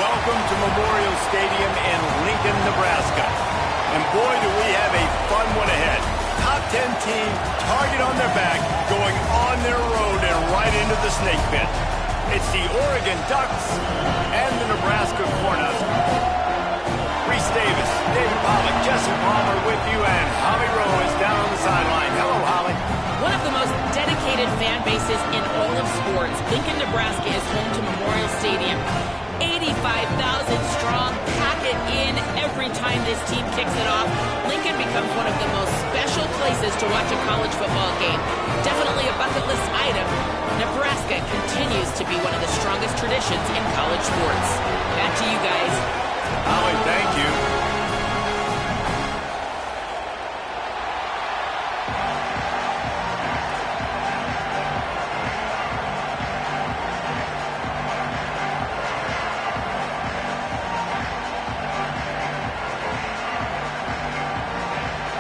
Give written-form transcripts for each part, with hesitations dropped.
Welcome to Memorial Stadium in Lincoln, Nebraska. And boy, do we have a fun one ahead. Top 10 team, target on their back, going on their road and right into the snake pit. It's the Oregon Ducks and the Nebraska Cornhuskers. Reese Davis, David Pollack, Jesse Palmer with you, and Holly Rowe is down on the sideline. Hello, Holly. One of the most dedicated fan bases in all of sports, Lincoln, Nebraska is home to Memorial Stadium. 85,000 strong, pack it in every time this team kicks it off. Lincoln becomes one of the most special places to watch a college football game. Definitely a bucket list item. Nebraska continues to be one of the strongest traditions in college sports. Back to you guys. Holly, thank you.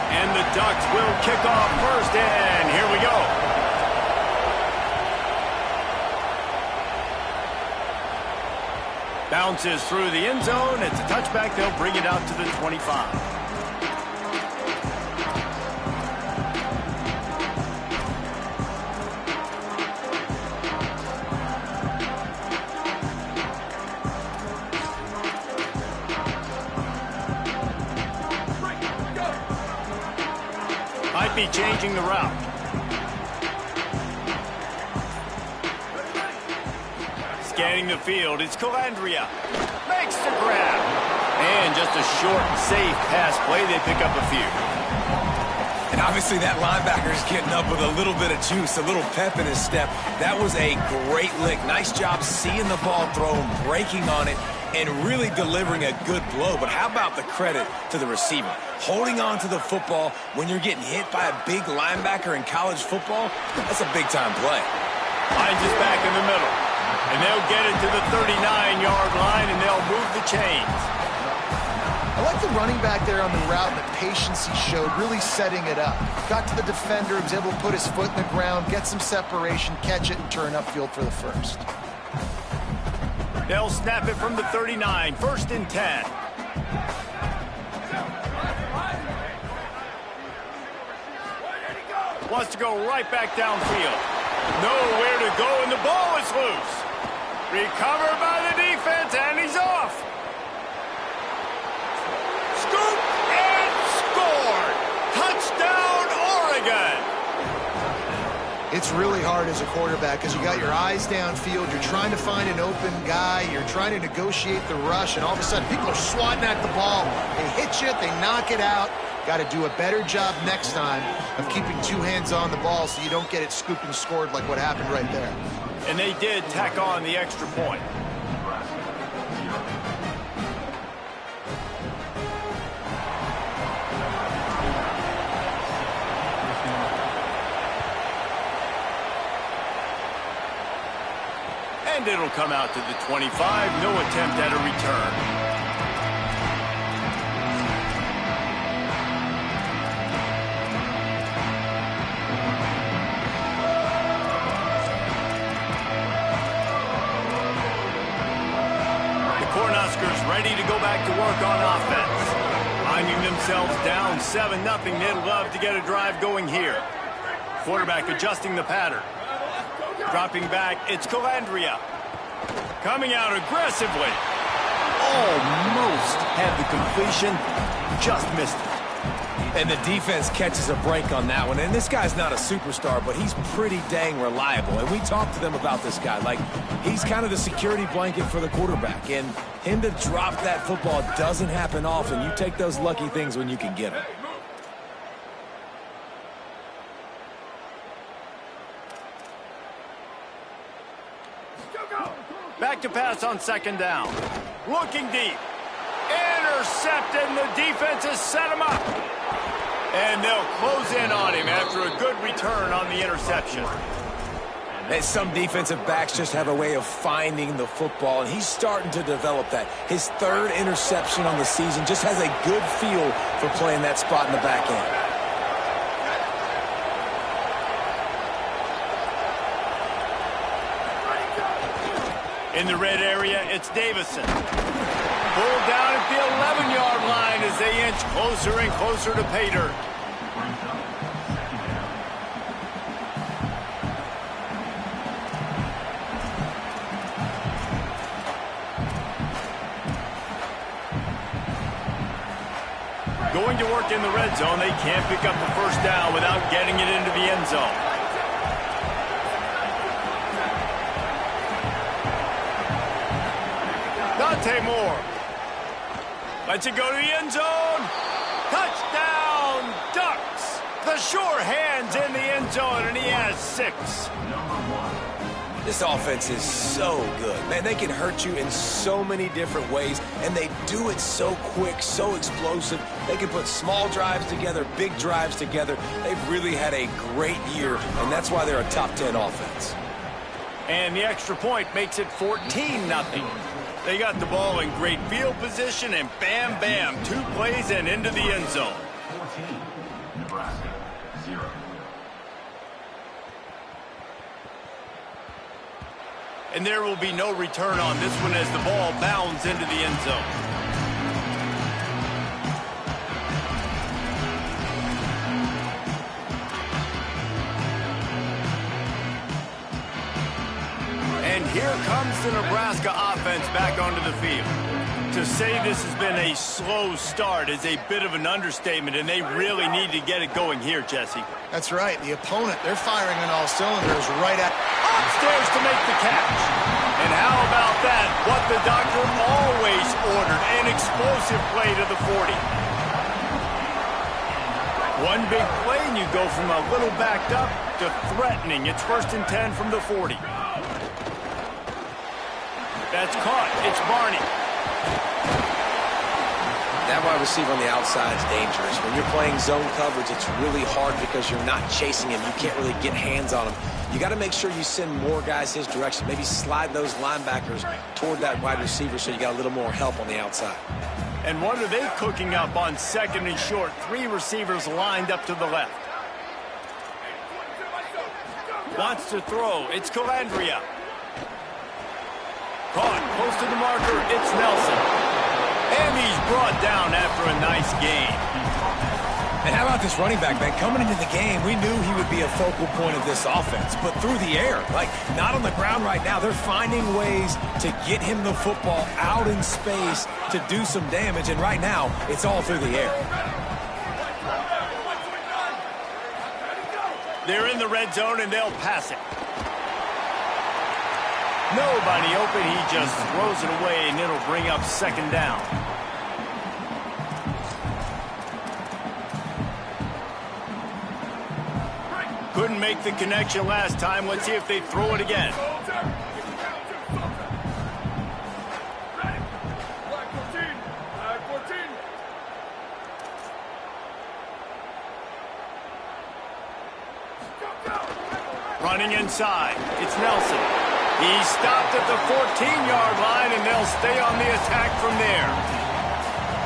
And the Ducks will kick off first, and here we go. Bounces through the end zone. It's a touchback. They'll bring it out to the 25. Might be changing the route. Scanning the field, it's Colandrea. Makes the grab. And just a short, safe pass play. They pick up a few. And obviously that linebacker is getting up with a little bit of juice, a little pep in his step. That was a great lick. Nice job seeing the ball thrown, breaking on it, and really delivering a good blow. But how about the credit to the receiver? Holding on to the football when you're getting hit by a big linebacker in college football, that's a big-time play. Finds us back in the middle. And they'll get it to the 39-yard line, and they'll move the chains. I like the running back there on the route and the patience he showed, really setting it up. Got to the defender, was able to put his foot in the ground, get some separation, catch it, and turn upfield for the first. They'll snap it from the 39, 1st and 10. Wants to go right back downfield. Nowhere to go, and the ball is loose. Recovered by the defense, and he's off. Scoop and scored. Touchdown, Oregon. It's really hard as a quarterback because you got your eyes downfield. You're trying to find an open guy. You're trying to negotiate the rush, and all of a sudden people are swatting at the ball. They hit you, they knock it out. Got to do a better job next time of keeping two hands on the ball so you don't get it scooped and scored like what happened right there. And they did tack on the extra point. And it'll come out to the 25. No attempt at a return. Cornhuskers ready to go back to work on offense. Finding themselves down 7-0. They'd love to get a drive going here. Quarterback adjusting the pattern. Dropping back, it's Colandrea. Coming out aggressively. Almost had the completion, just missed it. And the defense catches a break on that one. And this guy's not a superstar, but he's pretty dang reliable. And we talked to them about this guy. Like, he's kind of the security blanket for the quarterback. And him to drop that football doesn't happen often. You take those lucky things when you can get them. Back to pass on 2nd down. Looking deep. Intercepted, and the defense has set him up. And they'll close in on him after a good return on the interception. And some defensive backs just have a way of finding the football, and he's starting to develop that. His 3rd interception on the season, just has a good feel for playing that spot in the back end. In the red area, it's Davison. Pulled down at the 11-yard line as they inch closer and closer to pay dirt. Going to work in the red zone, they can't pick up the first down without getting it into the end zone. Dante Moore. Lets it go to the end zone. Touchdown, Ducks. The sure hands in the end zone, and he has 6. This offense is so good. Man, they can hurt you in so many different ways, and they do it so quick, so explosive. They can put small drives together, big drives together. They've really had a great year, and that's why they're a top 10 offense. And the extra point makes it 14-0. They got the ball in great field position, and bam, bam, 2 plays and into the end zone. 14, Nebraska, 0. And there will be no return on this one as the ball bounds into the end zone. And here comes the Nebraska offense back onto the field. To say this has been a slow start is a bit of an understatement, and they really need to get it going here, Jesse. That's right. The opponent, they're firing on all cylinders right at... Upstairs to make the catch. And how about that? What the doctor always ordered, an explosive play to the 40. One big play, and you go from a little backed up to threatening. It's 1st and 10 from the 40. That's caught. It's Barney. That wide receiver on the outside is dangerous. When you're playing zone coverage, it's really hard because you're not chasing him. You can't really get hands on him. You got to make sure you send more guys his direction. Maybe slide those linebackers toward that wide receiver so you got a little more help on the outside. And what are they cooking up on 2nd and short? 3 receivers lined up to the left. Wants to throw. It's Calandria. Caught close to the marker. It's Nelson. And he's brought down after a nice gain. And how about this running back, man? Coming into the game, we knew he would be a focal point of this offense. But through the air, like not on the ground right now, they're finding ways to get him the football out in space to do some damage. And right now, it's all through the air. They're in the red zone, and they'll pass it. Nobody open. He just throws it away, and it'll bring up 2nd down. Couldn't make the connection last time. Let's see if they throw it again. Running inside. It's Nelson. He stopped at the 14-yard line, and they'll stay on the attack from there.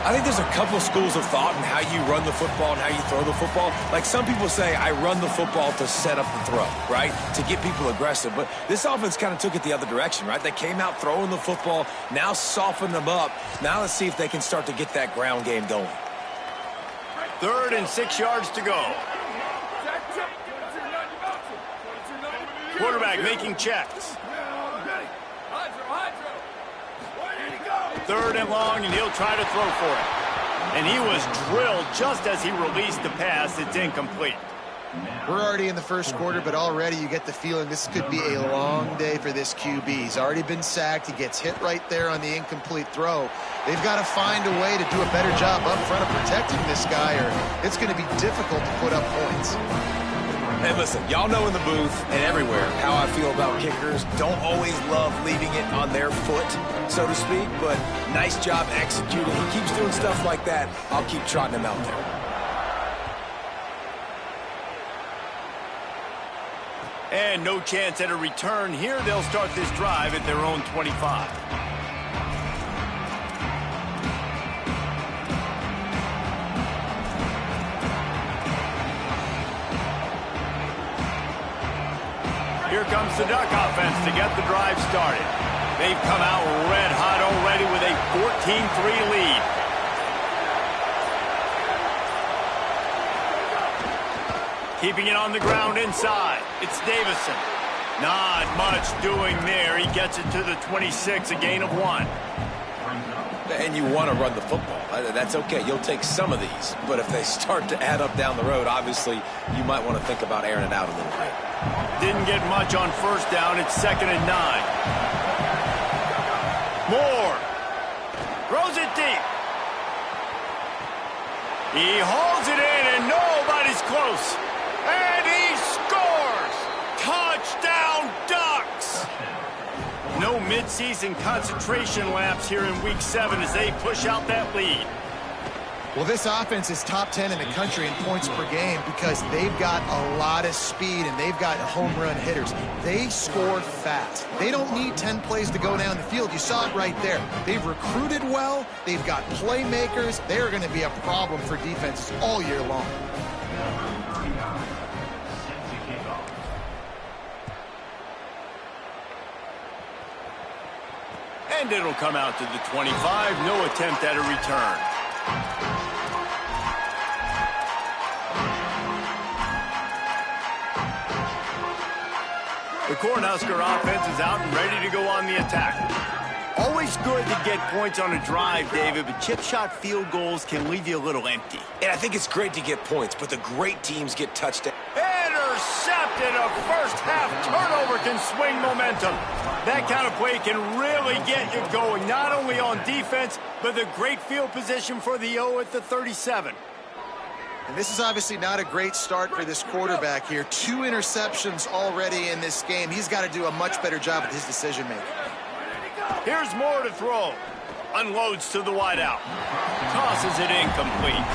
I think there's a couple schools of thought in how you run the football and how you throw the football. Like some people say, I run the football to set up the throw, right? To get people aggressive. But this offense kind of took it the other direction, right? They came out throwing the football, now soften them up. Now let's see if they can start to get that ground game going. 3rd and 6 yards to go. Quarterback making checks. 3rd and long, and he'll try to throw for it. And he was drilled just as he released the pass. It's incomplete. We're already in the first quarter, but already you get the feeling this could be a long day for this QB. He's already been sacked. He gets hit right there on the incomplete throw. They've got to find a way to do a better job up front of protecting this guy, or it's going to be difficult to put up points. Hey, listen, y'all know in the booth and everywhere how I feel about kickers. Don't always love leaving it on their foot, so to speak, but nice job executing. He keeps doing stuff like that. I'll keep trotting him out there. And no chance at a return here. They'll start this drive at their own 25. Here comes the Duck offense to get the drive started. They've come out red hot already with a 14-3 lead. Keeping it on the ground inside. It's Davison. Not much doing there. He gets it to the 26, a gain of 1. And you want to run the football. That's okay. You'll take some of these. But if they start to add up down the road, obviously, you might want to think about airing it out a little bit. Didn't get much on first down. It's 2nd and 9. Moore. Throws it deep. He hauls it in, and nobody's close. And he scores! Touchdown, Ducks! No midseason concentration lapse here in Week 7 as they push out that lead. Well, this offense is top 10 in the country in points per game because they've got a lot of speed and they've got home run hitters. They score fast. They don't need 10 plays to go down the field. You saw it right there. They've recruited well. They've got playmakers. They're going to be a problem for defenses all year long. And it'll come out to the 25. No attempt at a return. The Cornhusker offense is out and ready to go on the attack. Always good to get points on a drive, David, but chip shot field goals can leave you a little empty. And I think it's great to get points, but the great teams get touchdowns. Intercepted! A first-half turnover can swing momentum. That kind of play can really get you going, not only on defense, but the great field position for the O at the 37. And this is obviously not a great start for this quarterback here. 2 interceptions already in this game. He's got to do a much better job with his decision-making. Here's Moore to throw. Unloads to the wideout. Tosses it incomplete.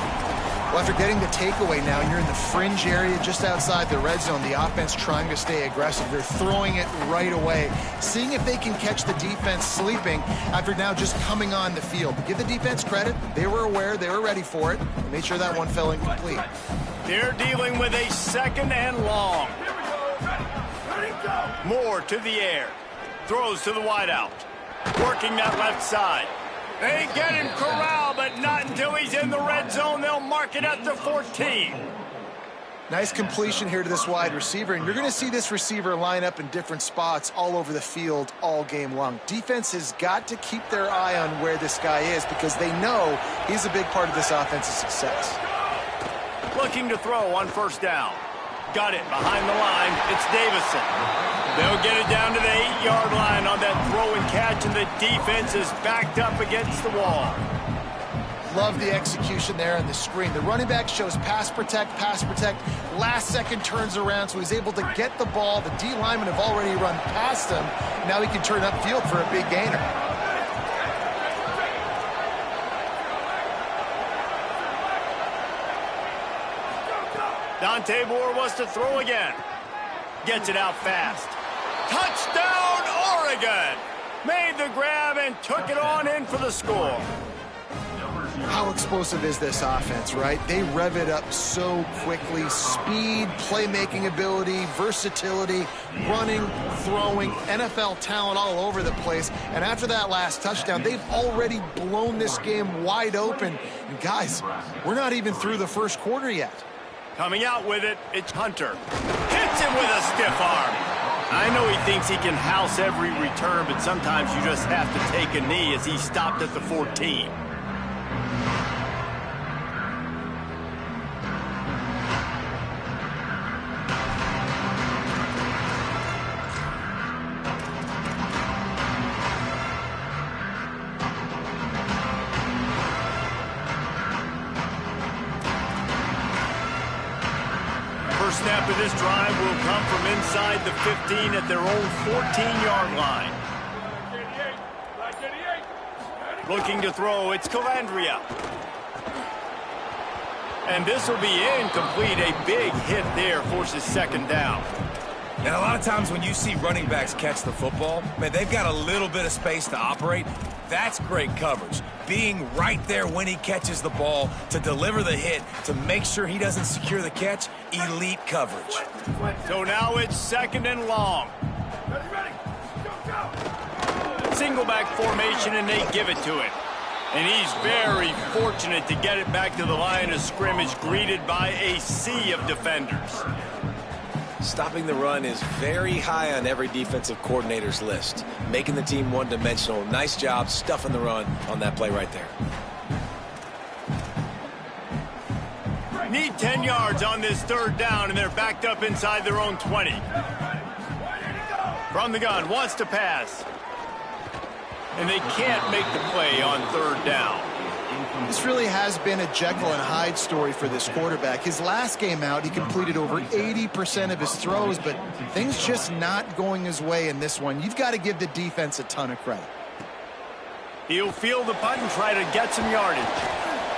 Well, after getting the takeaway now, you're in the fringe area just outside the red zone. The offense trying to stay aggressive. They're throwing it right away, seeing if they can catch the defense sleeping after now just coming on the field. But give the defense credit. They were aware. They were ready for it. They made sure that one fell incomplete. They're dealing with a 2nd and long. Moore to the air. Throws to the wideout. Working that left side. They get him corralled, but not until he's in the red zone. They'll mark it at the 14. Nice completion here to this wide receiver, and you're going to see this receiver line up in different spots all over the field all game long. Defense has got to keep their eye on where this guy is because they know he's a big part of this offense's success. Looking to throw on first down. Got it behind the line. It's Davison. They'll get it down to the 8-yard line on that throw and catch, and the defense is backed up against the wall. Love the execution there on the screen. The running back shows pass protect. Last second turns around, so he's able to get the ball. The D linemen have already run past him. Now he can turn upfield for a big gainer. Dante Moore wants to throw again. Gets it out fast. Touchdown, Oregon! Made the grab and took it on in for the score. How explosive is this offense, right? They rev it up so quickly. Speed, playmaking ability, versatility, running, throwing, NFL talent all over the place. And after that last touchdown, they've already blown this game wide open. And guys, we're not even through the first quarter yet. Coming out with it, it's Hunter. Hits him with a stiff arm. I know he thinks he can house every return, but sometimes you just have to take a knee as he stopped at the 14. First snap of this drive will come from inside the 15 at their own 14-yard line. Looking to throw, it's Calandria. And this will be incomplete. A big hit there forces 2nd down. And a lot of times when you see running backs catch the football, man, they've got a little bit of space to operate. That's great coverage. Being right there when he catches the ball to deliver the hit, to make sure he doesn't secure the catch, elite coverage. So now it's 2nd and long. Single back formation, and they give it to him. And he's very fortunate to get it back to the line of scrimmage, greeted by a sea of defenders. Stopping the run is very high on every defensive coordinator's list. Making the team one-dimensional. Nice job stuffing the run on that play right there. Need 10 yards on this third down, and they're backed up inside their own 20. From the gun, wants to pass. And they can't make the play on third down. This really has been a Jekyll and Hyde story for this quarterback. His last game out, he completed over 80% of his throws, but things just not going his way in this one. You've got to give the defense a ton of credit. He'll field the punt and try to get some yardage.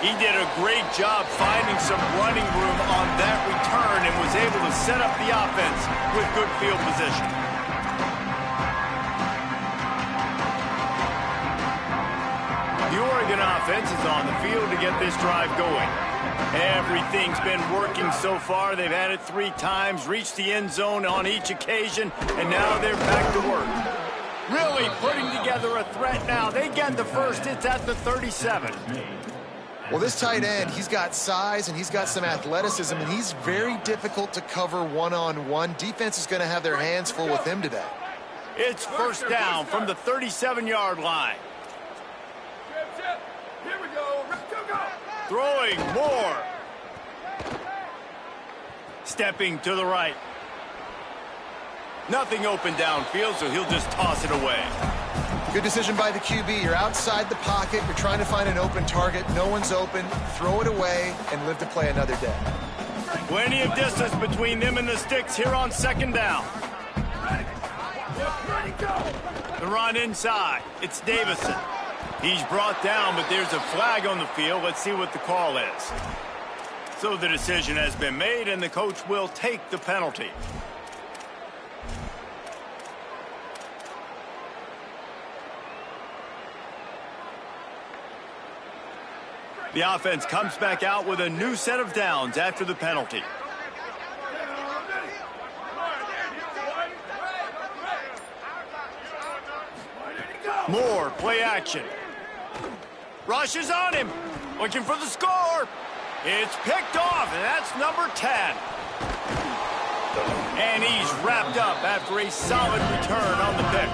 He did a great job finding some running room on that return and was able to set up the offense with good field position. The Oregon offense is on the field to get this drive going. Everything's been working so far. They've had it 3 times, reached the end zone on each occasion, and now they're back to work. Really putting together a threat now. They get the first. It's at the 37. Well, this tight end, he's got size and he's got some athleticism, and he's very difficult to cover one-on-one. Defense is going to have their hands full with him today. It's first down from the 37-yard line. Here we go. Go. Throwing more. Stepping to the right. Nothing open downfield, so he'll just toss it away. Good decision by the QB. You're outside the pocket. You're trying to find an open target. No one's open. Throw it away and live to play another day. Plenty of distance between them and the sticks here on second down. The run inside. It's Davison. He's brought down, but there's a flag on the field. Let's see what the call is. So the decision has been made, and the coach will take the penalty. The offense comes back out with a new set of downs after the penalty. Moore, play action. Rush is on him. Looking for the score. It's picked off, and that's number 10. And he's wrapped up after a solid return on the pick.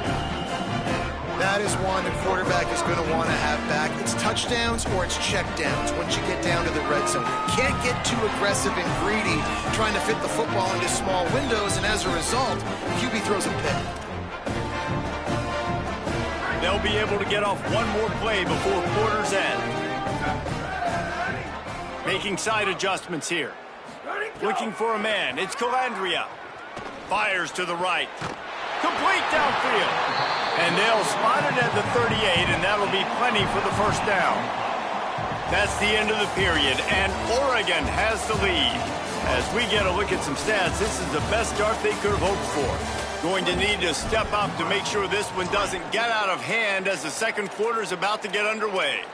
That is one the quarterback is going to want to have back. It's touchdowns or it's checkdowns once you get down to the red zone. You can't get too aggressive and greedy trying to fit the football into small windows, and as a result, QB throws a pick. They'll be able to get off one more play before quarter's end. Making side adjustments here. Looking for a man. It's Calandria. Fires to the right. Complete downfield. And they'll spot it at the 38, and that'll be plenty for the first down. That's the end of the period, and Oregon has the lead. As we get a look at some stats, this is the best start they could have hoped for. Going to need to step up to make sure this one doesn't get out of hand as the second quarter is about to get underway.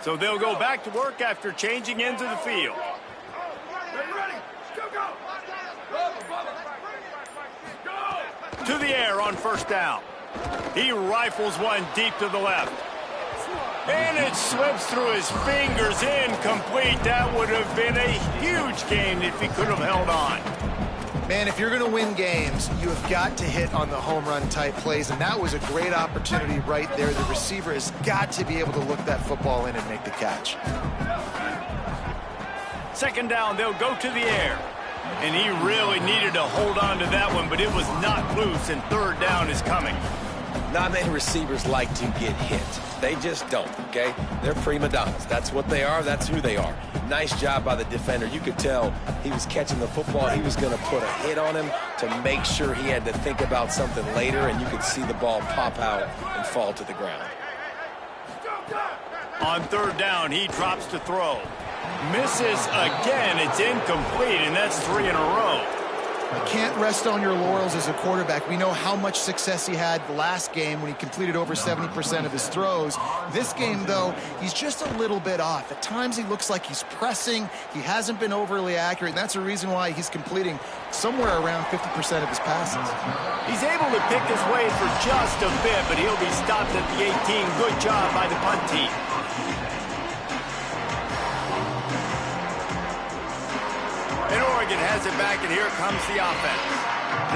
So they'll go back to work after changing into the field. Ready. Go. To the air on first down. He rifles one deep to the left. And it slips through his fingers, incomplete. That would have been a huge gain if he could have held on. Man, if you're going to win games, you have got to hit on the home run type plays, and that was a great opportunity right there. The receiver has got to be able to look that football in and make the catch. Second down, they'll go to the air. And he really needed to hold on to that one, but it was not loose, and third down is coming. Not many receivers like to get hit. They just don't, okay? They're prima donnas. That's what they are. That's who they are. Nice job by the defender. You could tell he was catching the football. He was going to put a hit on him to make sure he had to think about something later, and you could see the ball pop out and fall to the ground. On third down, he drops to throw. Misses again. It's incomplete, and that's 3 in a row. You can't rest on your laurels as a quarterback. We know how much success he had the last game when he completed over 70% of his throws. This game, though, he's just a little bit off. At times he looks like he's pressing. He hasn't been overly accurate, and that's the reason why he's completing somewhere around 50% of his passes. He's able to pick his way for just a bit, but he'll be stopped at the 18. Good job by the punt team. And Oregon has it back, and here comes the offense.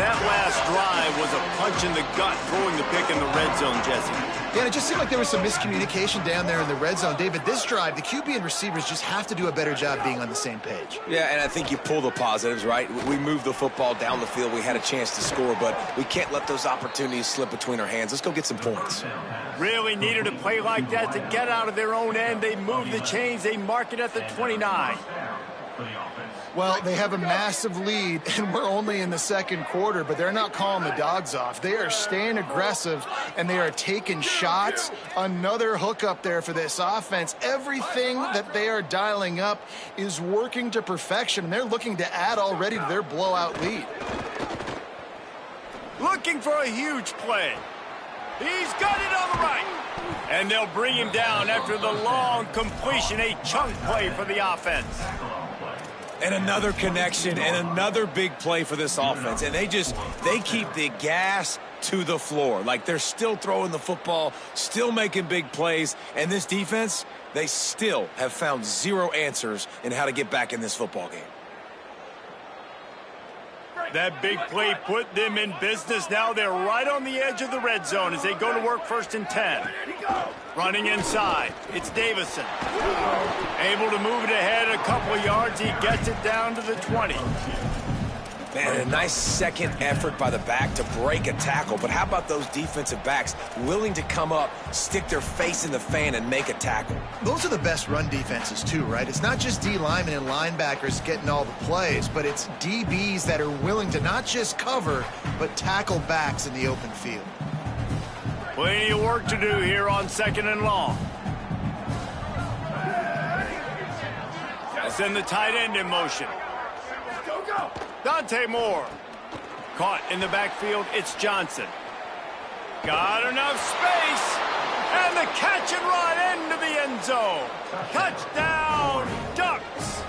That last drive was a punch in the gut, throwing the pick in the red zone, Jesse. Yeah, it just seemed like there was some miscommunication down there in the red zone. David, this drive, the QB and receivers just have to do a better job being on the same page. Yeah, and I think you pull the positives, right? We moved the football down the field. We had a chance to score, but we can't let those opportunities slip between our hands. Let's go get some points. Really needed a play like that to get out of their own end. They move the chains. They mark it at the 29. Well, they have a massive lead, and we're only in the second quarter, but they're not calling the dogs off. They are staying aggressive, and they are taking shots. Another hook up there for this offense. Everything that they are dialing up is working to perfection, and they're looking to add already to their blowout lead. Looking for a huge play. He's got it on the right. And they'll bring him down after the long completion, a chunk play for the offense. And another connection and another big play for this offense. And they keep the gas to the floor. Like they're still throwing the football, still making big plays. And this defense, they still have found zero answers in how to get back in this football game. That big play put them in business. Now they're right on the edge of the red zone as they go to work 1st and 10. Running inside, it's Davison. Able to move it ahead a couple of yards. He gets it down to the 20. Man, a nice second effort by the back to break a tackle. But how about those defensive backs willing to come up, stick their face in the fan, and make a tackle? Those are the best run defenses, too, right? It's not just D linemen and linebackers getting all the plays, but it's DBs that are willing to not just cover, but tackle backs in the open field. Plenty of work to do here on 2nd and long. Send the tight end in motion. Go, go! Dante Moore. Caught in the backfield, it's Johnson. Got enough space. And the catch and run into the end zone. Touchdown, Ducks.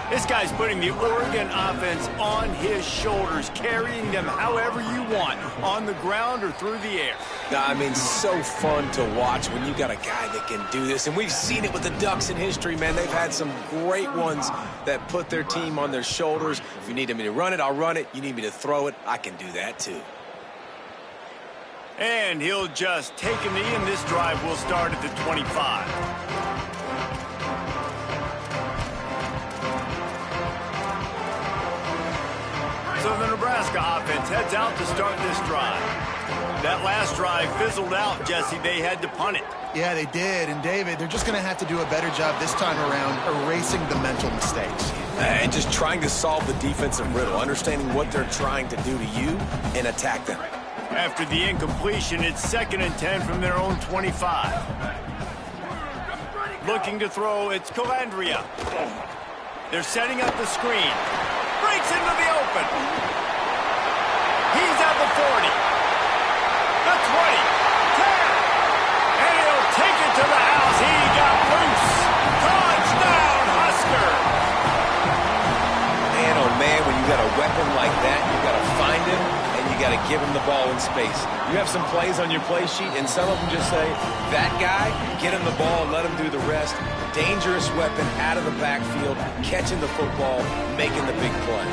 This guy's putting the Oregon offense on his shoulders, carrying them however you want, on the ground or through the air. I mean, so fun to watch when you got a guy that can do this. And we've seen it with the Ducks in history, man. They've had some great ones that put their team on their shoulders. If you need me to run it, I'll run it. You need me to throw it, I can do that too. And he'll just take a knee, and this drive will start at the 25. So the Nebraska offense heads out to start this drive. That last drive fizzled out, Jesse. They had to punt it. Yeah, they did. And, David, they're just going to have to do a better job this time around erasing the mental mistakes. And just trying to solve the defensive riddle, understanding what they're trying to do to you and attack them. After the incompletion, it's 2nd and 10 from their own 25. Looking to throw, it's Calandria. They're setting up the screen. Breaks into the open. He's at the 40. The 20. 10. And he'll take it to the house. He got loose. Touchdown, Husker. Man, oh man, when you got a weapon like that, you got to find him and you got to give him the ball in space. You have some plays on your play sheet, and some of them just say, that guy, get him the ball, let him do the rest. Dangerous weapon out of the backfield, catching the football, making the big play.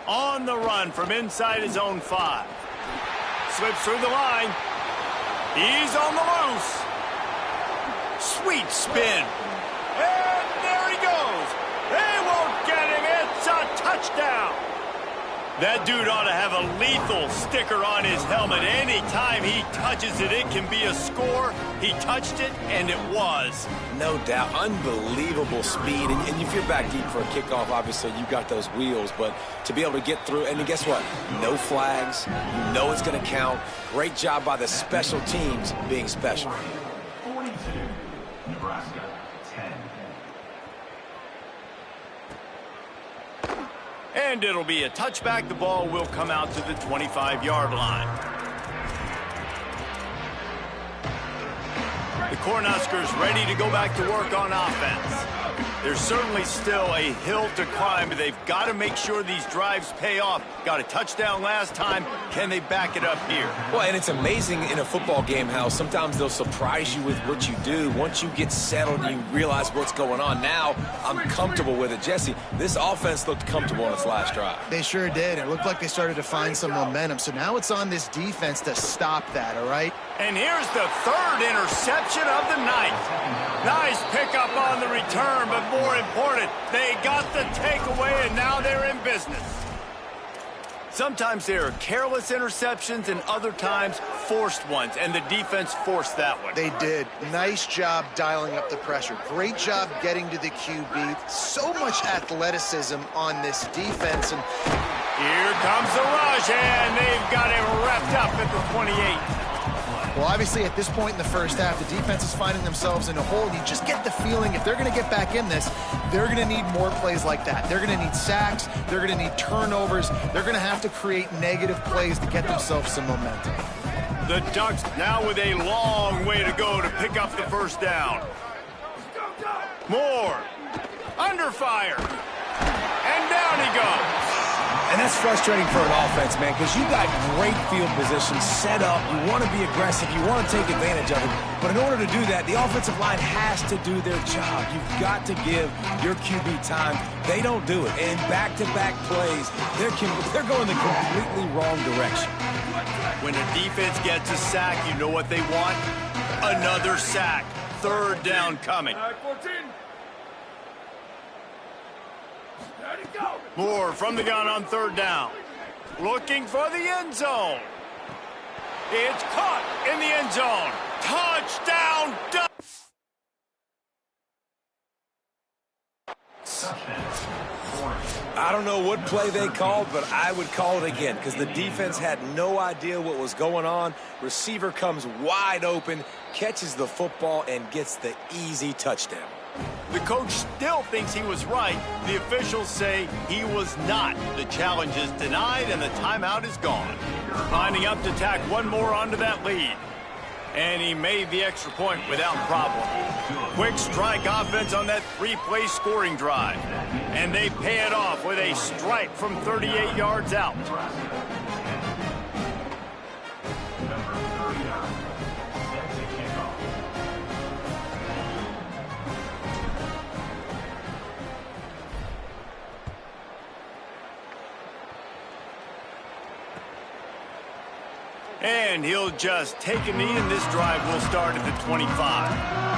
On the run from inside his own 5. Slips through the line. He's on the loose. Sweet spin. And there he goes. They won't get him. It's a touchdown. That dude ought to have a lethal sticker on his helmet. Anytime he touches it, it can be a score. He touched it, and it was. No doubt. Unbelievable speed. And if you're back deep for a kickoff, obviously you got those wheels. But to be able to get through, and guess what? No flags. You know it's going to count. Great job by the special teams being special. 42, Nebraska, 10. And it'll be a touchback. The ball will come out to the 25-yard line. The Cornhuskers ready to go back to work on offense. There's certainly still a hill to climb, but they've got to make sure these drives pay off. Got a touchdown last time. Can they back it up here? Well, and it's amazing in a football game how sometimes they'll surprise you with what you do. Once you get settled and you realize what's going on, now I'm comfortable with it. Jesse, this offense looked comfortable on its last drive. They sure did. It looked like they started to find some momentum. So now it's on this defense to stop that, all right? And here's the third interception of the night. Nice pickup on the return, but more important, they got the takeaway, and now they're in business. Sometimes there are careless interceptions, and other times forced ones, and the defense forced that one. They did. Nice job dialing up the pressure. Great job getting to the QB. So much athleticism on this defense. And here comes the rush, and they've got him wrapped up at the 28. Well, obviously, at this point in the first half, the defense is finding themselves in a hole. You just get the feeling if they're going to get back in this, they're going to need more plays like that. They're going to need sacks. They're going to need turnovers. They're going to have to create negative plays to get themselves some momentum. The Ducks now with a long way to go to pick up the first down. Moore, under fire, and down he goes. And that's frustrating for an offense, man, because you got great field position set up. You want to be aggressive. You want to take advantage of it. But in order to do that, the offensive line has to do their job. You've got to give your QB time. They don't do it. And back-to-back plays, they're going the completely wrong direction. When a defense gets a sack, you know what they want? Another sack. Third down coming. 14. Moore from the gun on third down. Looking for the end zone. It's caught in the end zone. Touchdown, Ducks! I don't know what play they called, but I would call it again because the defense had no idea what was going on. Receiver comes wide open, catches the football, and gets the easy touchdown. The coach still thinks he was right. The officials say he was not. The challenge is denied, and the timeout is gone. Lining up to tack one more onto that lead. And he made the extra point without problem. Quick strike offense on that three-play scoring drive. And they pay it off with a strike from 38 yards out. And he'll just take a knee, and this drive will start at the 25.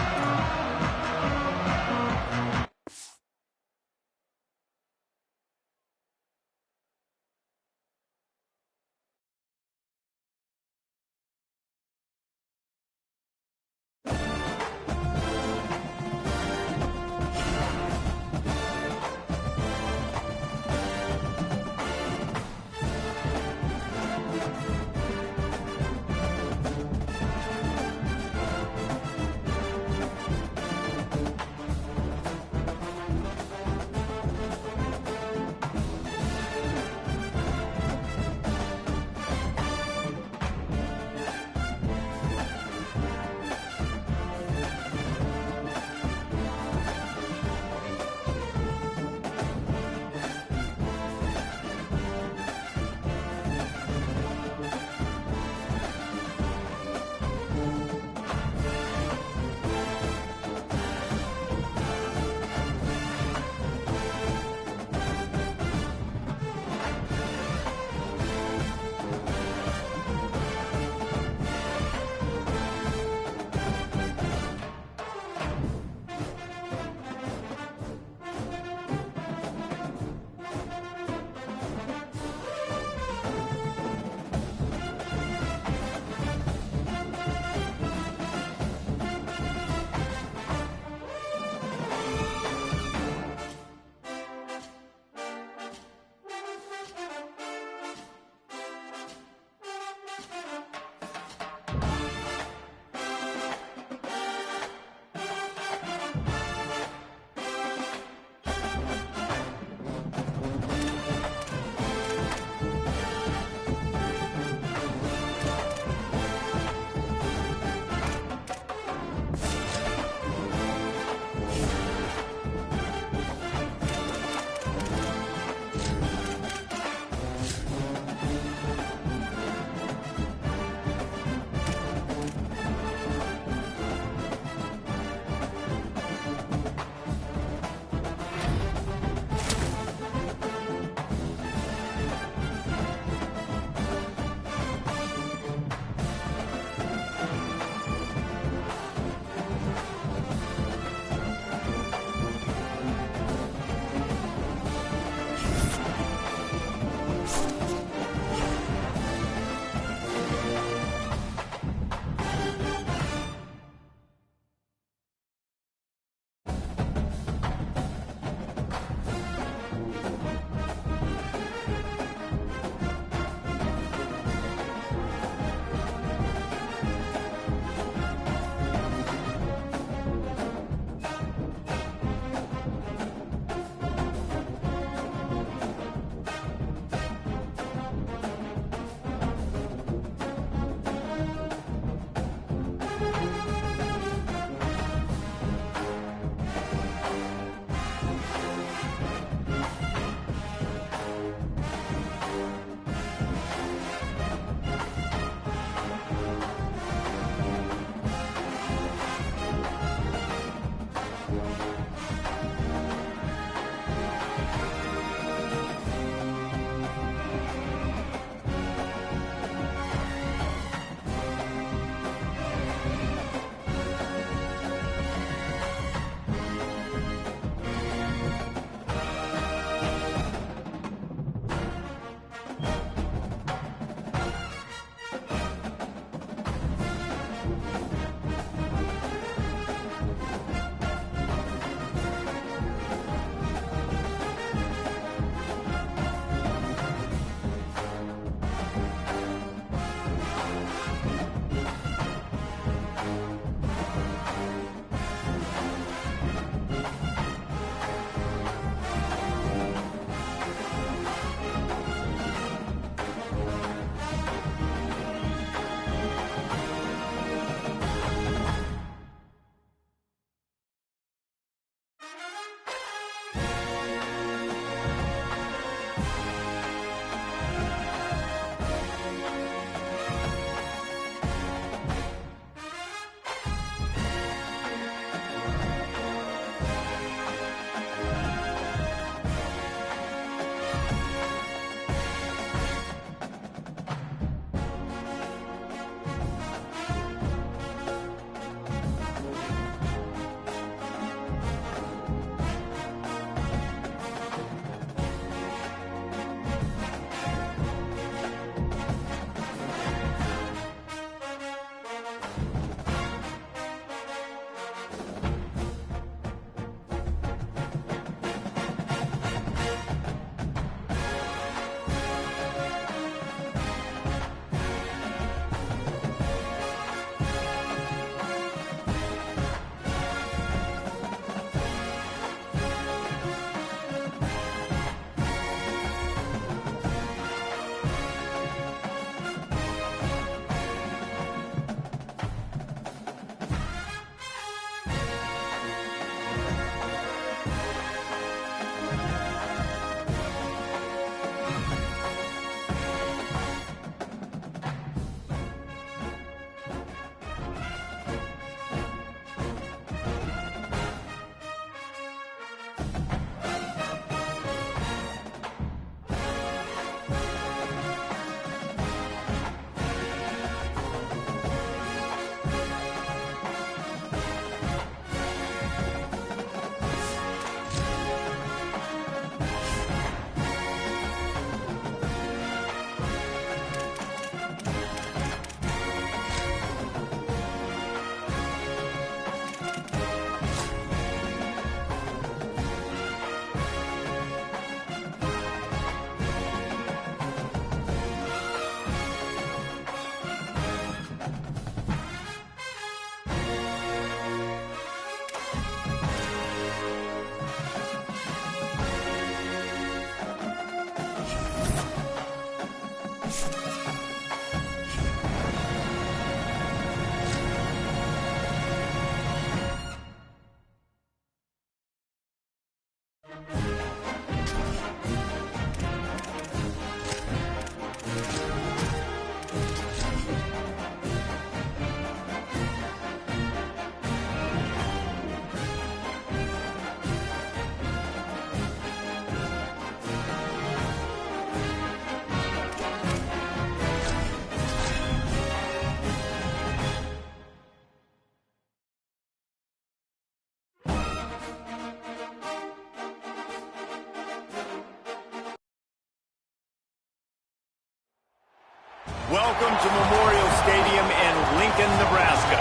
Welcome to Memorial Stadium in Lincoln, Nebraska.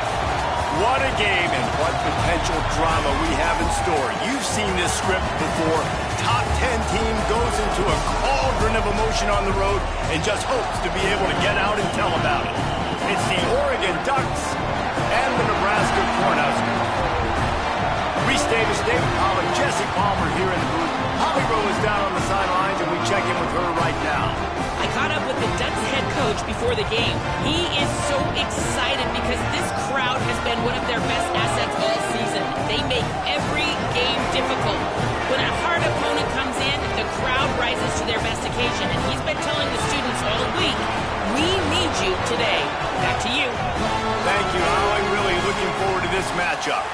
What a game and what potential drama we have in store. You've seen this script before. Top 10 team goes into a cauldron of emotion on the road and just hopes to be able to get out and tell about it. It's the Oregon Ducks and the Nebraska Cornhuskers. Reese Davis, David Pollack, Jesse Palmer here in the booth. Holly Rowe is down on the sidelines, and we check in with her right now. I caught up with the Ducks head coach before the game. He is so excited because this crowd has been one of their best assets all season. They make every game difficult. When a hard opponent comes in, the crowd rises to their best occasion, and he's been telling the students all week, we need you today. Back to you. Thank you, Holly. Really looking forward to this matchup.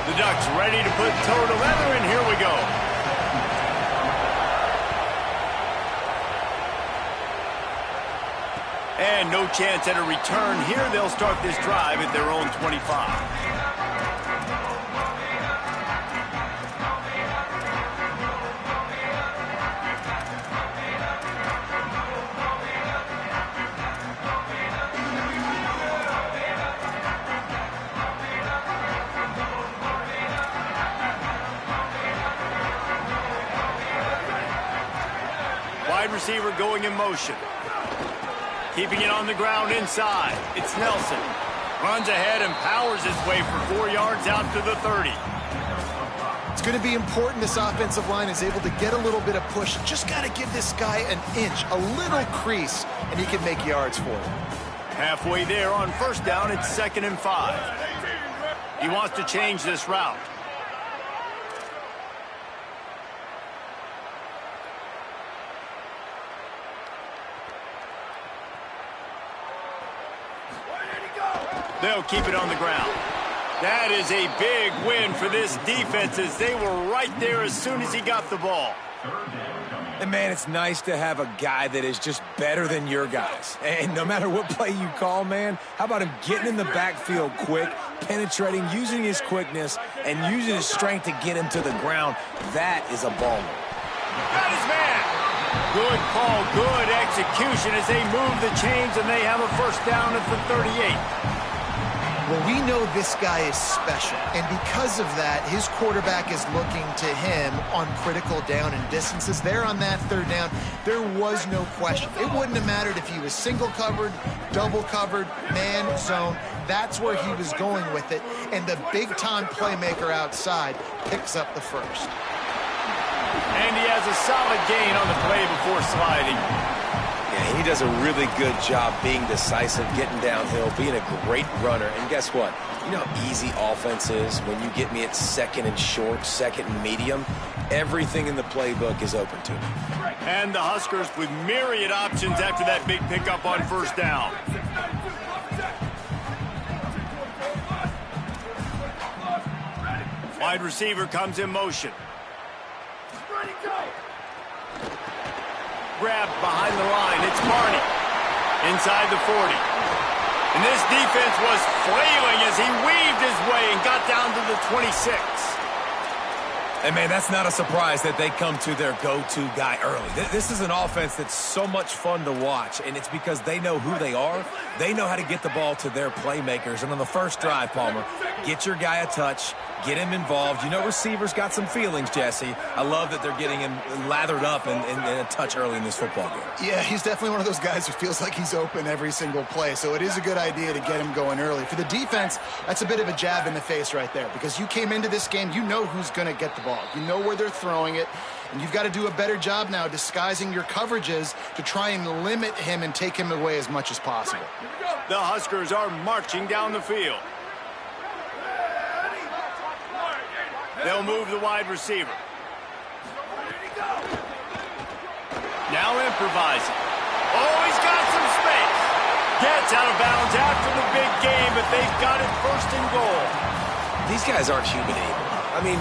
The Ducks ready to put toe to leather, and here we go. And no chance at a return here. They'll start this drive at their own 25. Wide receiver going in motion. Keeping it on the ground inside. It's Nelson. Runs ahead and powers his way for 4 yards out to the 30. It's going to be important this offensive line is able to get a little bit of push. Just got to give this guy an inch, a little crease, and he can make yards for it. Halfway there on first down, it's 2nd and 5. He wants to change this route. They'll keep it on the ground. That is a big win for this defense as they were right there as soon as he got the ball. And, man, it's nice to have a guy that is just better than your guys. And no matter what play you call, man, how about him getting in the backfield quick, penetrating, using his quickness, and using his strength to get him to the ground? That is a baller. Got his man. Good call, good execution as they move the chains, and they have a first down at the 38. Well, we know this guy is special, and because of that, his quarterback is looking to him on critical down and distances. There on that 3rd down, there was no question. It wouldn't have mattered if he was single covered, double covered, man, zone. That's where he was going with it, and the big-time playmaker outside picks up the first. And he has a solid gain on the play before sliding. Yeah, he does a really good job being decisive, getting downhill, being a great runner. And guess what? You know how easy offense is when you get me at 2nd and short, 2nd and medium? Everything in the playbook is open to me. And the Huskers with myriad options after that big pickup on first down. Wide receiver comes in motion. Grabbed behind the line. It's Barney inside the 40. And this defense was flailing as he weaved his way and got down to the 26. And, man, that's not a surprise that they come to their go-to guy early. This is an offense that's so much fun to watch, and it's because they know who they are. They know how to get the ball to their playmakers. And on the first drive, Palmer, get your guy a touch, get him involved. You know receivers got some feelings, Jesse. I love that they're getting him lathered up and a touch early in this football game. Yeah, he's definitely one of those guys who feels like he's open every single play, so it is a good idea to get him going early. For the defense, that's a bit of a jab in the face right there because you came into this game, you know who's going to get the ball. You know where they're throwing it, and you've got to do a better job now disguising your coverages to try and limit him and take him away as much as possible. The Huskers are marching down the field. They'll move the wide receiver. Now improvising. Oh, he's got some space. Gets out of bounds after the big game, but they've got it 1st and goal. These guys aren't human anymore. I mean,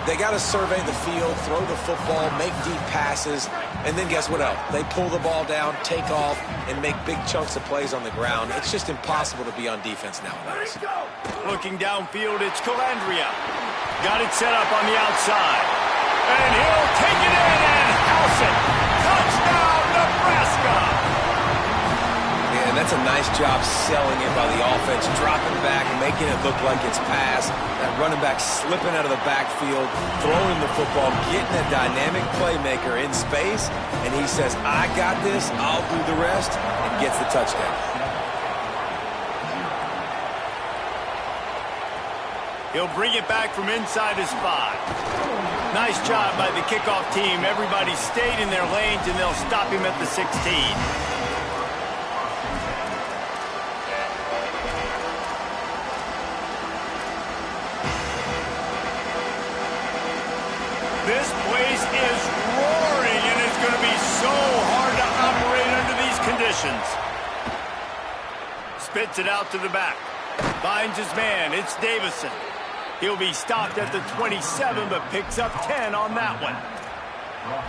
They got to survey the field, throw the football, make deep passes, and then guess what else? They pull the ball down, take off, and make big chunks of plays on the ground. It's just impossible to be on defense nowadays. Looking downfield, it's Calandria. Got it set up on the outside. And he'll take it in and house it. Touchdown, Nebraska! And that's a nice job selling it by the offense, dropping back, making it look like it's pass. That running back slipping out of the backfield, throwing the football, getting a dynamic playmaker in space, and he says, I got this, I'll do the rest, and gets the touchdown. He'll bring it back from inside his 5. Nice job by the kickoff team. Everybody stayed in their lanes, and they'll stop him at the 16. This place is roaring, and it's going to be so hard to operate under these conditions. Spits it out to the back. Finds his man. It's Davison. He'll be stopped at the 27, but picks up 10 on that one.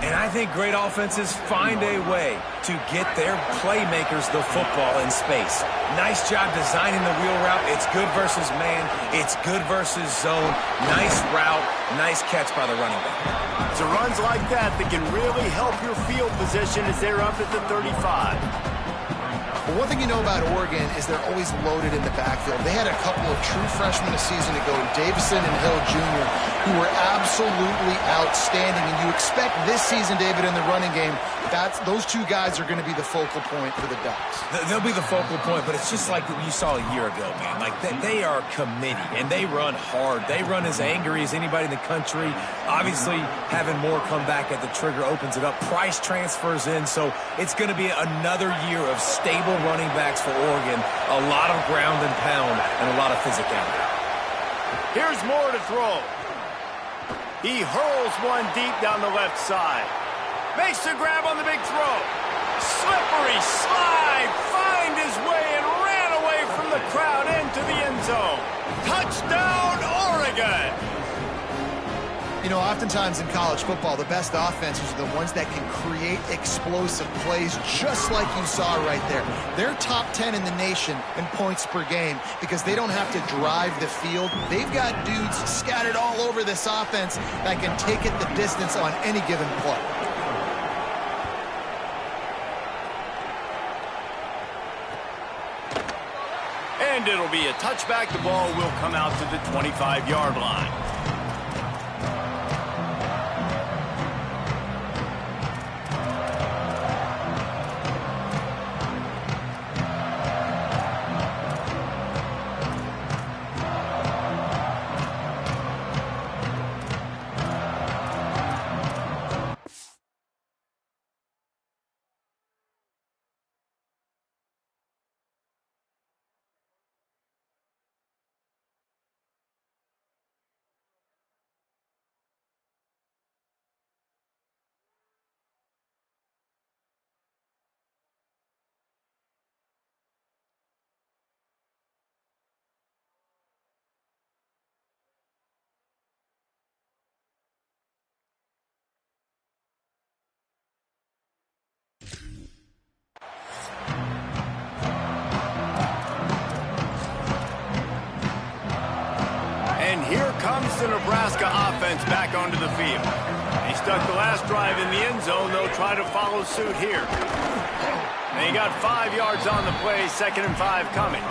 And I think great offenses find a way to get their playmakers the football in space. Nice job designing the wheel route. It's good versus man. It's good versus zone. Nice route. Nice catch by the running back. It's runs like that that can really help your field position as they're up at the 35. But one thing you know about Oregon is they're always loaded in the backfield. They had a couple of true freshmen a season ago, Davison and Hill Jr., who were absolutely outstanding. And you expect this season, David, in the running game, those two guys are going to be the focal point for the Ducks. They'll be the focal point, but it's just like you saw a year ago, man. Like, they are committed, and they run hard. They run as angry as anybody in the country. Obviously, having more come back at the trigger opens it up. Price transfers in, so it's going to be another year of stable running backs for Oregon. A lot of ground and pound and a lot of physicality. Here's Moore to throw. He hurls one deep down the left side. Makes the grab on the big throw. Slippery slide. Find his way and ran away from the crowd into the end zone. Touchdown, Oregon! You know, oftentimes in college football, the best offenses are the ones that can create explosive plays, just like you saw right there. They're top 10 in the nation in points per game because they don't have to drive the field. They've got dudes scattered all over this offense that can take it the distance on any given play. And it'll be a touchback. The ball will come out to the 25-yard line. And here comes the Nebraska offense back onto the field. He stuck the last drive in the end zone. They'll try to follow suit here. And he got 5 yards on the play, 2nd and 5 coming.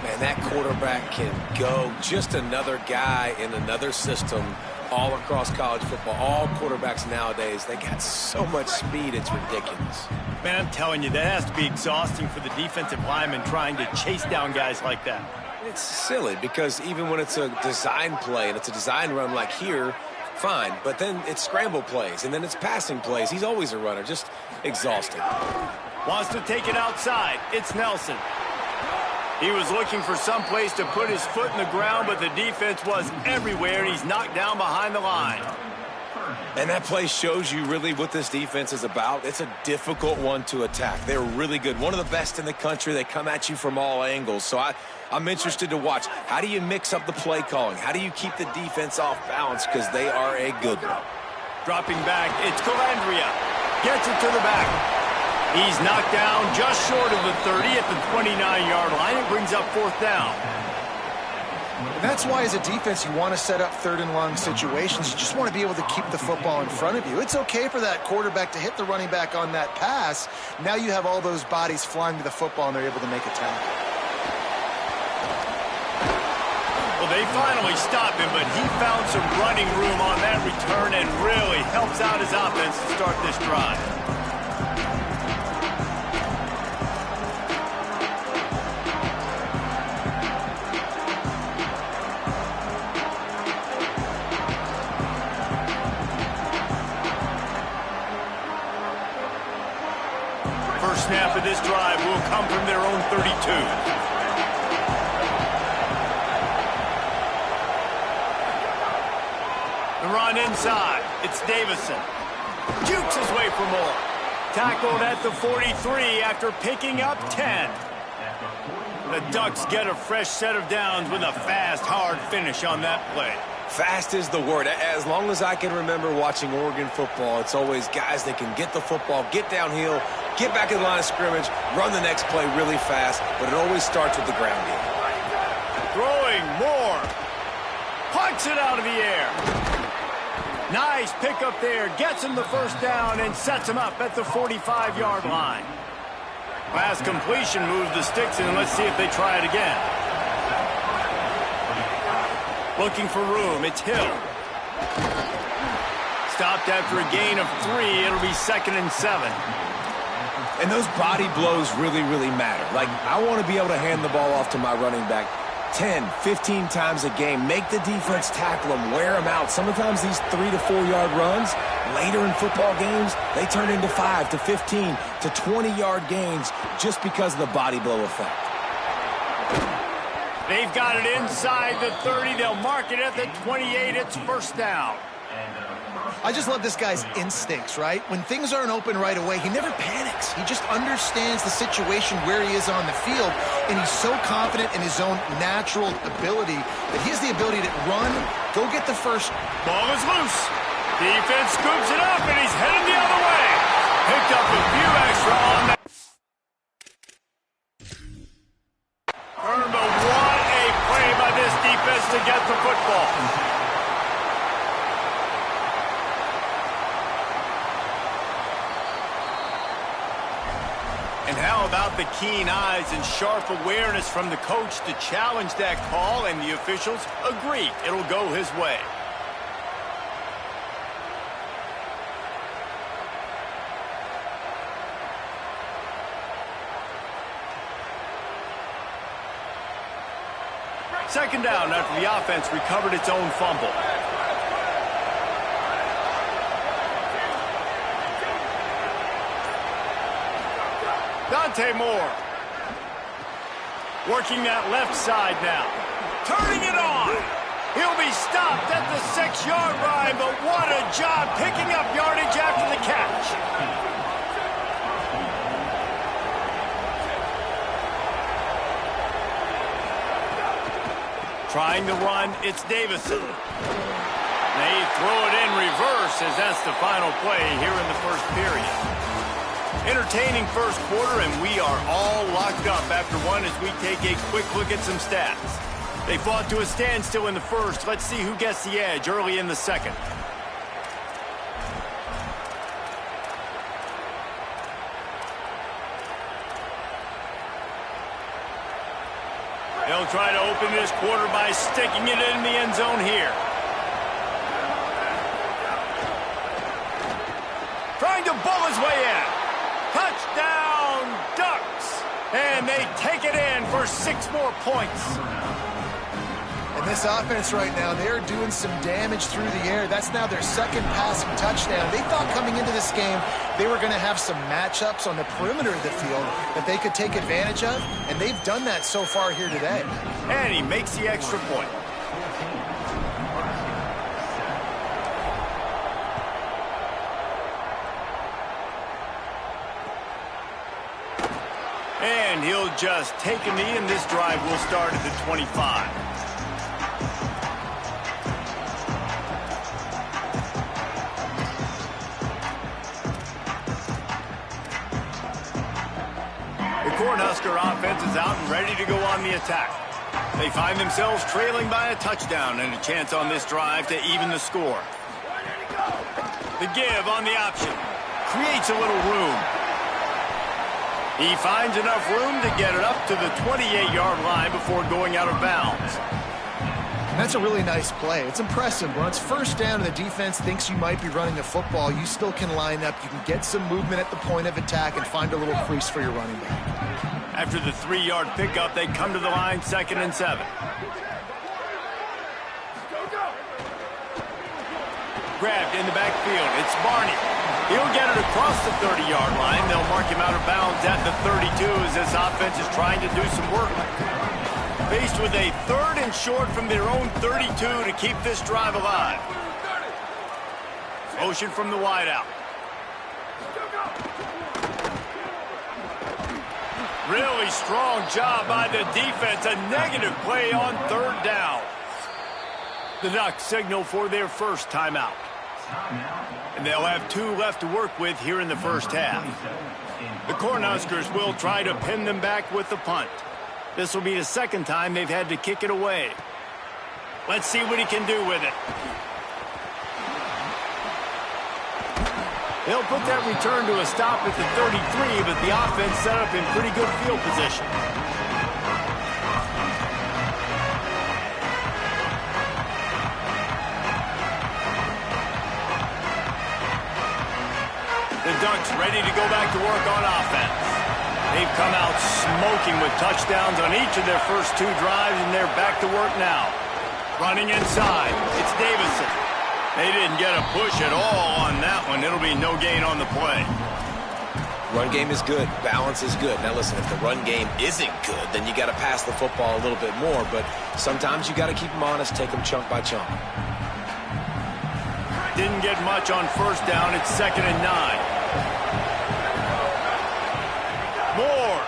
Man, that quarterback can go. Just another guy in another system all across college football. All quarterbacks nowadays, they got so much speed, it's ridiculous. Man, I'm telling you, that has to be exhausting for the defensive lineman trying to chase down guys like that. It's silly because even when it's a design play and it's a design run like here, fine. But then it's scramble plays and then it's passing plays. He's always a runner, just exhausting. Wants to take it outside. It's Nelson. He was looking for some place to put his foot in the ground, but the defense was everywhere, and he's knocked down behind the line. And that play shows you really what this defense is about. It's a difficult one to attack. They're really good. One of the best in the country. They come at you from all angles. So I'm interested to watch. How do you mix up the play calling? How do you keep the defense off balance? Because they are a good one. Dropping back, it's Calandria. Gets it to the back. He's knocked down just short of the 30 at the 29-yard line. It brings up 4th down. And that's why, as a defense, you want to set up 3rd and long situations. You just want to be able to keep the football in front of you. It's okay for that quarterback to hit the running back on that pass. Now you have all those bodies flying to the football, and they're able to make a tackle. Well, they finally stopped him, but he found some running room on that return and really helps out his offense to start this drive. First snap of this drive will come from their own 32. The run inside. It's Davison. Jukes his way for more. Tackled at the 43 after picking up 10. The Ducks get a fresh set of downs with a fast, hard finish on that play. Fast is the word. As long as I can remember watching Oregon football, it's always guys that can get the football, get downhill, get back in the line of scrimmage, run the next play really fast, but it always starts with the ground game. Throwing more. Punts it out of the air. Nice pickup there. Gets him the first down and sets him up at the 45-yard line. Last completion moves the sticks in. Let's see if they try it again. Looking for room. It's Hill. Stopped after a gain of 3. It'll be 2nd and 7. And those body blows really, really matter. Like, I want to be able to hand the ball off to my running back 10, 15 times a game. Make the defense tackle them, wear them out. Sometimes these 3 to 4 yard runs, later in football games, they turn into 5 to 15 to 20-yard gains just because of the body blow effect. They've got it inside the 30. They'll mark it at the 28. It's first down. I just love this guy's instincts, right? When things aren't open right away, he never panics. He just understands the situation where he is on the field, and he's so confident in his own natural ability that he has the ability to run, go get the first. Ball is loose. Defense scoops it up, and he's heading the other way. Picked up a few extra on that. What a play by this defense to get the football. And how about the keen eyes and sharp awareness from the coach to challenge that call, and the officials agree it'll go his way. Second down after the offense recovered its own fumble. Dante Moore. Working that left side now. Turning it on. He'll be stopped at the 6-yard line, but what a job picking up yardage after the catch. Trying to run, it's Davison. They throw it in reverse as that's the final play here in the first period. Entertaining first quarter, and we are all locked up after one as we take a quick look at some stats. They fought to a standstill in the first. Let's see who gets the edge early in the second. They'll try to open this quarter by sticking it in the end zone here. Trying to bull his way in. Touchdown, Ducks! And they take it in for 6 more points. And this offense right now, they're doing some damage through the air. That's now their second passing touchdown. They thought coming into this game they were going to have some matchups on the perimeter of the field that they could take advantage of, and they've done that so far here today. And he makes the extra point. And he'll just take a knee, and this drive will start at the 25. The Cornhusker offense is out and ready to go on the attack. They find themselves trailing by a touchdown and a chance on this drive to even the score. The give on the option creates a little room. He finds enough room to get it up to the 28-yard line before going out of bounds. And that's a really nice play. It's impressive. When it's first down and the defense thinks you might be running a football, you still can line up. You can get some movement at the point of attack and find a little crease for your running back. After the 3-yard pickup, they come to the line 2nd and 7. Grabbed in the backfield. It's Barney. He'll get it across the 30-yard line. They'll mark him out of bounds at the 32 as this offense is trying to do some work. Faced with a 3rd and short from their own 32 to keep this drive alive. Motion from the wideout. Really strong job by the defense. A negative play on 3rd down. The Ducks signal for their first timeout. And they'll have 2 left to work with here in the first half. The Cornhuskers will try to pin them back with the punt. This will be the 2nd time they've had to kick it away. Let's see what he can do with it. They'll put that return to a stop at the 33, but the offense set up in pretty good field position. The Ducks ready to go back to work on offense. They've come out smoking with touchdowns on each of their first 2 drives, and they're back to work now. Running inside, it's Davison. They didn't get a push at all on that one. It'll be no gain on the play. Run game is good. Balance is good. Now listen, if the run game isn't good, then you got to pass the football a little bit more. But sometimes you got to keep them honest, take them chunk by chunk. Didn't get much on 1st down. It's 2nd and 9. Moore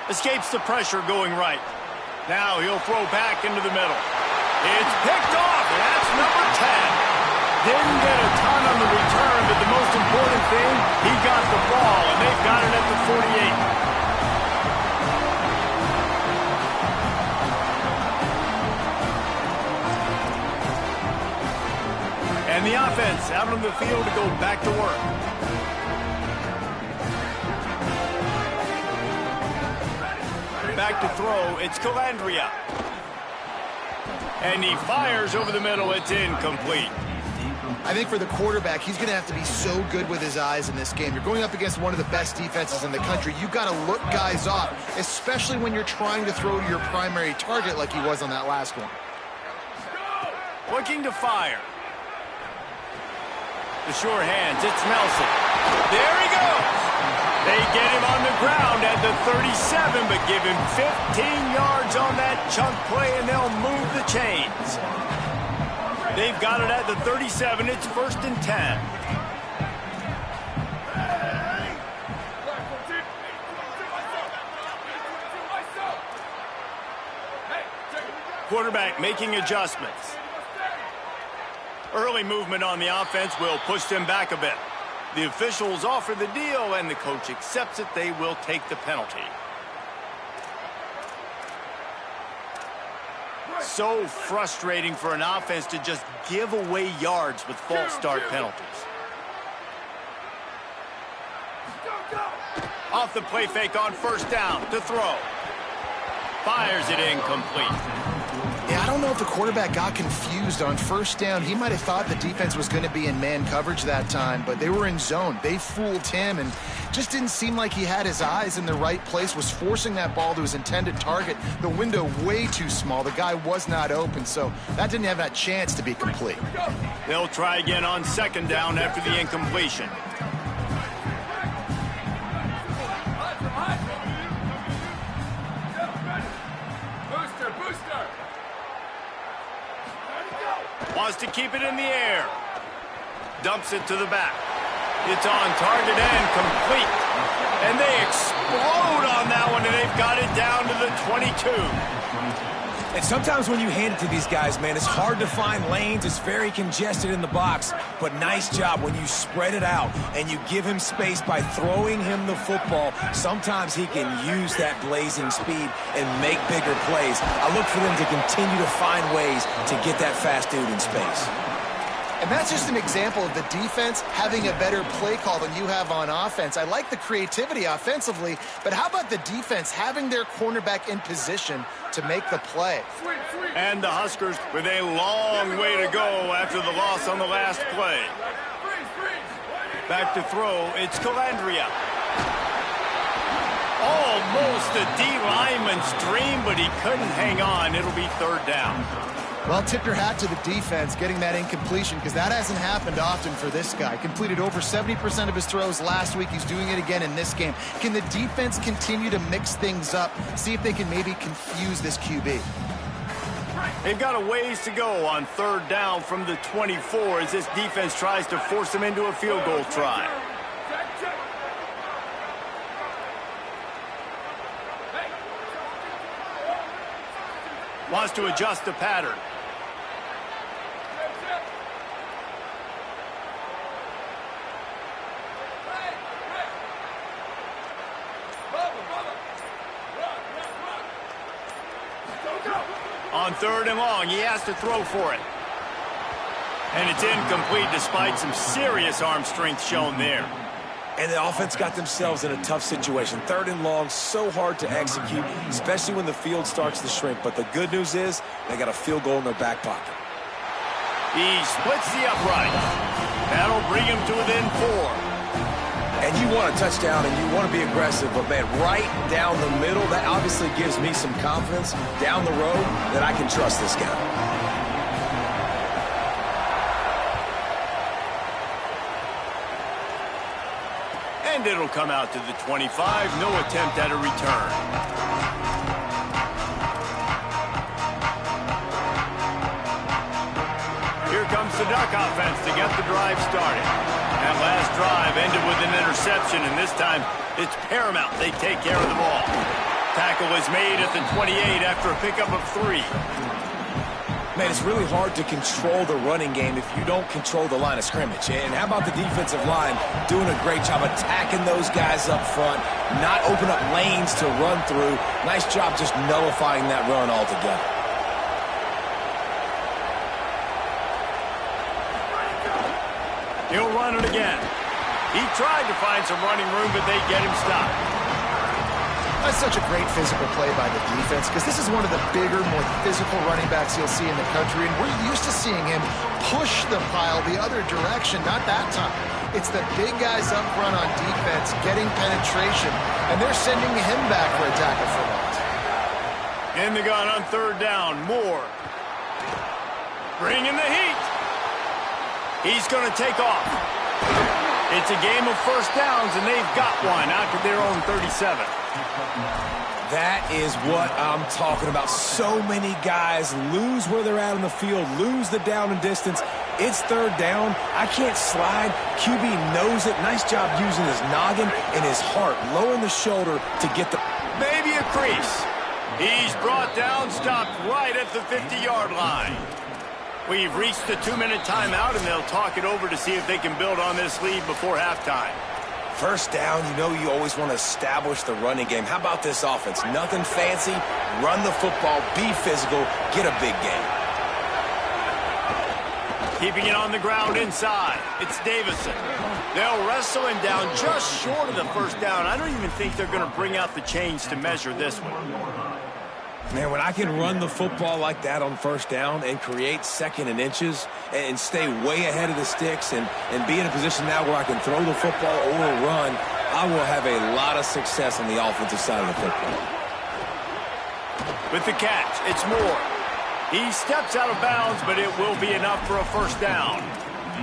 escapes the pressure going right. Now he'll throw back into the middle. It's picked off, and that's number 10. Didn't get a ton on the return, but the most important thing, he got the ball, and they've got it at the 48. And the offense out on the field to go back to work. Back to throw, it's Calandria. And he fires over the middle, it's incomplete. I think for the quarterback, he's going to have to be so good with his eyes in this game. You're going up against one of the best defenses in the country. You've got to look guys off, especially when you're trying to throw to your primary target like he was on that last one. Looking to fire. The sure hands, it's Nelson. There he goes. They get him on the ground at the 37, but give him 15 yards on that chunk play, and they'll move the chains. They've got it at the 37. It's 1st and 10. Quarterback making adjustments. Early movement on the offense will push them back a bit. The officials offer the deal, and the coach accepts it. They will take the penalty. So frustrating for an offense to just give away yards with false start penalties. Off the play fake on 1st down to throw. Fires it incomplete. Yeah, I don't know if the quarterback got confused on 1st down. He might have thought the defense was going to be in man coverage that time, but they were in zone. They fooled him and just didn't seem like he had his eyes in the right place, was forcing that ball to his intended target. The window way too small. The guy was not open, so that didn't have that chance to be complete. They'll try again on 2nd down after the incompletion. Wants to keep it in the air. Dumps it to the back. It's on target and complete. And they got it down to the 22. And sometimes when you hand it to these guys, man, it's hard to find lanes. It's very congested in the box. But nice job when you spread it out and you give him space by throwing him the football. Sometimes he can use that blazing speed and make bigger plays. I look for them to continue to find ways to get that fast dude in space. And that's just an example of the defense having a better play call than you have on offense. I like the creativity offensively, but how about the defense having their cornerback in position to make the play? And the Huskers with a long way to go after the loss on the last play. Back to throw, it's Calandria. Almost a D lineman's dream, but he couldn't hang on. It'll be third down. Well, tip your hat to the defense getting that incompletion, because that hasn't happened often for this guy. Completed over 70% of his throws last week. He's doing it again in this game. Can the defense continue to mix things up, see if they can maybe confuse this QB? They've got a ways to go on third down from the 24 as this defense tries to force them into a field goal try. Wants to adjust the pattern. On third and long, he has to throw for it. And it's incomplete despite some serious arm strength shown there. And the offense got themselves in a tough situation. Third and long, so hard to execute, especially when the field starts to shrink. But the good news is they got a field goal in their back pocket. He splits the upright. That'll bring him to within 4. And you want a touchdown and you want to be aggressive, but man, right down the middle, that obviously gives me some confidence down the road that I can trust this guy. And it'll come out to the 25. No attempt at a return. Here comes the Duck offense to get the drive started. That last drive ended with an interception, and this time it's paramount they take care of the ball. Tackle is made at the 28 after a pickup of 3. Man, it's really hard to control the running game if you don't control the line of scrimmage. And how about the defensive line doing a great job attacking those guys up front, not open up lanes to run through. Nice job just nullifying that run altogether. He'll run it again. He tried to find some running room, but they get him stopped. That's such a great physical play by the defense, because this is one of the bigger, more physical running backs you'll see in the country, and we're used to seeing him push the pile the other direction. Not that time. It's the big guys up front on defense getting penetration, and they're sending him back for a tackle for loss. In the gun on third down, Moore. Bringing the heat. He's going to take off. It's a game of first downs, and they've got one out to their own 37. That is what I'm talking about. So many guys lose where they're at on the field, lose the down and distance. It's third down. I can't slide. QB knows it. Nice job using his noggin and his heart, lowering the shoulder to get the... Maybe a crease. He's brought down, stopped right at the 50-yard line. We've reached the 2-minute timeout, and they'll talk it over to see if they can build on this lead before halftime. First down, you know you always want to establish the running game. How about this offense? Nothing fancy. Run the football, be physical, get a big game. Keeping it on the ground inside. It's Davison. They'll wrestle him down just short of the first down. I don't even think they're going to bring out the chains to measure this one. Man, when I can run the football like that on first down and create second and inches and stay way ahead of the sticks and be in a position now where I can throw the football or run, I will have a lot of success on the offensive side of the football. With the catch, it's Moore. He steps out of bounds, but it will be enough for a first down.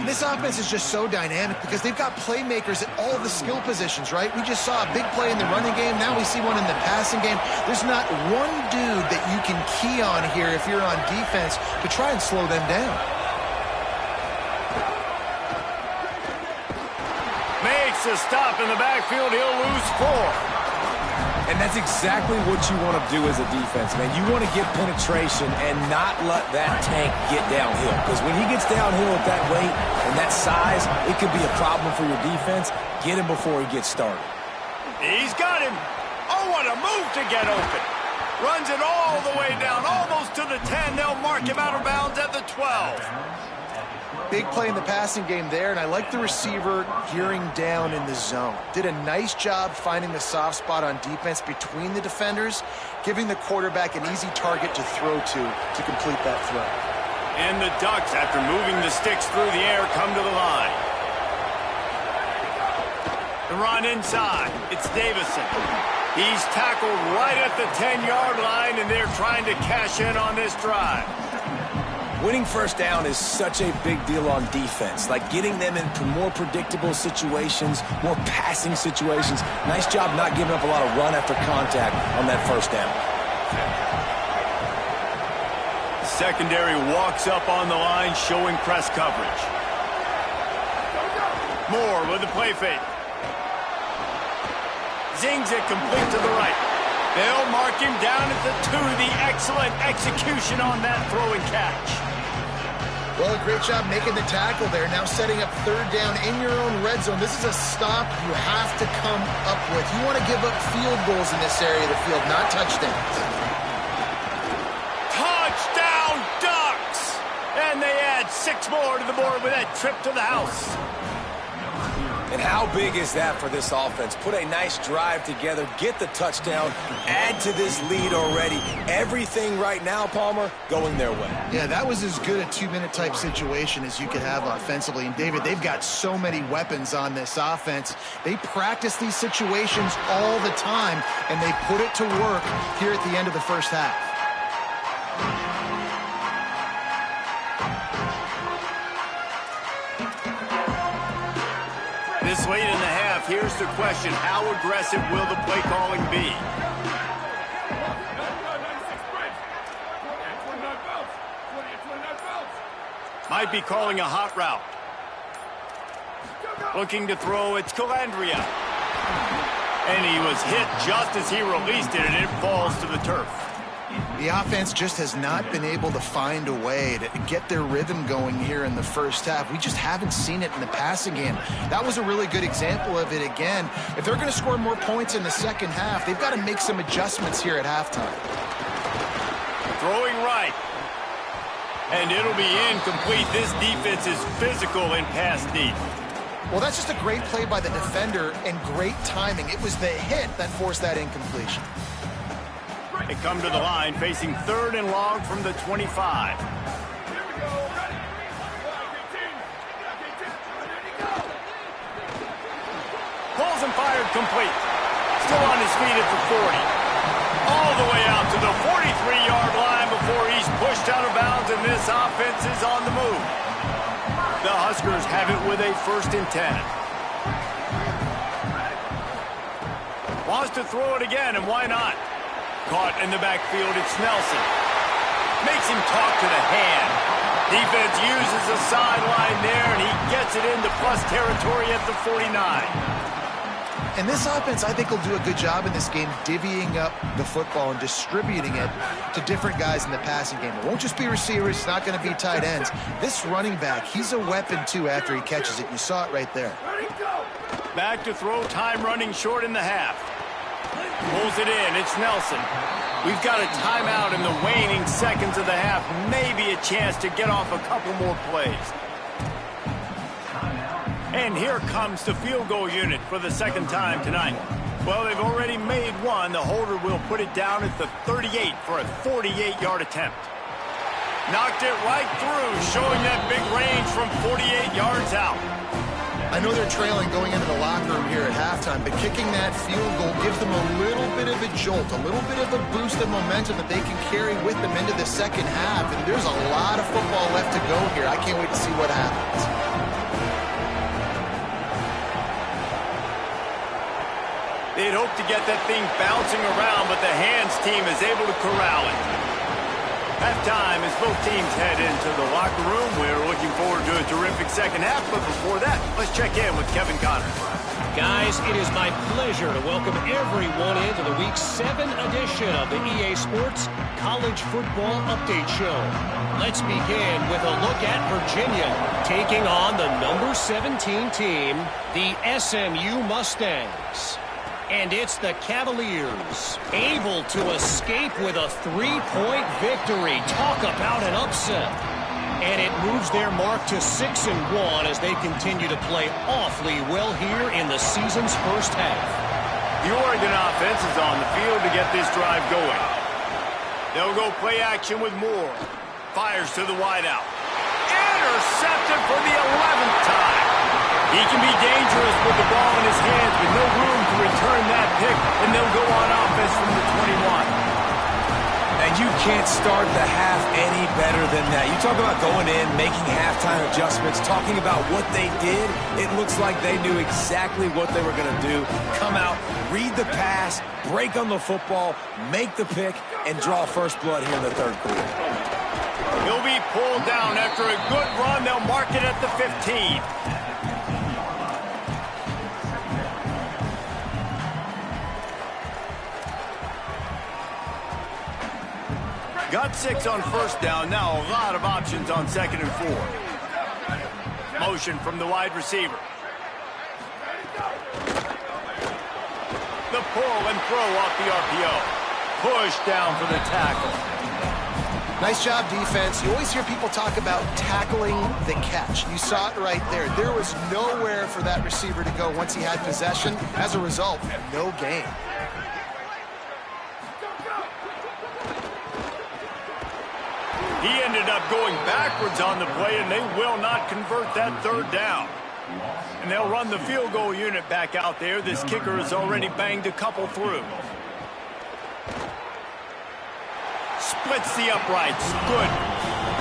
This offense is just so dynamic because they've got playmakers at all the skill positions, right? We just saw a big play in the running game. Now we see one in the passing game. There's not one dude that you can key on here if you're on defense to try and slow them down. Makes a stop in the backfield. He'll lose 4. And that's exactly what you want to do as a defense, man. You want to get penetration and not let that tank get downhill. Because when he gets downhill at that weight and that size, it could be a problem for your defense. Get him before he gets started. He's got him. Oh, what a move to get open. Runs it all the way down, almost to the 10. They'll mark him out of bounds at the 12. Big play in the passing game there, and I like the receiver gearing down in the zone. Did a nice job finding the soft spot on defense between the defenders, giving the quarterback an easy target to throw to complete that throw. And the Ducks, after moving the sticks through the air, come to the line. The run inside. It's Davison. He's tackled right at the 10-yard line, and they're trying to cash in on this drive. Winning first down is such a big deal on defense, like getting them into more predictable situations, more passing situations. Nice job not giving up a lot of run after contact on that first down. Secondary walks up on the line, showing press coverage. Moore with the play fake. Zings it complete to the right. They'll mark him down at the 2. The excellent execution on that throw and catch. Well, a great job making the tackle there. Now setting up third down in your own red zone. This is a stop you have to come up with. You want to give up field goals in this area of the field, not touchdowns. Touchdown, Ducks! And they add 6 more to the board with that trip to the house. And how big is that for this offense? Put a nice drive together, get the touchdown, add to this lead already. Everything right now, Palmer, going their way. Yeah, that was as good a 2-minute type situation as you could have offensively. And, David, they've got so many weapons on this offense. They practice these situations all the time, and they put it to work here at the end of the first half. This late in the half, here's the question. How aggressive will the play calling be? Might be calling a hot route. Looking to throw, it's Calandria. And he was hit just as he released it, and it falls to the turf. The offense just has not been able to find a way to get their rhythm going here in the first half. We just haven't seen it in the passing game. That was a really good example of it again. If they're going to score more points in the second half, they've got to make some adjustments here at halftime. Throwing right. And it'll be incomplete. This defense is physical in pass deep. Well, that's just a great play by the defender and great timing. It was the hit that forced that incompletion. They come to the line, facing 3rd and long from the 25. Pulls and fired complete. Still on his feet at the 40. All the way out to the 43-yard line before he's pushed out of bounds, and this offense is on the move. The Huskers have it with a 1st and 10. Wants to throw it again, and why not? Caught in the backfield, it's Nelson. Makes him talk to the hand. Defense uses a sideline there, and he gets it into plus territory at the 49. And this offense, I think, will do a good job in this game divvying up the football and distributing it to different guys in the passing game. It won't just be receivers. It's not going to be tight ends. This running back, he's a weapon, too, after he catches it. You saw it right there. Back to throw, time running short in the half. Pulls it in, it's Nelson. We've got a timeout in the waning seconds of the half. Maybe a chance to get off a couple more plays. And here comes the field goal unit for the 2nd time tonight. Well, they've already made one. The holder will put it down at the 38 for a 48-yard attempt. Knocked it right through, showing that big range from 48 yards out. I know they're trailing going into the locker room here at halftime, but kicking that field goal gives them a little bit of a jolt, a little bit of a boost of momentum that they can carry with them into the second half. And there's a lot of football left to go here. I can't wait to see what happens. They'd hope to get that thing bouncing around, but the hands team is able to corral it. Halftime as both teams head into the locker room. We're looking forward to a terrific second half, but before that, let's check in with Kevin Connors. Guys, it is my pleasure to welcome everyone into the Week 7 edition of the EA Sports College Football Update Show. Let's begin with a look at Virginia taking on the number 17 team, the SMU Mustangs. And it's the Cavaliers, able to escape with a 3-point victory. Talk about an upset. And it moves their mark to 6-1 as they continue to play awfully well here in the season's first half. The Oregon offense is on the field to get this drive going. They'll go play action with Moore. Fires to the wideout. Intercepted for the 11th time. He can be dangerous with the ball in his hands with no room to return that pick, and they'll go on offense from the 21. And you can't start the half any better than that. You talk about going in, making halftime adjustments, talking about what they did. It looks like they knew exactly what they were going to do. Come out, read the pass, break on the football, make the pick, and draw first blood here in the third quarter. He'll be pulled down after a good run. They'll mark it at the 15. Got 6 on first down. Now a lot of options on 2nd and 4. Motion from the wide receiver. The pull and throw off the RPO. Push down for the tackle. Nice job, defense. You always hear people talk about tackling the catch. You saw it right there. There was nowhere for that receiver to go once he had possession. As a result, no gain. He ended up going backwards on the play, and they will not convert that third down. And they'll run the field goal unit back out there. This kicker has already banged a couple through. Splits the uprights. Good.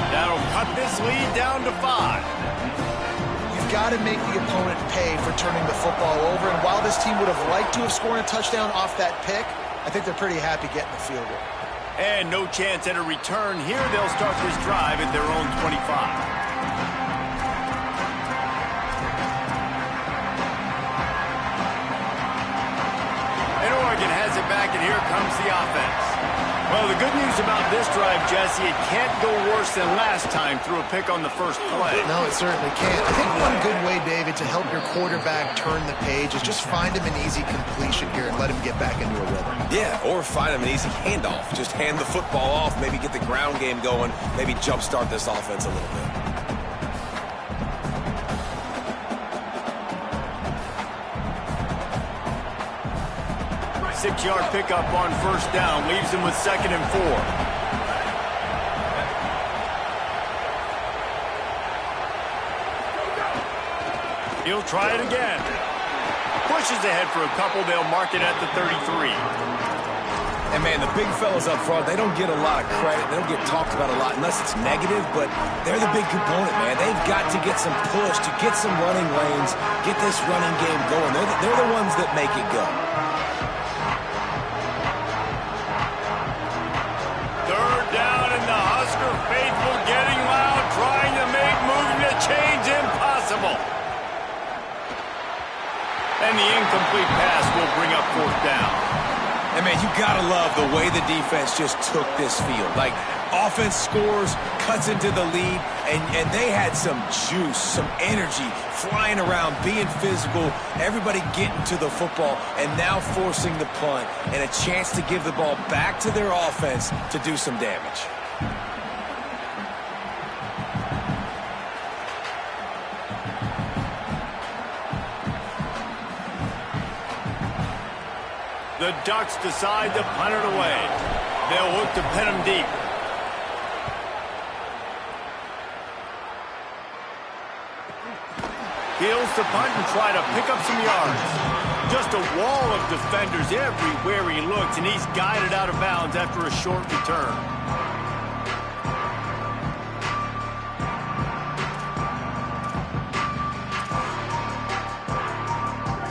That'll cut this lead down to 5. You've got to make the opponent pay for turning the football over. And while this team would have liked to have scored a touchdown off that pick, I think they're pretty happy getting the field goal. And no chance at a return here. They'll start this drive at their own 25. And Oregon has it back, and here comes the offense. Well, the good news about this drive, Jesse, it can't go worse than last time through a pick on the first play. No, it certainly can't. I think one good way, David, to help your quarterback turn the page is just find him an easy completion here and let him get back into a rhythm. Yeah, or find him an easy handoff. Just hand the football off, maybe get the ground game going, maybe jumpstart this offense a little bit. 6-yard pickup on first down. Leaves him with 2nd and 4. He'll try it again. Pushes ahead for a couple. They'll mark it at the 33. And, man, the big fellas up front, they don't get a lot of credit. They don't get talked about a lot unless it's negative, but they're the big component, man. They've got to get some push, to get some running lanes, get this running game going. They're the ones that make it go. Third down, and the Husker faithful getting loud, trying to make moving the chains impossible. And the incomplete pass will bring up 4th down. And, man, you got to love the way the defense just took this field. Like, offense scores, cuts into the lead, and they had some juice, some energy, flying around, being physical, everybody getting to the football, and now forcing the punt and a chance to give the ball back to their offense to do some damage. The Ducks decide to punt it away. They'll look to pin him deep. Feels to punt and try to pick up some yards. Just a wall of defenders everywhere he looks, and he's guided out of bounds after a short return.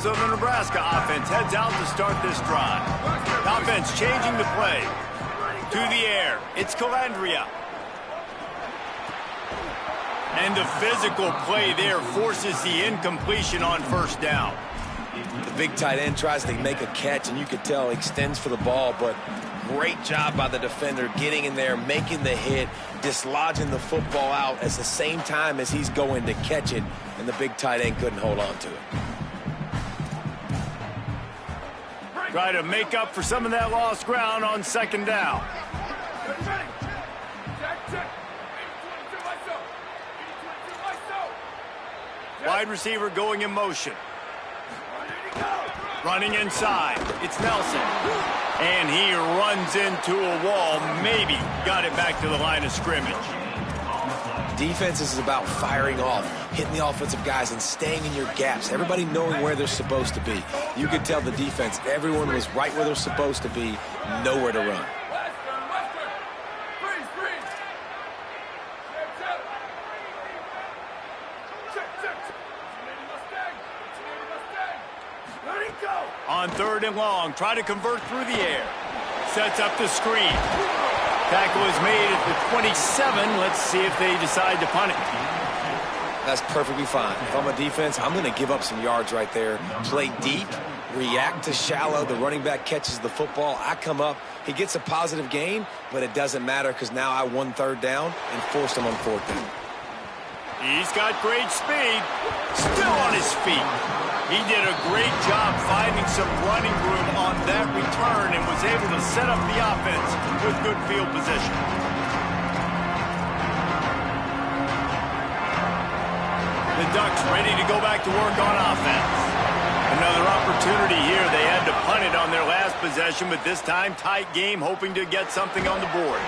So the Nebraska offense heads out to start this drive. The offense changing the play. To the air, it's Calandria. And the physical play there forces the incompletion on first down. The big tight end tries to make a catch, and you could tell he extends for the ball, but great job by the defender getting in there, making the hit, dislodging the football out at the same time as he's going to catch it, and the big tight end couldn't hold on to it. Try to make up for some of that lost ground on second down. Wide receiver going in motion. Running inside. It's Nelson. And he runs into a wall. Maybe got it back to the line of scrimmage. Defense is about firing off, hitting the offensive guys and staying in your gaps. Everybody knowing where they're supposed to be. You could tell the defense, everyone was right where they're supposed to be, nowhere to run. On third and long, try to convert through the air. Sets up the screen. Tackle is made at the 27. Let's see if they decide to punt it. That's perfectly fine. If I'm a defense, I'm going to give up some yards right there. Play deep, react to shallow. The running back catches the football. I come up. He gets a positive gain, but it doesn't matter because now I won third down and forced him on fourth down. He's got great speed. Still on his feet. He did a great job finding some running room on that return and was able to set up the offense with good field position. The Ducks ready to go back to work on offense. Another opportunity here. They had to punt it on their last possession, but this time tight game, hoping to get something on the board.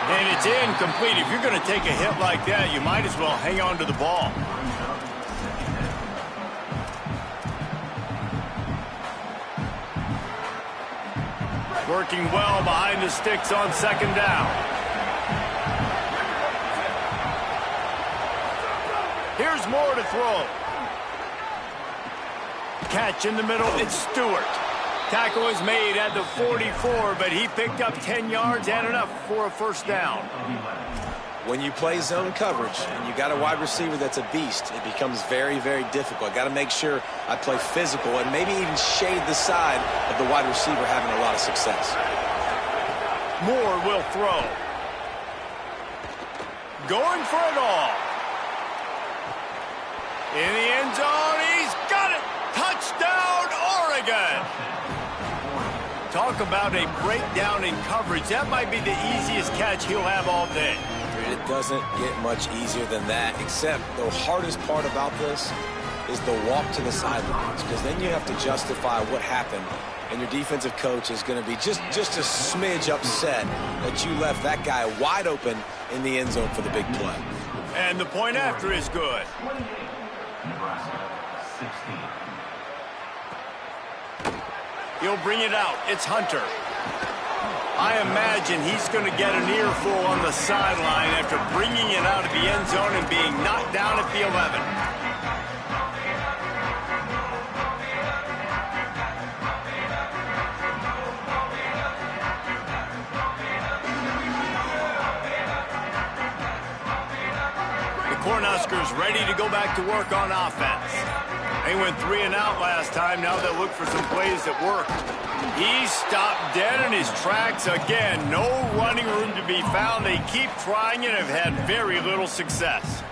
And it's incomplete. If you're going to take a hit like that, you might as well hang on to the ball. Working well behind the sticks on second down. Here's more to throw. Catch in the middle, it's Stewart. Tackle is made at the 44, but he picked up 10 yards and enough for a first down. When you play zone coverage and you got a wide receiver that's a beast, it becomes very, very difficult. I got to make sure I play physical and maybe even shade the side of the wide receiver having a lot of success. Moore will throw. Going for it all. In the end zone, he's got it. Touchdown, Oregon. Talk about a breakdown in coverage. That might be the easiest catch he'll have all day. It doesn't get much easier than that, except the hardest part about this is the walk to the sidelines, because then you have to justify what happened, and your defensive coach is going to be just a smidge upset that you left that guy wide open in the end zone for the big play. And the point after is good. Nebraska, 16. He'll bring it out. It's Hunter. I imagine he's going to get an earful on the sideline after bringing it out of the end zone and being knocked down at the 11. The Cornhuskers ready to go back to work on offense. They went 3 and out last time. Now they'll look for some plays that work. He stopped dead in his tracks again. No running room to be found. They keep trying and have had very little success.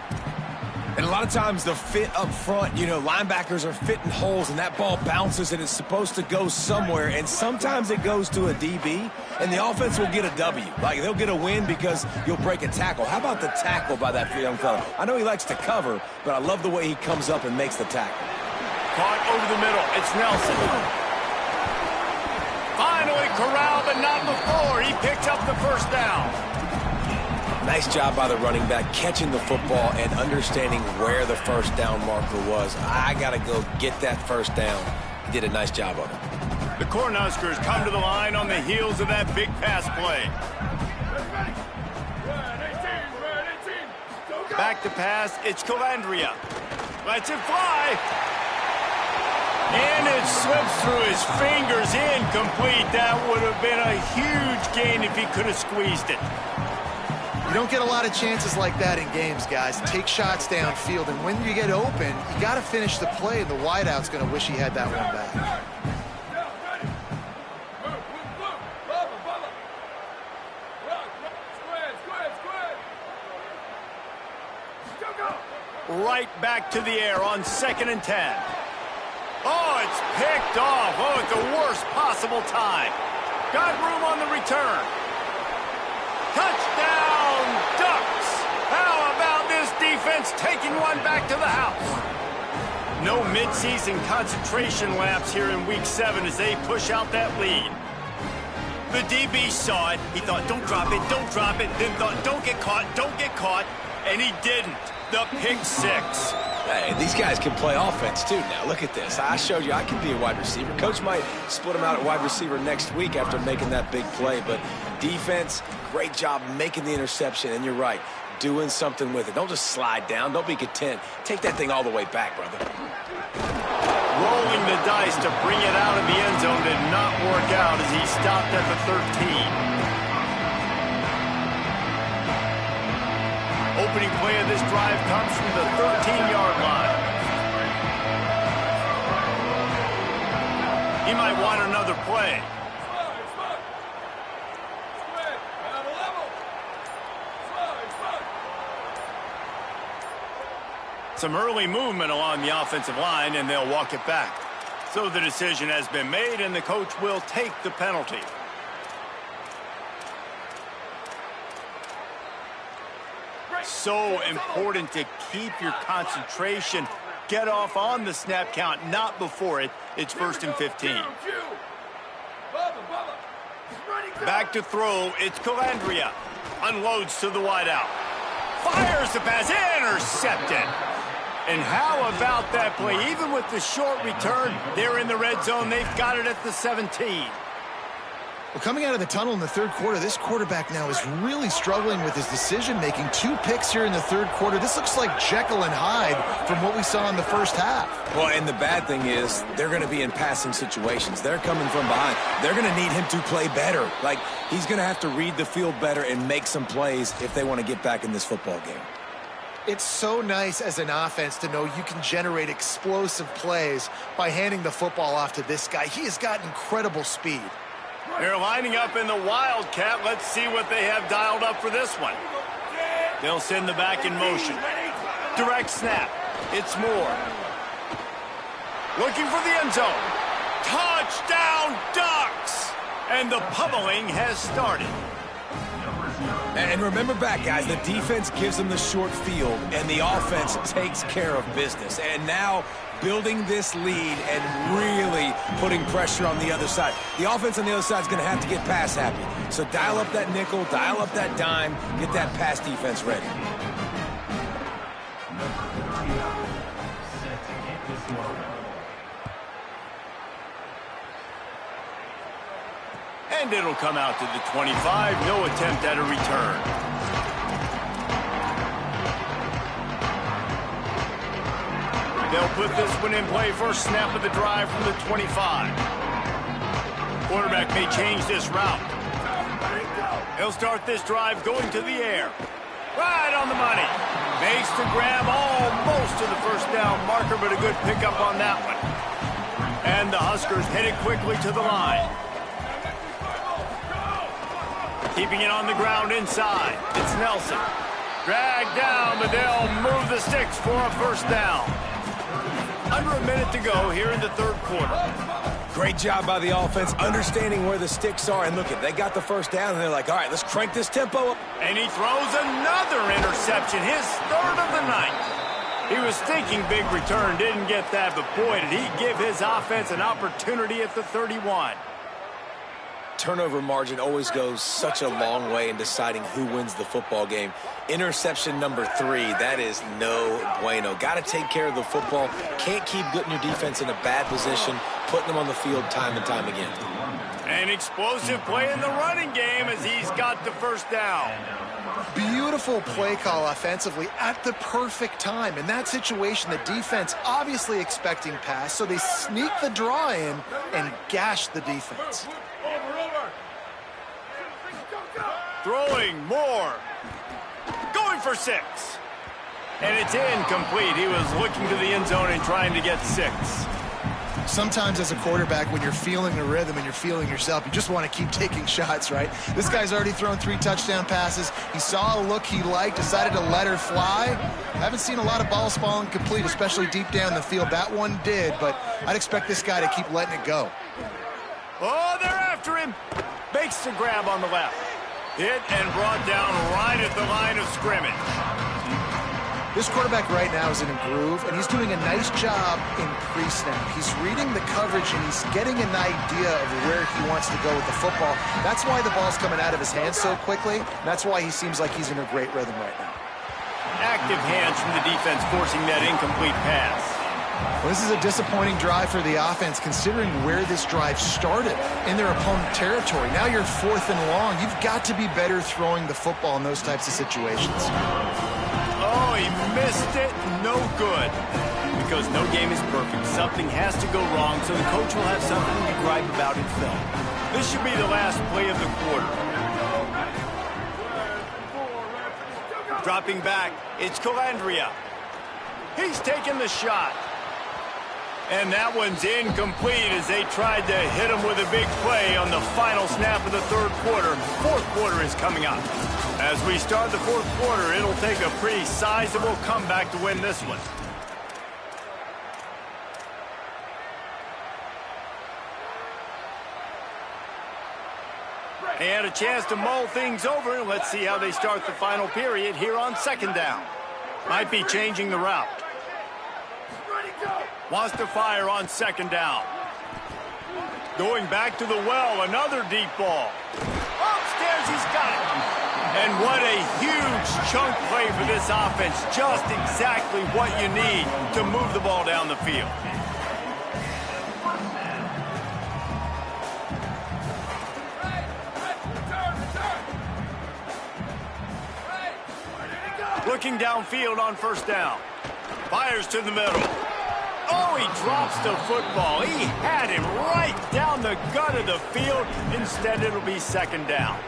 And a lot of times the fit up front, you know, linebackers are fitting holes and that ball bounces and it's supposed to go somewhere. And sometimes it goes to a DB and the offense will get a W. Like they'll get a win because you'll break a tackle. How about the tackle by that young fella? I know he likes to cover, but I love the way he comes up and makes the tackle. Caught over the middle. It's Nelson. Finally corralled, but not before. He picks up the first down. Nice job by the running back catching the football and understanding where the first down marker was. I got to go get that first down. He did a nice job of it. The Cornhuskers come to the line on the heels of that big pass play. Back to pass. It's Calandria. Lets it fly. And it slips through his fingers, incomplete. That would have been a huge gain if he could have squeezed it. You don't get a lot of chances like that in games, guys. Take shots downfield, and when you get open, you got to finish the play, and the wideout's going to wish he had that one back. Right back to the air on 2nd and 10. Oh, it's picked off. Oh, at the worst possible time. Got room on the return. Touchdown, Ducks! How about this defense taking one back to the house? No midseason concentration lapse here in Week 7 as they push out that lead. The DB saw it. He thought, don't drop it, don't drop it. Then thought, don't get caught, and he didn't. The pick 6. Hey, these guys can play offense, too. Now, look at this. I showed you I can be a wide receiver. Coach might split him out at wide receiver next week after making that big play. But defense, great job making the interception. And you're right, doing something with it. Don't just slide down. Don't be content. Take that thing all the way back, brother. Rolling the dice to bring it out of the end zone did not work out as he stopped at the 13. Opening play of this drive comes from the 13-yard line. He might want another play. Some early movement along the offensive line, and they'll walk it back. So the decision has been made, and the coach will take the penalty. So important to keep your concentration. Get off on the snap count, not before it. It's 1st and 15. Back to throw. It's Calandria. Unloads to the wideout. Fires the pass. Intercepted. And how about that play? Even with the short return, they're in the red zone. They've got it at the 17. Well, coming out of the tunnel in the third quarter, this quarterback now is really struggling with his decision-making. 2 picks here in the third quarter. This looks like Jekyll and Hyde from what we saw in the first half. Well, and the bad thing is they're going to be in passing situations. They're coming from behind. They're going to need him to play better. Like, he's going to have to read the field better and make some plays if they want to get back in this football game. It's so nice as an offense to know you can generate explosive plays by handing the football off to this guy. He has got incredible speed. They're lining up in the Wildcat. Let's see what they have dialed up for this one. They'll send the back in motion. Direct snap. It's Moore. Looking for the end zone. Touchdown, Ducks! And the pummeling has started. And remember back, guys, the defense gives them the short field, and the offense takes care of business. And now building this lead and really putting pressure on the other side. The offense on the other side is going to have to get pass happy. So dial up that nickel, dial up that dime, get that pass defense ready. And it'll come out to the 25. No attempt at a return. They'll put this one in play. First snap of the drive from the 25. Quarterback may change this route. He'll start this drive going to the air. Right on the money. Makes the grab almost to the first down marker, but a good pickup on that one. And the Huskers headed quickly to the line. Keeping it on the ground inside. It's Nelson. Dragged down, but they'll move the sticks for a first down. Under a minute to go here in the third quarter. Great job by the offense, understanding where the sticks are. And look, they got the first down, and they're like, all right, let's crank this tempo up. And he throws another interception, his third of the night. He was thinking big return, didn't get that, but boy, did he give his offense an opportunity at the 31. Turnover margin always goes such a long way in deciding who wins the football game. Interception number 3, that is no bueno. Got to take care of the football. Can't keep putting your defense in a bad position, putting them on the field time and time again. An explosive play in the running game as he's got the first down. Beautiful play call offensively at the perfect time. In that situation, the defense obviously expecting pass, so they sneak the draw in and gash the defense. Throwing more. Going for 6. And it's incomplete. He was looking to the end zone and trying to get 6. Sometimes as a quarterback, when you're feeling the rhythm and you're feeling yourself, you just want to keep taking shots, right? This guy's already thrown 3 touchdown passes. He saw a look he liked, decided to let her fly. I haven't seen a lot of balls falling complete, especially deep down the field. That one did, but I'd expect this guy to keep letting it go. Oh, they're after him. Makes the grab on the left. Hit and brought down right at the line of scrimmage. This quarterback right now is in a groove, and he's doing a nice job in pre-snap. He's reading the coverage, and he's getting an idea of where he wants to go with the football. That's why the ball's coming out of his hands so quickly. That's why he seems like he's in a great rhythm right now. Active hands from the defense forcing that incomplete pass. Well, this is a disappointing drive for the offense, considering where this drive started, in their opponent territory. Now you're 4th and long. You've got to be better throwing the football in those types of situations. Oh, he missed it. No good. Because no game is perfect. Something has to go wrong, so the coach will have something to gripe about in film. This should be the last play of the quarter. Dropping back, it's Calandria. He's taking the shot. And that one's incomplete as they tried to hit him with a big play on the final snap of the 3rd quarter. 4th quarter is coming up. As we start the 4th quarter, it'll take a pretty sizable comeback to win this one. And a chance to mull things over. Let's see how they start the final period here on 2nd down. Might be changing the route. Wants to fire on 2nd down. Going back to the well, another deep ball. Upstairs, he's got it. And what a huge chunk play for this offense. Just exactly what you need to move the ball down the field. Looking downfield on 1st down. Fires to the middle. Oh, he drops the football. He had him right down the gut of the field. Instead, it'll be 2nd down.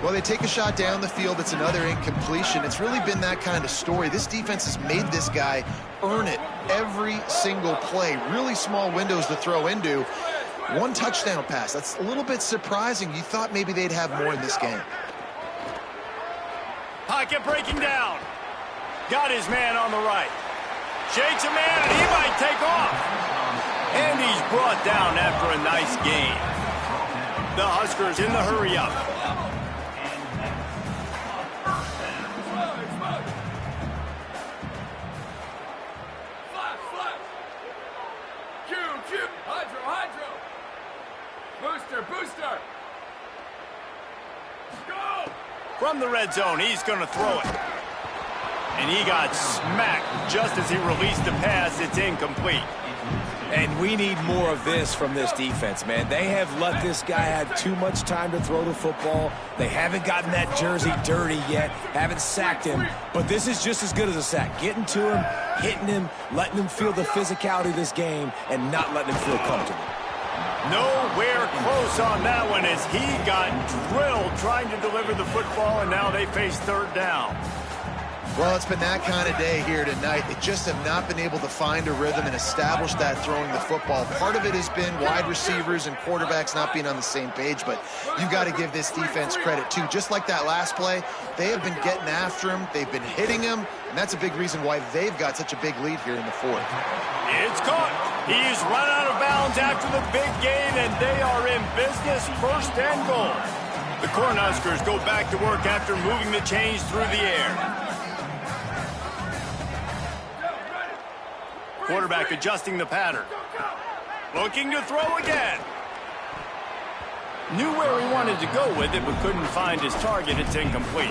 Well, they take a shot down the field. It's another incompletion. It's really been that kind of story. This defense has made this guy earn it every single play. Really small windows to throw into. 1 touchdown pass. That's a little bit surprising. You thought maybe they'd have more in this game. Pocket breaking down. Got his man on the right. Shakes a man, and he might take off. And he's brought down after a nice gain. The Huskers in the hurry-up. Booster! Go! From the red zone, he's going to throw it. And he got smacked just as he released the pass. It's incomplete. And we need more of this from this defense, man. They have let this guy have too much time to throw the football. They haven't gotten that jersey dirty yet, haven't sacked him. But this is just as good as a sack. Getting to him, hitting him, letting him feel the physicality of this game, and not letting him feel comfortable. Nowhere close on that one as he got drilled trying to deliver the football, and now they face 3rd down. Well, it's been that kind of day here tonight. They just have not been able to find a rhythm and establish that throwing the football. Part of it has been wide receivers and quarterbacks not being on the same page, but you've got to give this defense credit, too. Just like that last play, they have been getting after him. They've been hitting him, and that's a big reason why they've got such a big lead here in the 4th. It's caught. He's run out of bounds after the big gain, and they are in business, 1st and goal. The Cornhuskers go back to work after moving the chains through the air. Quarterback adjusting the pattern. Looking to throw again. Knew where he wanted to go with it, but couldn't find his target. It's incomplete.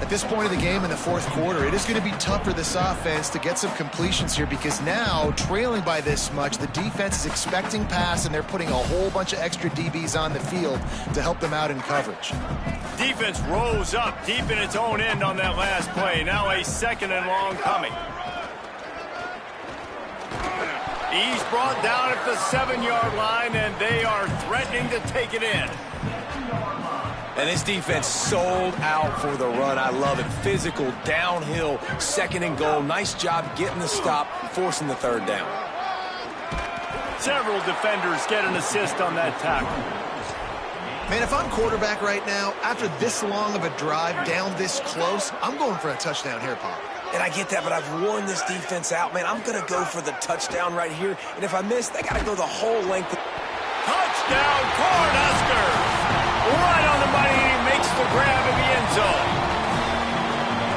At this point of the game in the 4th quarter, it is going to be tough for this offense to get some completions here because now, trailing by this much, the defense is expecting pass, and they're putting a whole bunch of extra DBs on the field to help them out in coverage. Defense rose up deep in its own end on that last play. Now a 2nd and long coming. He's brought down at the 7-yard line, and they are threatening to take it in. And this defense sold out for the run. I love it. Physical, downhill, second and goal. Nice job getting the stop, forcing the third down. Several defenders get an assist on that tackle. Man, if I'm quarterback right now, after this long of a drive down this close, I'm going for a touchdown here, Pop. And I get that, but I've worn this defense out, man. I'm going to go for the touchdown right here. And if I miss, they got to go the whole length. Touchdown, Cornhuskers! Right on the money, he makes the grab in the end zone.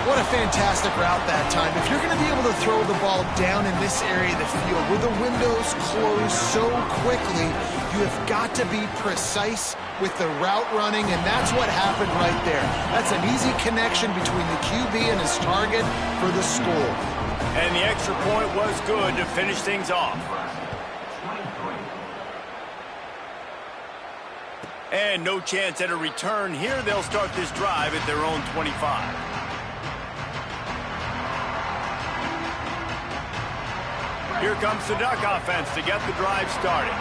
What a fantastic route that time. If you're going to be able to throw the ball down in this area of the field where the windows close so quickly, you have got to be precise with the route running, and that's what happened right there. That's an easy connection between the QB and his target for the score. And the extra point was good to finish things off. And no chance at a return here. They'll start this drive at their own 25. Here comes the Duck offense to get the drive started.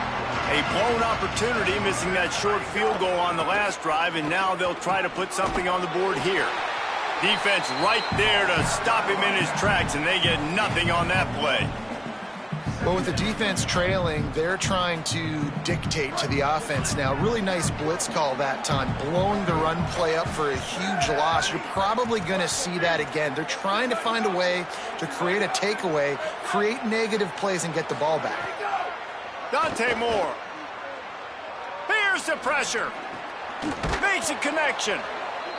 A blown opportunity, missing that short field goal on the last drive, and now they'll try to put something on the board here. Defense right there to stop him in his tracks, and they get nothing on that play. Well, with the defense trailing, they're trying to dictate to the offense now. Really nice blitz call that time, blowing the run play up for a huge loss. You're probably going to see that again. They're trying to find a way to create a takeaway, create negative plays, and get the ball back. Dante Moore. Here's the pressure. Makes a connection.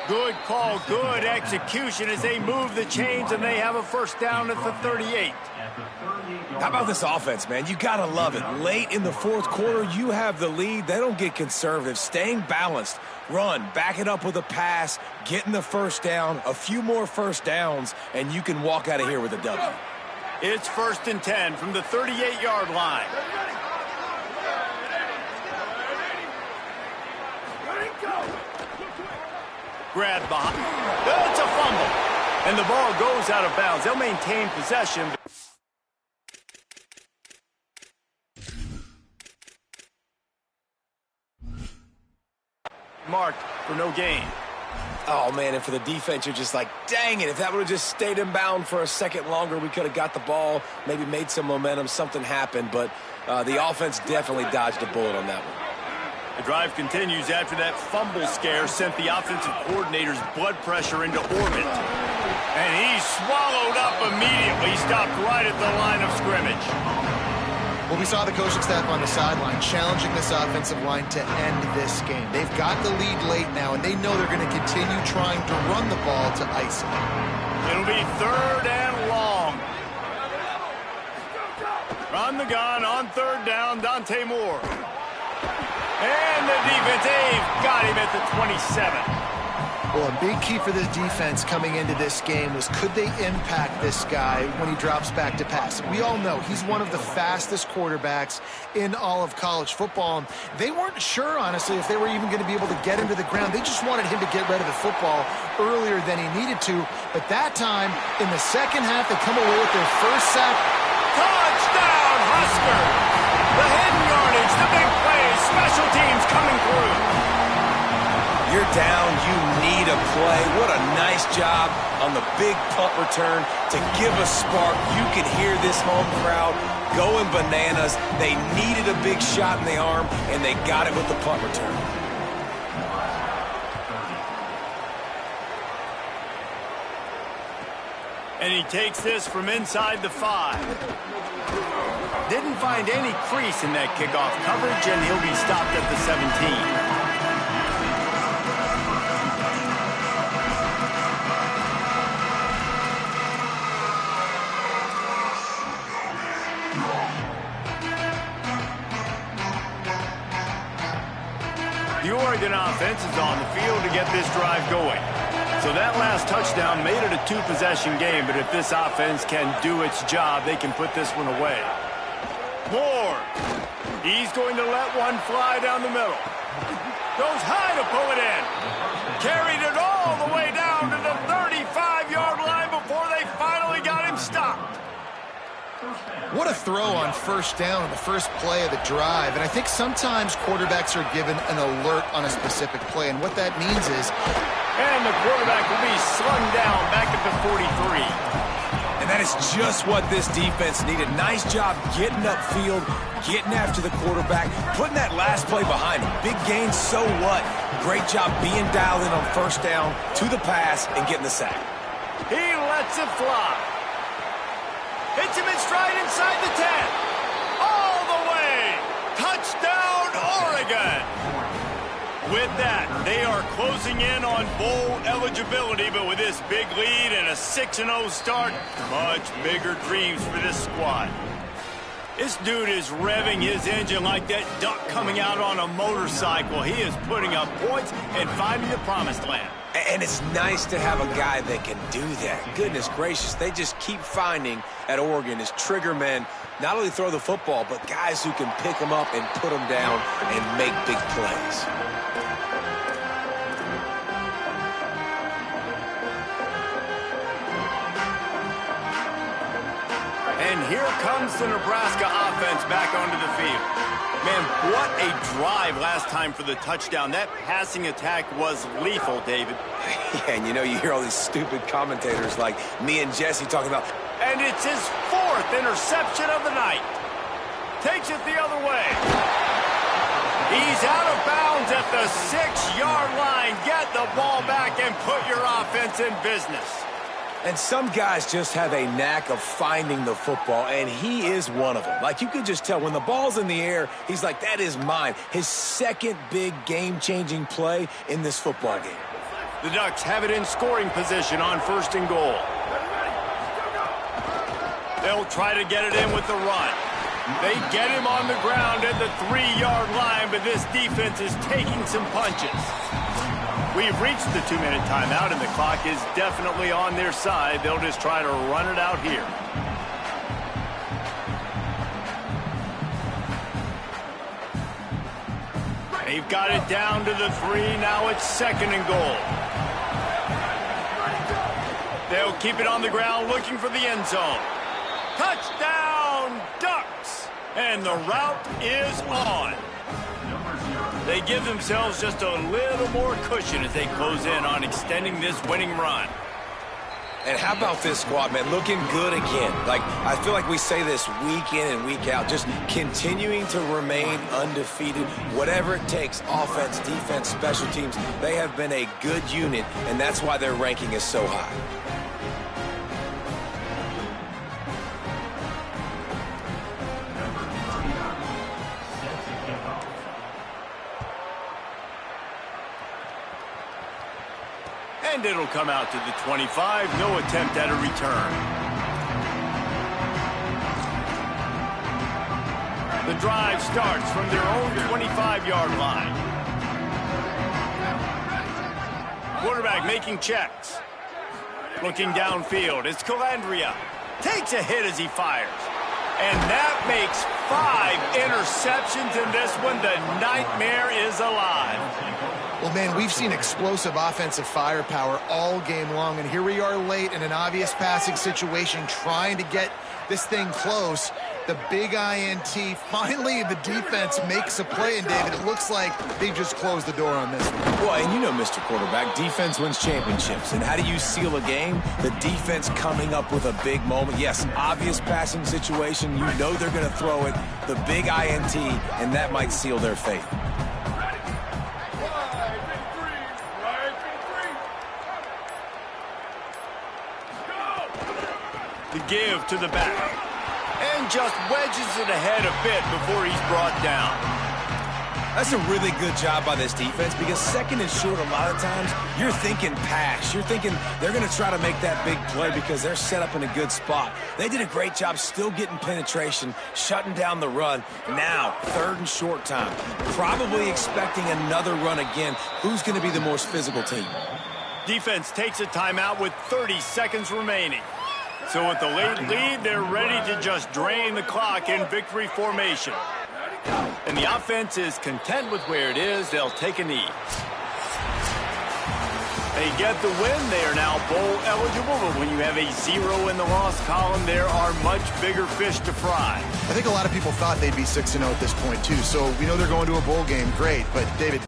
Good call, good execution as they move the chains, and they have a first down at the 38. How about this offense, man? You got to love it. Late in the fourth quarter, you have the lead. They don't get conservative. Staying balanced. Run, back it up with a pass, getting the first down, a few more first downs, and you can walk out of here with a W. It's 1st and 10 from the 38-yard line. Grab behind. It's a fumble. And the ball goes out of bounds. They'll maintain possession. Marked for no gain. Oh, man, and for the defense, you're just like, dang it. If that would have just stayed in bound for a second longer, we could have got the ball, maybe made some momentum, something happened. But the offense definitely dodged a bullet on that one. The drive continues after that fumble scare sent the offensive coordinator's blood pressure into orbit. And he's swallowed up immediately, stopped right at the line of scrimmage. Well, we saw the coaching staff on the sideline challenging this offensive line to end this game. They've got the lead late now, and they know they're going to continue trying to run the ball to ice it. It'll be 3rd and long. Run the gun on 3rd down, Dante Moore. And the defense, they've got him at the 27. Well, a big key for this defense coming into this game was could they impact this guy when he drops back to pass? We all know he's one of the fastest quarterbacks in all of college football. They weren't sure, honestly, if they were even going to be able to get him to the ground. They just wanted him to get rid of the football earlier than he needed to. But that time, in the second half, they come away with their first sack. Touchdown, Huskers! The hidden yardage, the big plays, special teams coming through. You're down, you need a play. What a nice job on the big punt return to give a spark. You can hear this home crowd going bananas. They needed a big shot in the arm, and they got it with the punt return. And he takes this from inside the 5. Didn't find any crease in that kickoff coverage, and he'll be stopped at the 17. The Oregon offense is on the field to get this drive going. So that last touchdown made it a 2-possession game, but if this offense can do its job, they can put this one away. Moore. He's going to let one fly down the middle. Goes high to pull it in. Carried it all the way down to the 35-yard line before they finally got him stopped. What what a throw on first down on the first play of the drive. And I think sometimes quarterbacks are given an alert on a specific play. And what that means is... And the quarterback will be slung down back at the 43. And that is just what this defense needed. Nice job getting upfield, getting after the quarterback, putting that last play behind him. Big gain, so what? Great job being dialed in on first down to the pass and getting the sack. He lets it fly. Hits him in stride inside the 10. All the way. Touchdown, Oregon. With that, they are closing in on bowl eligibility, but with this big lead and a 6-0 start, much bigger dreams for this squad. This dude is revving his engine like that duck coming out on a motorcycle. He is putting up points and finding the promised land. And it's nice to have a guy that can do that. Goodness gracious, they just keep finding at Oregon is trigger men, not only throw the football, but guys who can pick them up and put them down and make big plays. And here comes the Nebraska offense back onto the field. Man, what a drive last time for the touchdown. That passing attack was lethal, David. Yeah, and you hear all these stupid commentators like me and Jesse talking about... And it's his 4th interception of the night. Takes it the other way. He's out of bounds at the 6-yard line. Get the ball back and put your offense in business. And some guys just have a knack of finding the football, and he is one of them. Like, you could just tell when the ball's in the air, he's like, that is mine. His second big game-changing play in this football game. The Ducks have it in scoring position on 1st and goal. They'll try to get it in with the run. They get him on the ground at the 3-yard line, but this defense is taking some punches. We've reached the 2-minute timeout, and the clock is definitely on their side. They'll just try to run it out here. They've got it down to the 3. Now it's 2nd and goal. They'll keep it on the ground looking for the end zone. Touchdown, Ducks! And the route is on. They give themselves just a little more cushion as they close in on extending this winning run. And how about this squad, man? Looking good again. Like, I feel like we say this week in and week out, just continuing to remain undefeated. Whatever it takes, offense, defense, special teams, they have been a good unit, and that's why their ranking is so high. And it'll come out to the 25. No attempt at a return. The drive starts from their own 25-yard line. Quarterback making checks. Looking downfield. It's Calandria. Takes a hit as he fires. And that makes 5 interceptions in this one. The nightmare is alive. Well, man, we've seen explosive offensive firepower all game long, and here we are late in an obvious passing situation trying to get this thing close. The big INT, finally the defense makes a play, and David, it looks like they just closed the door on this one. Well, and you know, Mr. Quarterback, defense wins championships. And how do you seal a game? The defense coming up with a big moment. Yes, obvious passing situation. You know they're going to throw it. The big INT, and that might seal their fate. The give to the back. And just wedges it ahead a bit before he's brought down. That's a really good job by this defense because 2nd and short, a lot of times, you're thinking pass. You're thinking they're going to try to make that big play because they're set up in a good spot. They did a great job still getting penetration, shutting down the run. Now, 3rd and short time. Probably expecting another run again. Who's going to be the most physical team? Defense takes a timeout with 30 seconds remaining. So with the late lead, they're ready to just drain the clock in victory formation. And the offense is content with where it is. They'll take a knee. They get the win. They are now bowl eligible, but when you have a 0 in the loss column, there are much bigger fish to fry. I think a lot of people thought they'd be 6-0 at this point, too. So we know they're going to a bowl game. Great. But, David,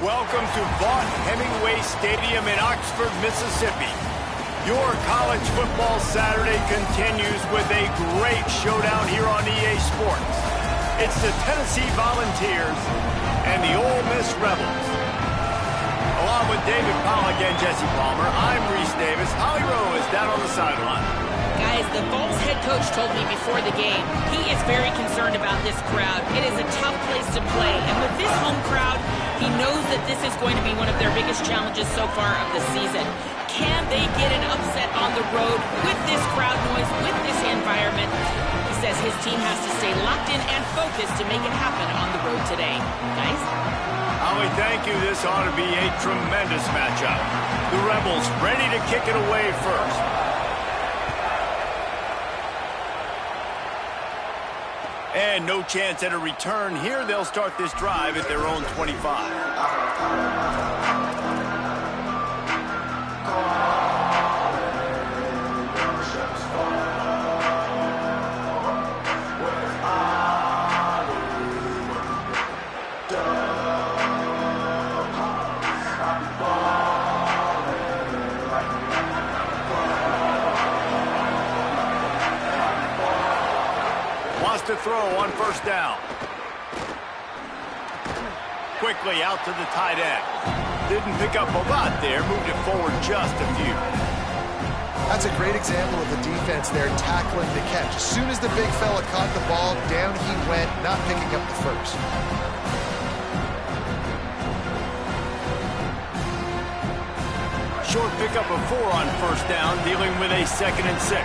Welcome to Vaught Hemingway Stadium in Oxford, Mississippi. Your college football Saturday continues with a great showdown here on EA Sports. It's the Tennessee Volunteers and the Ole Miss Rebels. Along with David Pollack and Jesse Palmer, I'm Reese Davis. Holly Rowe is down on the sideline. Guys, the Vols head coach told me before the game he is very concerned about this crowd. It is a tough place to play, and with this home crowd, he knows that this is going to be one of their biggest challenges so far of the season. Can they get an upset on the road with this crowd noise, with this environment? He says his team has to stay locked in and focused to make it happen on the road today. Guys? Holly, thank you. This ought to be a tremendous matchup. The Rebels ready to kick it away first. And no chance at a return here. They'll start this drive at their own 25. To throw on first down. Quickly out to the tight end. Didn't pick up a lot there, moved it forward just a few. That's a great example of the defense there tackling the catch. As soon as the big fella caught the ball, down he went, not picking up the first. Short pickup of 4 on first down, dealing with a 2nd and 6.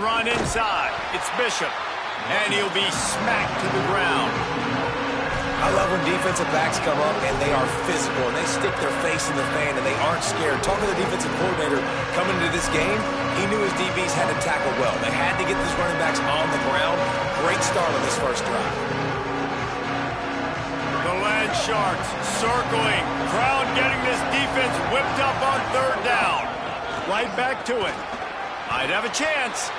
Run inside. It's Bishop. And he'll be smacked to the ground. I love when defensive backs come up and they are physical and they stick their face in the fan and they aren't scared. Talking to the defensive coordinator coming into this game, he knew his DBs had to tackle well. They had to get these running backs on the ground. Great start on this first drive. The Land Sharks circling. Crowd getting this defense whipped up on third down. Right back to it. Might have a chance.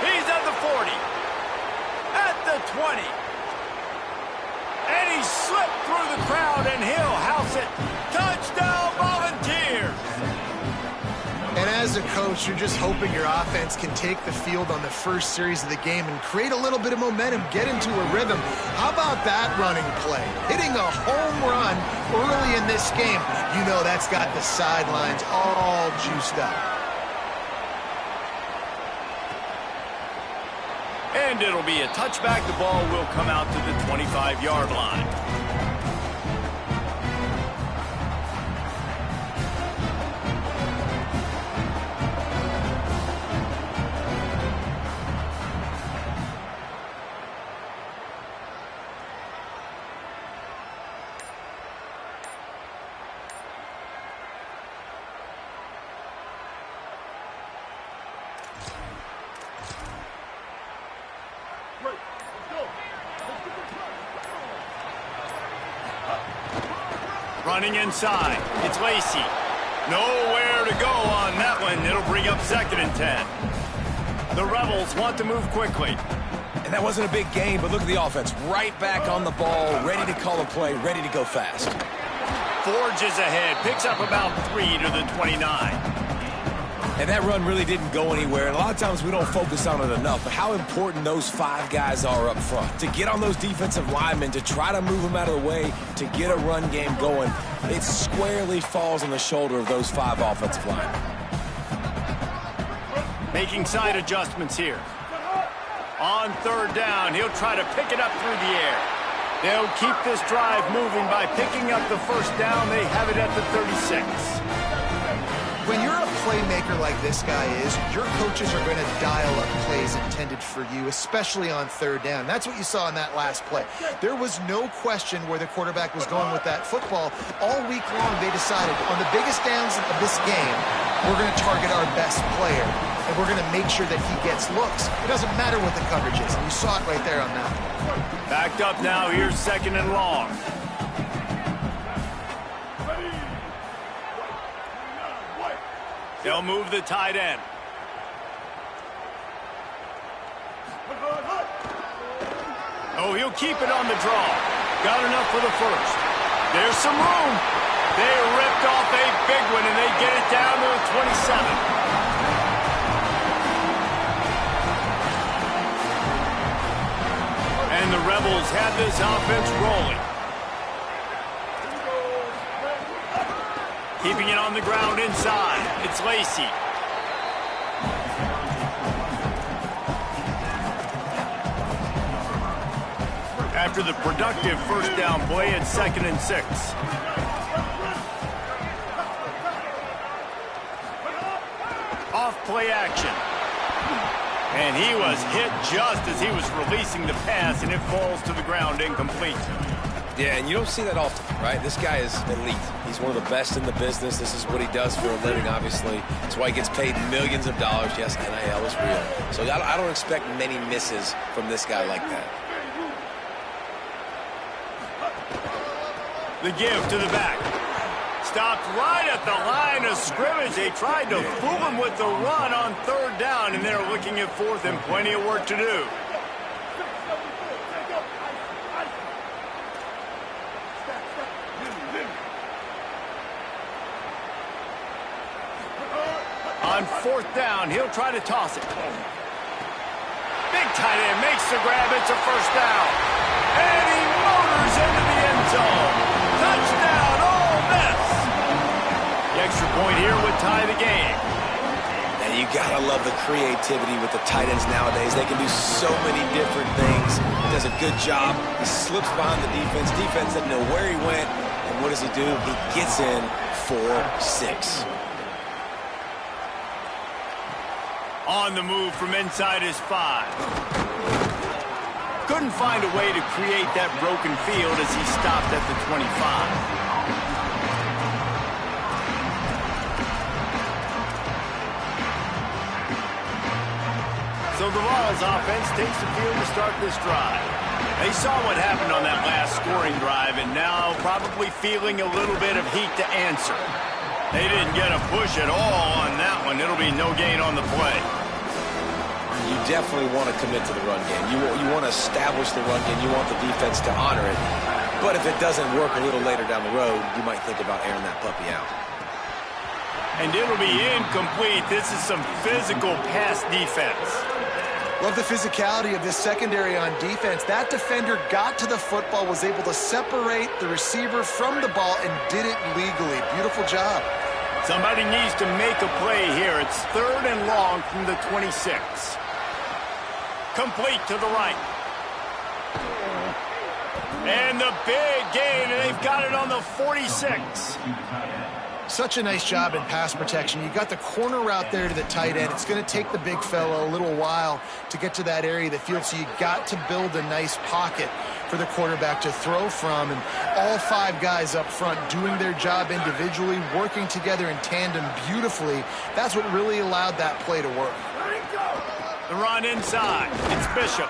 He's at the 40. At the 20. And he slipped through the crowd and he'll house it. Touchdown Volunteers. And as a coach, you're just hoping your offense can take the field on the first series of the game and create a little bit of momentum, get into a rhythm. How about that running play? Hitting a home run early in this game. You know that's got the sidelines all juiced up. And it'll be a touchback. The ball will come out to the 25-yard line. Running inside. It's Lacy. Nowhere to go on that one. It'll bring up 2nd and 10. The Rebels want to move quickly. And that wasn't a big gain, but look at the offense. Right back on the ball, ready to call a play, ready to go fast. Forges ahead. Picks up about 3 to the 29. And that run really didn't go anywhere. And a lot of times we don't focus on it enough, but how important those 5 guys are up front. To get on those defensive linemen, to try to move them out of the way, to get a run game going, it squarely falls on the shoulder of those 5 offensive linemen. Making side adjustments here. On 3rd down, he'll try to pick it up through the air. They'll keep this drive moving by picking up the 1st down. They have it at the 36. When you're a playmaker like this guy is, your coaches are going to dial up plays intended for you, especially on 3rd down. That's what you saw in that last play. There was no question where the quarterback was going with that football. All week long, they decided on the biggest downs of this game, we're going to target our best player, and we're going to make sure that he gets looks. It doesn't matter what the coverage is, and you saw it right there on that one. Backed up now, here's 2nd and long. They'll move the tight end. Oh, he'll keep it on the draw. Got enough for the 1st. There's some room. They ripped off a big one, and they get it down to the 27. And the Rebels have this offense rolling. Keeping it on the ground inside. It's Lacy. After the productive 1st down play, it's 2nd and 6. Off play action. And he was hit just as he was releasing the pass, and it falls to the ground incomplete. Yeah, and you don't see that often, right? This guy is elite. He's one of the best in the business. This is what he does for a living, obviously. That's why he gets paid millions of dollars. Yes, NIL is real. So I don't expect many misses from this guy like that. The give to the back. Stopped right at the line of scrimmage. They tried to fool him with the run on 3rd down, and they're looking at 4th and plenty of work to do. On 4th down, he'll try to toss it. Big tight end makes the grab. It's a 1st down. And he motors into the end zone. Touchdown, Ole Miss. The extra point here would tie the game. And you gotta love the creativity with the tight ends nowadays. They can do so many different things. He does a good job. He slips behind the defense. Defense doesn't know where he went. And what does he do? He gets in for 6. On the move from inside his 5. Couldn't find a way to create that broken field as he stopped at the 25. So the Vols offense takes the field to start this drive. They saw what happened on that last scoring drive and now probably feeling a little bit of heat to answer. They didn't get a push at all on that one. It'll be no gain on the play. You definitely want to commit to the run game. You want to establish the run game. You want the defense to honor it. But if it doesn't work a little later down the road, you might think about airing that puppy out. And it'll be incomplete. This is some physical pass defense. Love the physicality of this secondary on defense. That defender got to the football, was able to separate the receiver from the ball, and did it legally. Beautiful job. Somebody needs to make a play here. It's 3rd and long from the 26. Complete to the right. And the big gain, and they've got it on the 46. Such a nice job in pass protection. You got the corner route there to the tight end. It's going to take the big fella a little while to get to that area of the field, so you got to build a nice pocket for the quarterback to throw from. And all 5 guys up front doing their job individually, working together in tandem beautifully. That's what really allowed that play to work. The run inside. It's Bishop.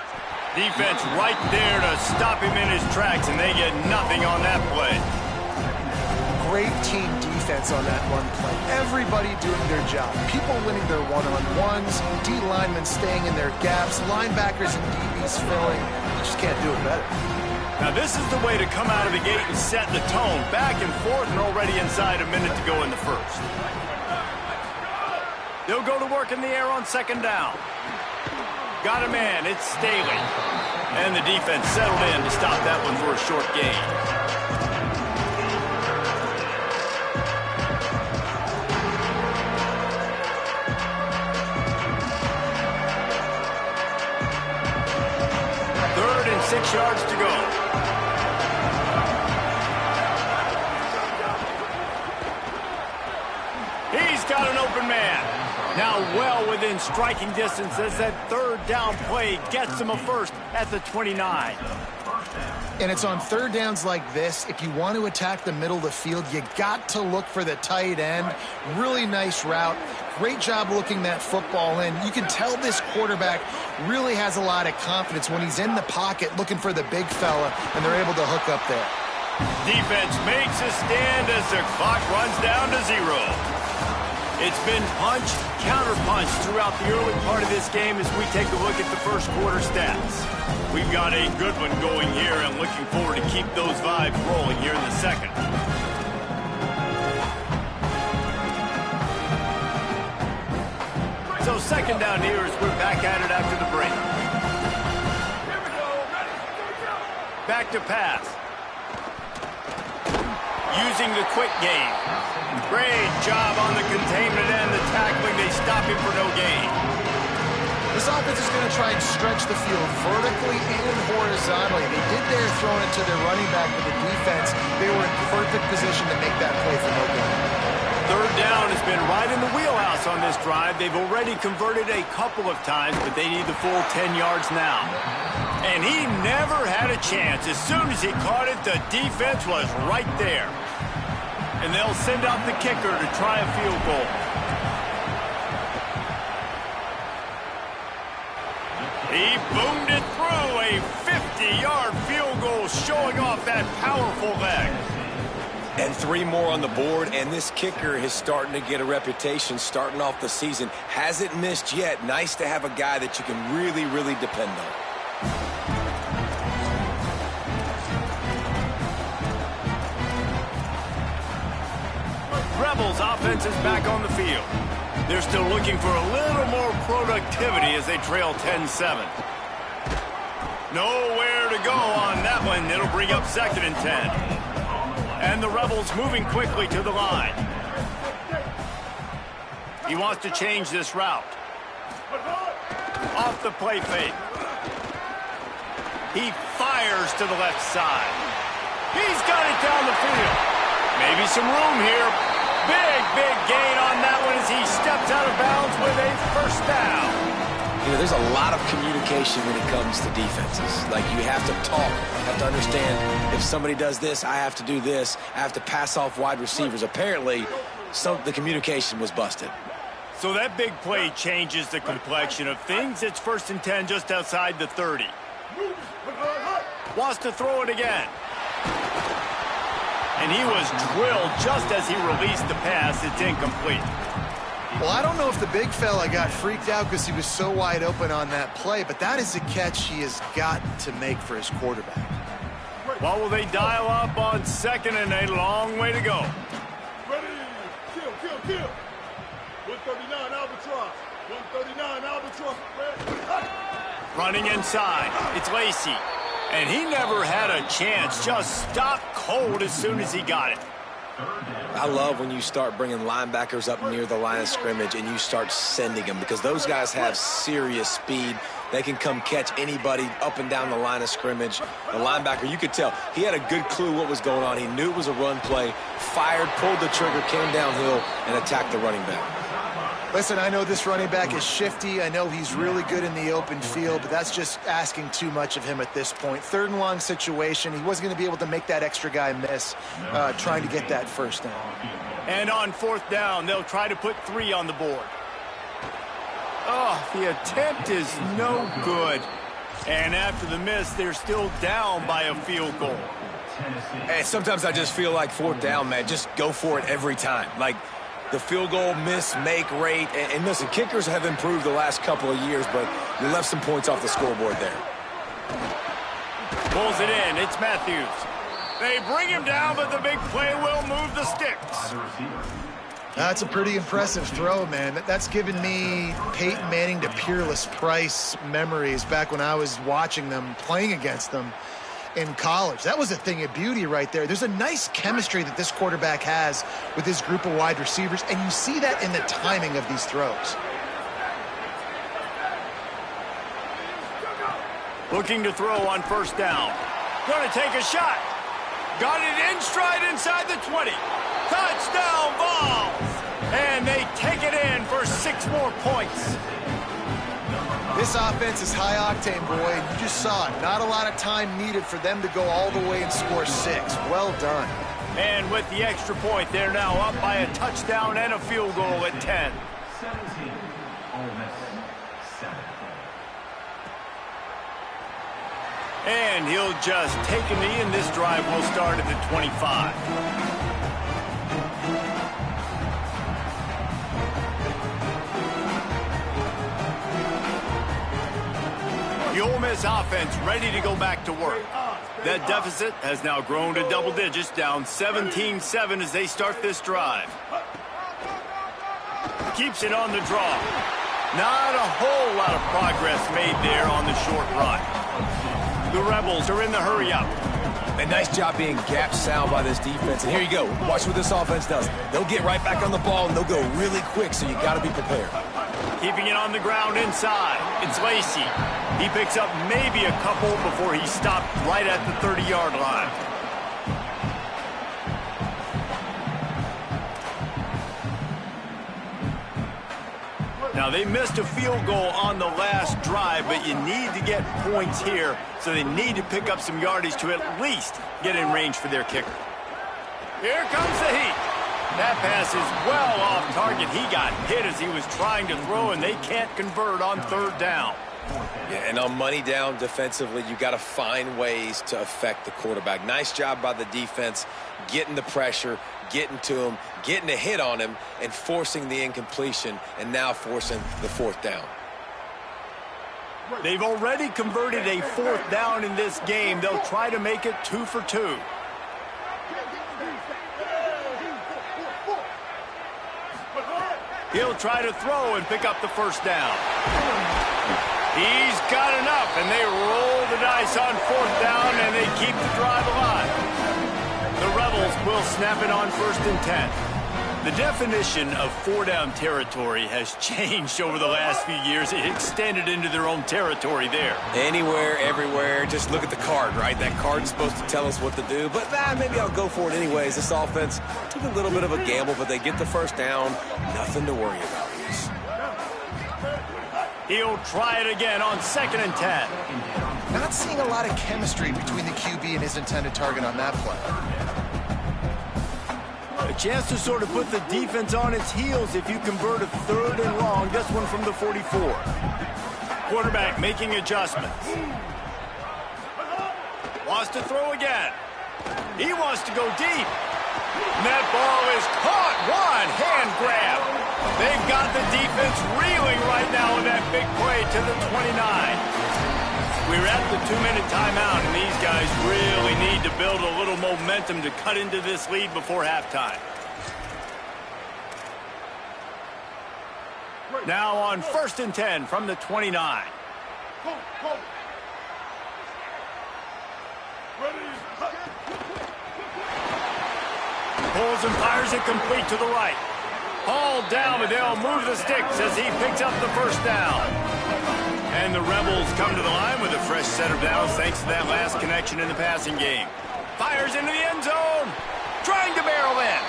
Defense right there to stop him in his tracks, and they get nothing on that play. great team defense on that one play. Everybody doing their job. People winning their one-on-ones, D linemen staying in their gaps, linebackers and DBs filling. You just can't do it better. Now this is the way to come out of the gate and set the tone. Back and forth and already inside a minute to go in the first. They'll go to work in the air on second down. Got a man, it's Staley. And the defense settled in to stop that one for a short gain. Third and 6 yards to go. He's got an open man. Now well within striking distance as that third down play gets him a first at the 29. And it's on third downs like this, if you want to attack the middle of the field, you got to look for the tight end. Really nice route. Great job looking that football in. You can tell this quarterback really has a lot of confidence when he's in the pocket looking for the big fella, and they're able to hook up there. Defense makes a stand as the clock runs down to 0. It's been punch, counter-punch throughout the early part of this game as we take a look at the first quarter stats. We've got a good one going here and looking forward to keep those vibes rolling here in the second. So second down here as we're back at it after the break. Back to pass. Using the quick game. Great job on the containment and the tackling. They stop him for no gain. This offense is going to try and stretch the field vertically and horizontally. They did there throwing it to their running back with the defense. They were in perfect position to make that play for no gain. Third down has been right in the wheelhouse on this drive. They've already converted a couple of times, but they need the full 10 yards now. And he never had a chance. As soon as he caught it, the defense was right there. And they'll send out the kicker to try a field goal. He boomed it through, a 50-yard field goal showing off that powerful leg. And 3 more on the board, and this kicker is starting to get a reputation starting off the season. Hasn't missed yet. Nice to have a guy that you can really, really depend on. Rebels offense is back on the field. They're still looking for a little more productivity as they trail 10-7. Nowhere to go on that one. It'll bring up second and 10. And the Rebels moving quickly to the line. He wants to change this route. Off the play fake. He fires to the left side. He's got it down the field. Maybe some room here. Big gain on that one as he steps out of bounds with a first down. You know, there's a lot of communication when it comes to defenses. Like, you have to talk, you have to understand if somebody does this, I have to do this. I have to pass off wide receivers. Apparently, the communication was busted. So that big play changes the complexion of things. It's first and 10 just outside the 30. Wants to throw it again. And he was drilled just as he released the pass. It's incomplete. Well, I don't know if the big fella got freaked out because he was so wide open on that play, but that is a catch he has got to make for his quarterback. What will they dial up on second and a long way to go? Ready, kill. 139 Albatross. 139 Albatross. Running inside. It's Lacey. And he never had a chance. Just stopped cold as soon as he got it. I love when you start bringing linebackers up near the line of scrimmage and you start sending them, because those guys have serious speed. They can come catch anybody up and down the line of scrimmage. The linebacker, you could tell, he had a good clue what was going on. He knew it was a run play, fired, pulled the trigger, came downhill, and attacked the running back. Listen, I know this running back is shifty. I know he's really good in the open field, but that's just asking too much of him at this point. Third and long situation. He wasn't going to be able to make that extra guy miss trying to get that first down. And on fourth down, they'll try to put 3 on the board. Oh, the attempt is no good. And after the miss, they're still down by a field goal. And sometimes I just feel like fourth down, man, just go for it every time. Like the field goal miss-make rate. And listen, kickers have improved the last couple of years, but you left some points off the scoreboard there. Pulls it in. It's Matthews. They bring him down, but the big play will move the sticks. That's a pretty impressive throw, man. That's given me Peyton Manning to Peerless Price memories back when I was watching them, playing against them in college. That was a thing of beauty right there. There's a nice chemistry that this quarterback has with his group of wide receivers, and you see that in the timing of these throws. Looking to throw on first down. Going to take a shot. Got it in stride inside the 20. Touchdown Vols! And they take it in for 6 more points. This offense is high octane, boy, and you just saw it. Not a lot of time needed for them to go all the way and score 6. Well done. And with the extra point, they're now up by a touchdown and a field goal at 10. 17. Ole Miss 7. And he'll just take a knee, and this drive will start at the 25. The Ole Miss offense ready to go back to work. That deficit has now grown to double digits, down 17-7 as they start this drive. Keeps it on the draw. Not a whole lot of progress made there on the short run. The Rebels are in the hurry-up. A nice job being gap sound by this defense. And here you go. Watch what this offense does. They'll get right back on the ball, and they'll go really quick, so you got to be prepared. Keeping it on the ground inside. It's Lacey. He picks up maybe a couple before he stopped right at the 30-yard line. Now, they missed a field goal on the last drive, but you need to get points here, so they need to pick up some yardage to at least get in range for their kicker. Here comes the heat. That pass is well off target. He got hit as he was trying to throw, and they can't convert on third down. Yeah, and on money down defensively, you got to find ways to affect the quarterback. Nice job by the defense, getting the pressure, getting to him, getting a hit on him, and forcing the incompletion, and now forcing the fourth down. They've already converted a fourth down in this game. They'll try to make it 2 for 2. He'll try to throw and pick up the first down. He's got enough, and they roll the dice on fourth down, and they keep the drive alive. The Rebels will snap it on 1st and 10. The definition of 4-down territory has changed over the last few years. It extended into their own territory there. Anywhere, everywhere, just look at the card, right? That card's supposed to tell us what to do, but maybe I'll go for it anyways. This offense took a little bit of a gamble, but they get the first down. Nothing to worry about. He'll try it again on 2nd and 10. Not seeing a lot of chemistry between the QB and his intended target on that play. A chance to sort of put the defense on its heels if you convert a 3rd and long. This one from the 44. Quarterback making adjustments. Wants to throw again. He wants to go deep. And that ball is caught. One hand grab. They've got the defense reeling right now with that big play to the 29. We're at the 2-minute timeout, and these guys really need to build a little momentum to cut into this lead before halftime. Now on 1st and 10 from the 29. Pulls and fires it complete to the right. Hauled down, but they'll move the sticks as he picks up the first down. And the Rebels come to the line with a fresh set of downs thanks to that last connection in the passing game. Fires into the end zone. Trying to barrel in.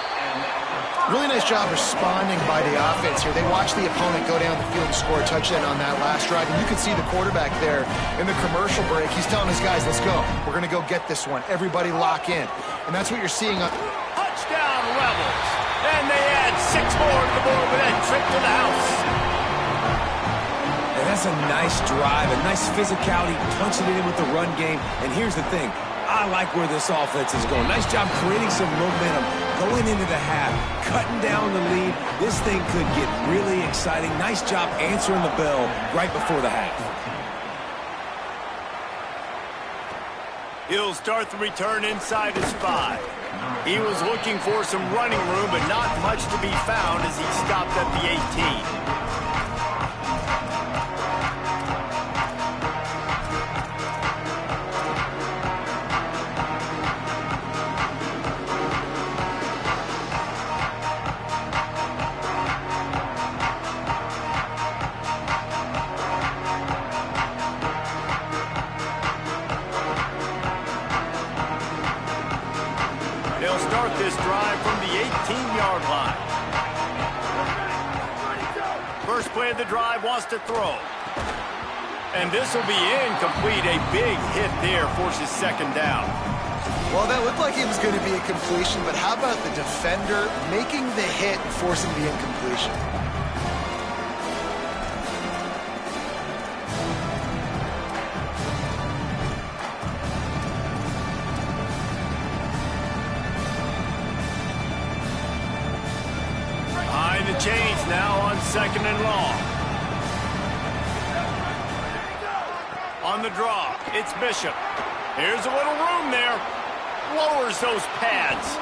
Really nice job responding by the offense here. They watched the opponent go down the field and score a touchdown on that last drive. And you can see the quarterback there in the commercial break. He's telling his guys, let's go. We're going to go get this one. Everybody lock in. And that's what you're seeing on... Touchdown, Rebels. And they add 6 more to the board with that trip to the house. And that's a nice drive, a nice physicality, punching it in with the run game. And here's the thing, I like where this offense is going. Nice job creating some momentum going into the half, cutting down the lead. This thing could get really exciting. Nice job answering the bell right before the half. He'll start the return inside his 5. He was looking for some running room, but not much to be found as he stopped at the 18. They'll start this drive from the 18-yard line. First play of the drive wants to throw. And this will be incomplete. A big hit there forces second down. Well, that looked like it was going to be a completion, but how about the defender making the hit and forcing the incompletion? Behind the chains now on second and long. On the draw, it's Bishop. Here's a little room there. Lowers those pads.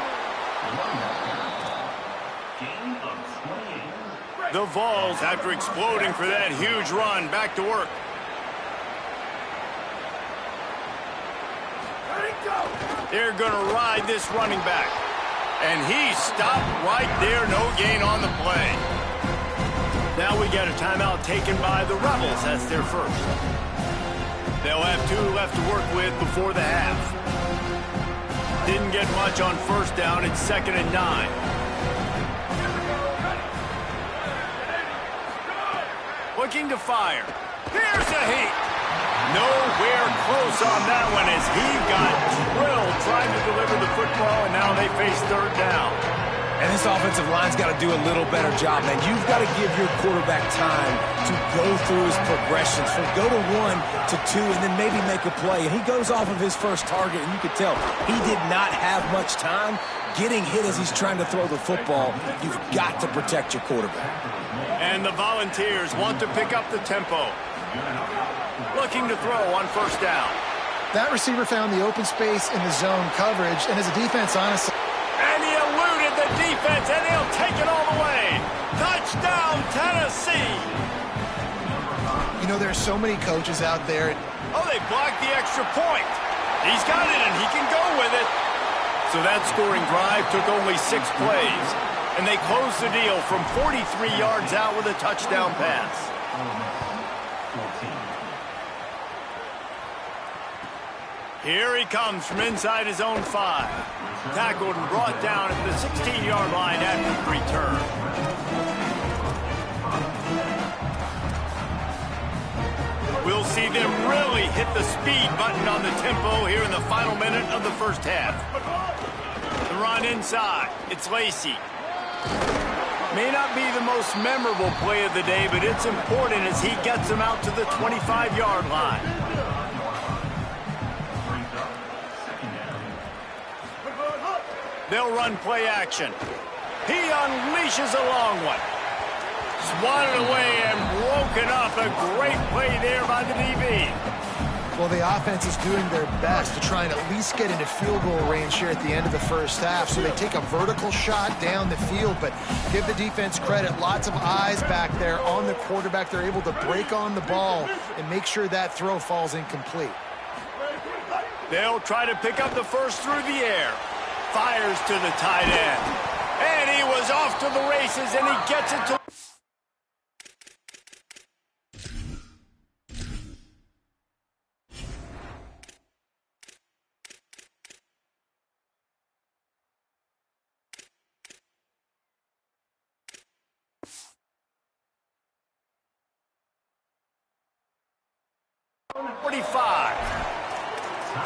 The Vols, after exploding for that huge run, back to work. They're going to ride this running back. And he stopped right there, no gain on the play. Now we got a timeout taken by the Rebels. That's their first. They'll have 2 left to work with before the half. Didn't get much on first down. It's 2nd and 9. Looking to fire. Here's a heat. Nowhere close on that one as he got drilled trying to deliver the football, and now they face third down. And this offensive line's got to do a little better job, man. You've got to give your quarterback time to go through his progressions from go to 1 to 2 and then maybe make a play. And he goes off of his first target, and you could tell he did not have much time getting hit as he's trying to throw the football. You've got to protect your quarterback. And the Volunteers want to pick up the tempo. Looking to throw on first down. That receiver found the open space in the zone coverage, and as a defense, honestly. And he eluded the defense, and he'll take it all the way. Touchdown, Tennessee. You know, there's so many coaches out there. Oh, they blocked the extra point. He's got it, and he can go with it. So that scoring drive took only 6 plays, and they closed the deal from 43 yards out with a touchdown pass. Here he comes from inside his own 5. Tackled and brought down at the 16-yard line after the return. We'll see them really hit the speed button on the tempo here in the final minute of the first half. The run inside. It's Lacy. May not be the most memorable play of the day, but it's important as he gets them out to the 25-yard line. They'll run play action. He unleashes a long one. Swatted away and broken up. A great play there by the DB. Well, the offense is doing their best to try and at least get into field goal range here at the end of the first half. So they take a vertical shot down the field, but give the defense credit. Lots of eyes back there on the quarterback. They're able to break on the ball and make sure that throw falls incomplete. They'll try to pick up the first through the air. Fires to the tight end. And he was off to the races, and he gets it to...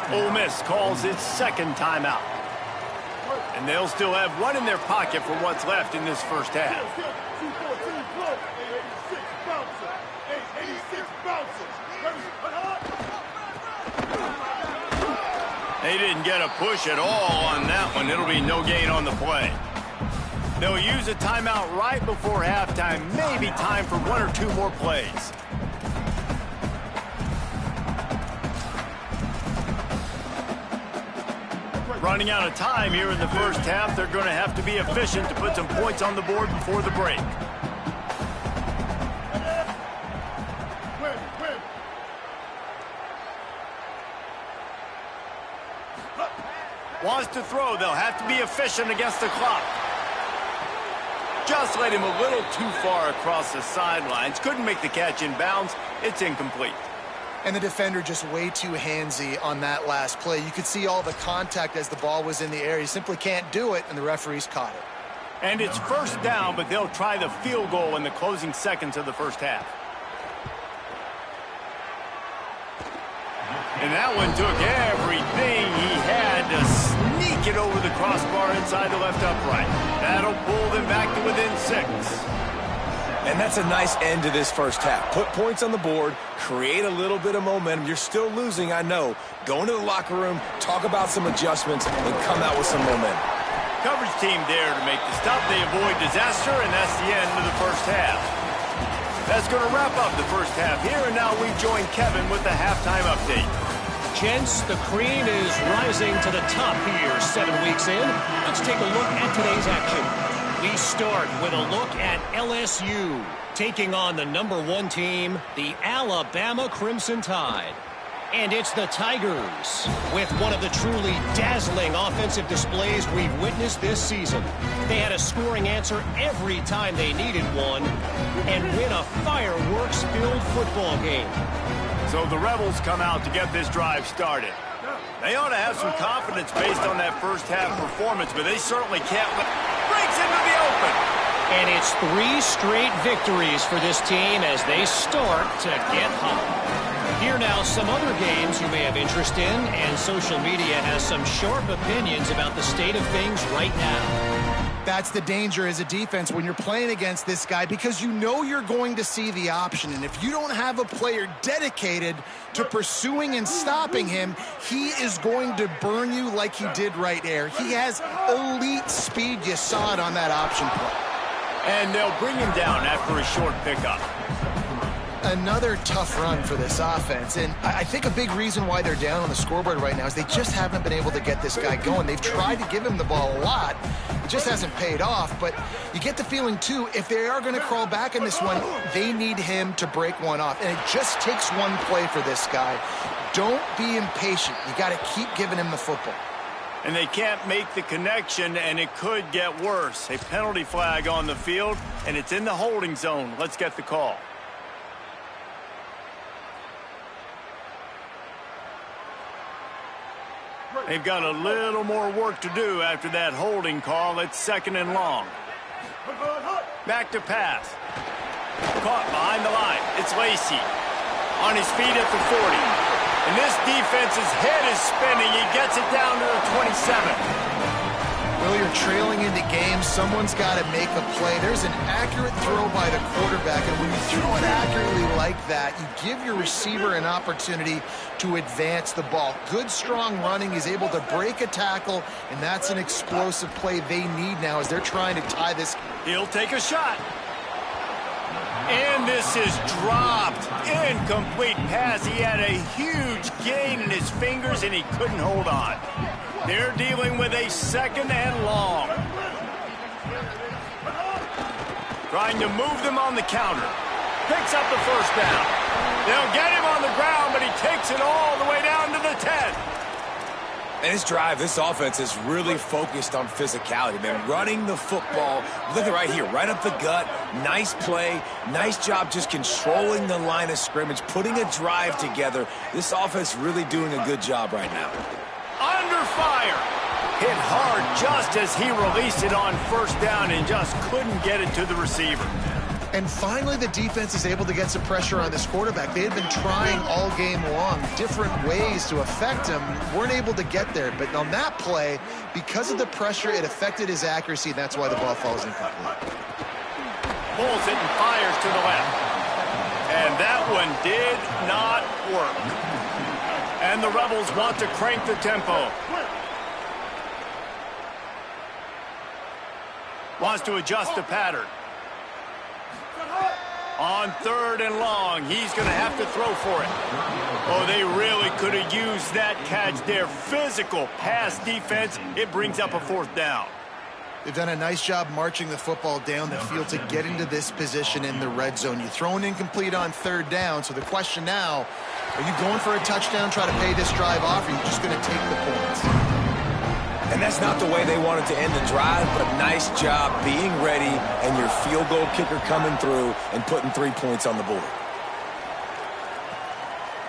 Ole Miss calls its second timeout. And they'll still have one in their pocket for what's left in this first half. They didn't get a push at all on that one. It'll be no gain on the play. They'll use a timeout right before halftime. Maybe time for 1 or 2 more plays. Running out of time here in the first half. They're going to have to be efficient to put some points on the board before the break. Wants to throw. They'll have to be efficient against the clock. Just let him a little too far across the sidelines. Couldn't make the catch in bounds. It's incomplete. And the defender just way too handsy on that last play. You could see all the contact as the ball was in the air. He simply can't do it, and the referees caught it. And it's first down, but they'll try the field goal in the closing seconds of the first half. And that one took everything he had to sneak it over the crossbar inside the left upright. That'll pull them back to within 6. And that's a nice end to this first half. Put points on the board, create a little bit of momentum. You're still losing, I know. Go into the locker room, talk about some adjustments, and come out with some momentum. Coverage team there to make the stop. They avoid disaster, and that's the end of the first half. That's going to wrap up the first half here, and now we join Kevin with the halftime update. Gents, the cream is rising to the top here 7 weeks in. Let's take a look at today's action. We start with a look at LSU taking on the #1 team, the Alabama Crimson Tide. And it's the Tigers with one of the truly dazzling offensive displays we've witnessed this season. They had a scoring answer every time they needed one and win a fireworks-filled football game. So the Rebels come out to get this drive started. They ought to have some confidence based on that first half performance, but they certainly can't. Breaks into the open. And it's 3 straight victories for this team as they start to get hot. Here now some other games you may have interest in, and social media has some sharp opinions about the state of things right now. That's the danger as a defense when you're playing against this guy, because you know you're going to see the option. And if you don't have a player dedicated to pursuing and stopping him, he is going to burn you like he did right there. He has elite speed. You saw it on that option play. And they'll bring him down after a short pickup. Another tough run for this offense, and I think a big reason why they're down on the scoreboard right now is they just haven't been able to get this guy going. They've tried to give him the ball a lot. It just hasn't paid off, but you get the feeling, too, if they are going to crawl back in this one, they need him to break one off, and it just takes one play for this guy. Don't be impatient. You got to keep giving him the football. And they can't make the connection, and it could get worse. A penalty flag on the field, and it's in the holding zone. Let's get the call. They've got a little more work to do after that holding call. It's 2nd and long. Back to pass. Caught behind the line. It's Lacy. On his feet at the 40. And this defense's head is spinning. He gets it down to the 27. Well, you're trailing into games. Someone's got to make a play. There's an accurate throw by the quarterback, and when you throw it accurately like that, you give your receiver an opportunity to advance the ball. Good, strong running. He's able to break a tackle, and that's an explosive play they need now as they're trying to tie this. He'll take a shot. And this is dropped. Incomplete pass. He had a huge gain in his fingers, and he couldn't hold on. They're dealing with a 2nd and long. Trying to move them on the counter. Picks up the first down. They'll get him on the ground, but he takes it all the way down to the 10. And this drive, this offense is really focused on physicality, man. Running the football. Look at right here, right up the gut. Nice play. Nice job just controlling the line of scrimmage, putting a drive together. This offense really doing a good job right now. Under fire. Hit hard just as he released it on first down and just couldn't get it to the receiver. And finally, the defense is able to get some pressure on this quarterback. They had been trying all game long different ways to affect him. Weren't able to get there. But on that play, because of the pressure, it affected his accuracy. And that's why the ball falls incomplete. Pulls it and fires to the left. And that one did not work. And and the Rebels want to crank the tempo. Wants to adjust the pattern. On 3rd and long, he's going to have to throw for it. Oh, they really could have used that catch there. Physical pass defense. It brings up a 4th down. They've done a nice job marching the football down the field to get into this position in the red zone. You throw an incomplete on 3rd down, so the question now, are you going for a touchdown, try to pay this drive off, or are you just going to take the points? And that's not the way they wanted to end the drive, but nice job being ready and your field goal kicker coming through and putting 3 points on the board.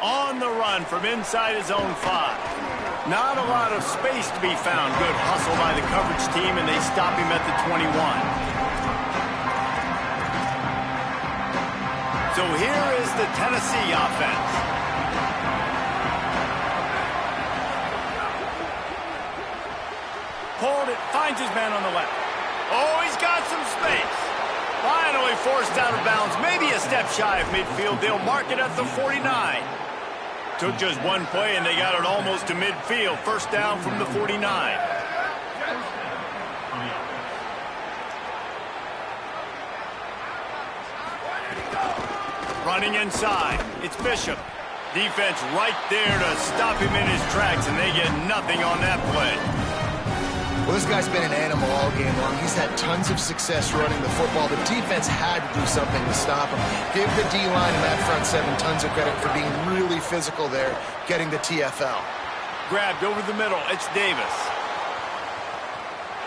On the run from inside his own 5. Not a lot of space to be found. Good hustle by the coverage team, and they stop him at the 21. So here is the Tennessee offense. Hold it, finds his man on the left. Oh, he's got some space. Finally forced out of bounds, maybe a step shy of midfield. They'll mark it at the 49. Took just one play, and they got it almost to midfield. 1st down from the 49. Running inside, it's Bishop. Defense right there to stop him in his tracks, and they get nothing on that play. Well, this guy's been an animal all game long. He's had tons of success running the football. The defense had to do something to stop him. Give the D-line and that front 7 tons of credit for being really physical there, getting the TFL. Grabbed over the middle. It's Davis.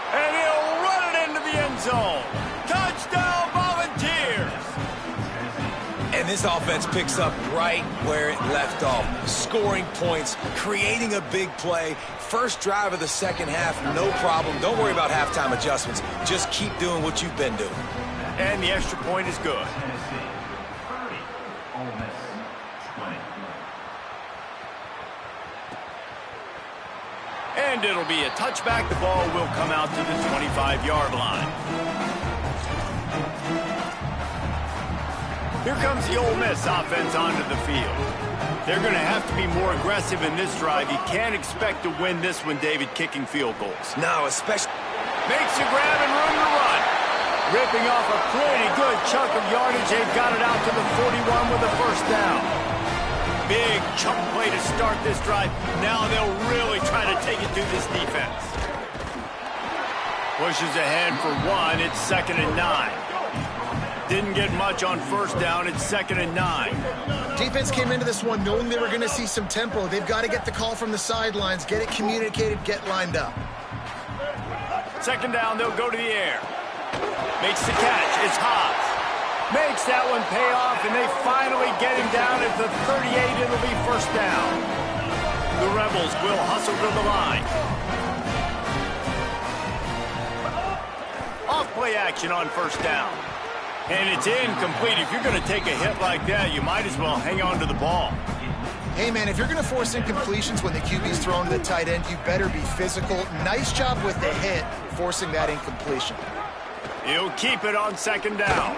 And he'll run it into the end zone. Touchdown, Volunteers! And this offense picks up right where it left off. Scoring points, creating a big play. First drive of the second half, no problem. Don't worry about halftime adjustments. Just keep doing what you've been doing. And the extra point is good. Tennessee 30, Ole Miss 20. And it'll be a touchback. The ball will come out to the 25-yard line. Here comes the Ole Miss offense onto the field. They're going to have to be more aggressive in this drive. You can't expect to win this one, David, kicking field goals. No, especially... Makes a grab and room to run. Ripping off a pretty good chunk of yardage. They've got it out to the 41 with a 1st down. Big chunk play to start this drive. Now they'll really try to take it to this defense. Pushes ahead for 1. It's 2nd and 9. Didn't get much on 1st down. It's 2nd and 9. Defense came into this one knowing they were going to see some tempo. They've got to get the call from the sidelines, get it communicated, get lined up. 2nd down, they'll go to the air. Makes the catch. It's Hobbs. Makes that one pay off, and they finally get him down at the 38. It'll be 1st down. The Rebels will hustle to the line. Off play action on 1st down. And it's incomplete. If you're going to take a hit like that, you might as well hang on to the ball. Hey, man, if you're going to force incompletions when the QB's thrown to the tight end, you better be physical. Nice job with the hit, forcing that incompletion. He'll keep it on 2nd down.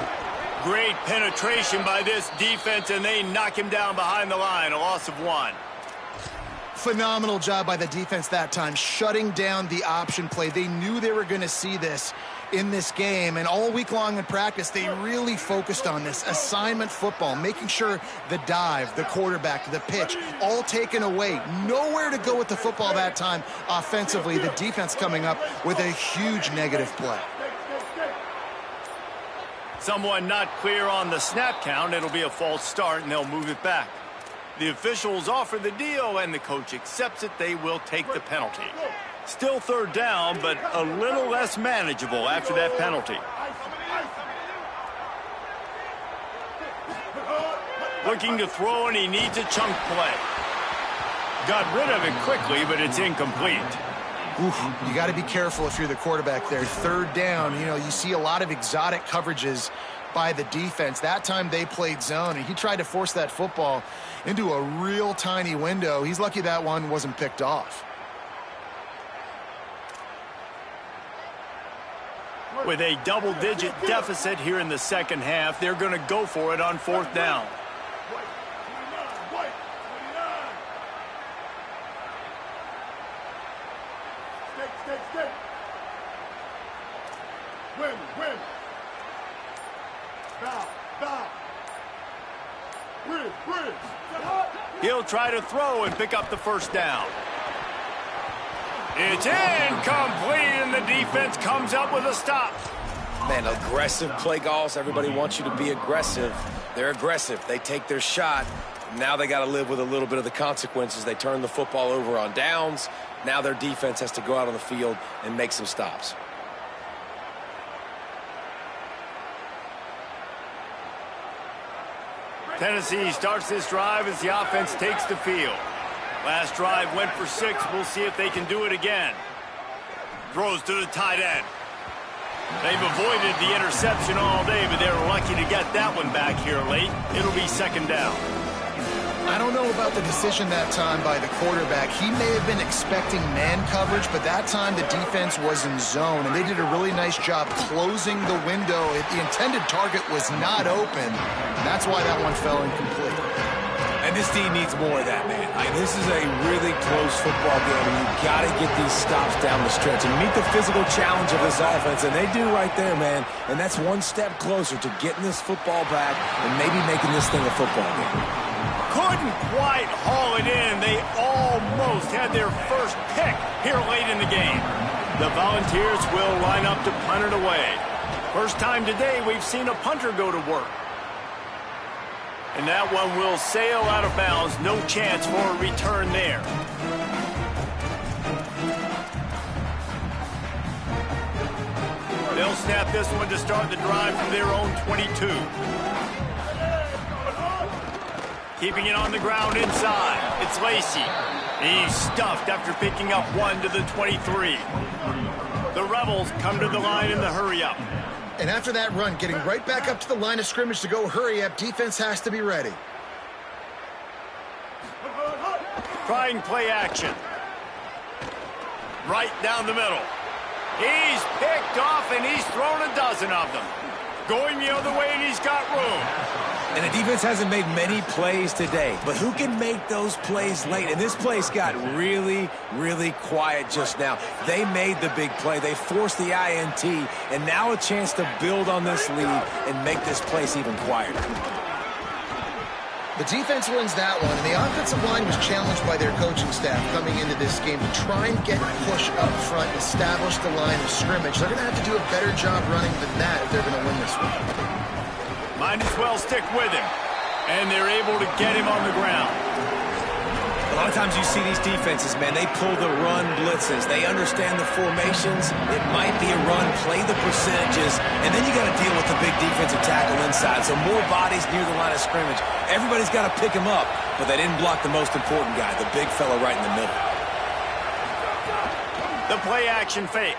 Great penetration by this defense, and they knock him down behind the line. A loss of 1. Phenomenal job by the defense that time, shutting down the option play. They knew they were going to see this in this game, and all week long in practice, they really focused on this assignment football, making sure the dive, the quarterback, the pitch, all taken away. Nowhere to go with the football that time offensively. The defense coming up with a huge negative play. Someone not clear on the snap count. It'll be a false start, and they'll move it back. The officials offer the deal, and the coach accepts it. They will take the penalty. Still 3rd down, but a little less manageable after that penalty. Looking to throw, and he needs a chunk play. Got rid of it quickly, but it's incomplete. Oof, you got to be careful if you're the quarterback there. 3rd down, you know, you see a lot of exotic coverages by the defense. That time they played zone, and he tried to force that football into a real tiny window. He's lucky that one wasn't picked off. With a double-digit deficit here in the 2nd half, they're going to go for it on 4th down. Skate. Win. Bow. Bridge. He'll try to throw and pick up the first down. It's incomplete, and the defense comes up with a stop. Man, aggressive play calls. Everybody wants you to be aggressive. They're aggressive. They take their shot. Now they got to live with a little bit of the consequences. They turn the football over on downs. Now their defense has to go out on the field and make some stops. Tennessee starts this drive as the offense takes the field. Last drive went for 6. We'll see if they can do it again. Throws to the tight end. They've avoided the interception all day, but they're lucky to get that one back here late. It'll be second down. I don't know about the decision that time by the quarterback. He may have been expecting man coverage, but that time the defense was in zone, and they did a really nice job closing the window. The intended target was not open, and that's why that one fell incomplete. And this team needs more of that, man. This is a really close football game, and you've got to get these stops down the stretch and meet the physical challenge of this offense, and they do right there, man. And that's one step closer to getting this football back and maybe making this thing a football game. Couldn't quite haul it in. They almost had their first pick here late in the game. The Volunteers will line up to punt it away. First time today we've seen a punter go to work. And that one will sail out of bounds. No chance for a return there. They'll snap this one to start the drive from their own 22. Keeping it on the ground inside. It's Lacy. He's stuffed after picking up 1 to the 23. The Rebels come to the line in the hurry-up. And after that run, getting right back up to the line of scrimmage to go hurry up, defense has to be ready. Trying play action. Right down the middle. He's picked off, and he's thrown a dozen of them. Going the other way, and he's got room. And the defense hasn't made many plays today, but who can make those plays late? And this place got really, really quiet just now. They made the big play. They forced the INT, and now a chance to build on this lead and make this place even quieter. The defense wins that one, and the offensive line was challenged by their coaching staff coming into this game to try and get push up front and establish the line of scrimmage. They're going to have to do a better job running than that if they're going to win this one. Might as well stick with him. And they're able to get him on the ground. A lot of times you see these defenses, man, they pull the run blitzes. They understand the formations. It might be a run, play the percentages, and then you got to deal with the big defensive tackle inside. So more bodies near the line of scrimmage. Everybody's got to pick him up, but they didn't block the most important guy, the big fella right in the middle. The play action fake.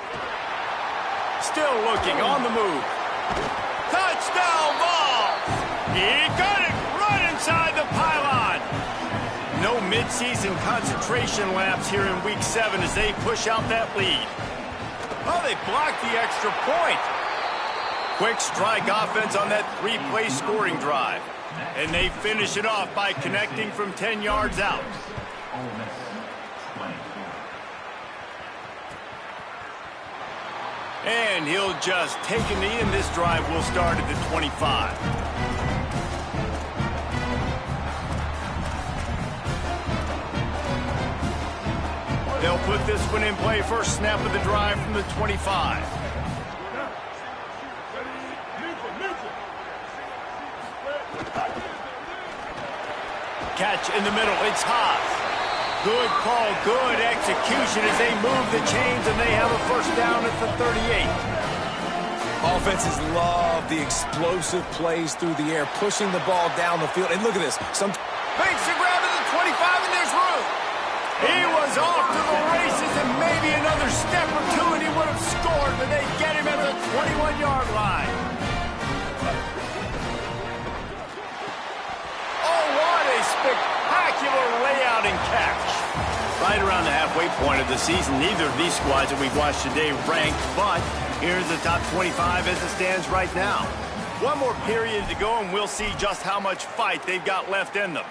Still looking on the move. Touchdown ball! He got it right inside the pylon. No midseason concentration laps here in Week 7 as they push out that lead. Oh, they blocked the extra point. Quick strike offense on that 3-play scoring drive. And they finish it off by connecting from 10 yards out. And he'll just take a knee, and this drive will start at the 25. They'll put this one in play. First snap of the drive from the 25. Catch in the middle. It's Haas. Good call, good execution as they move the chains, and they have a first down at the 38. Offenses love the explosive plays through the air, pushing the ball down the field. And look at this. Makes the grab to the 25, and there's room. He was off to the races, and maybe another step or two, and he would have scored, but they get him at the 21-yard line. Oh, what a spectacular layout and catch. Right around the halfway point of the season, neither of these squads that we've watched today ranked, but here's the top 25 as it stands right now. One more period to go, and we'll see just how much fight they've got left in them.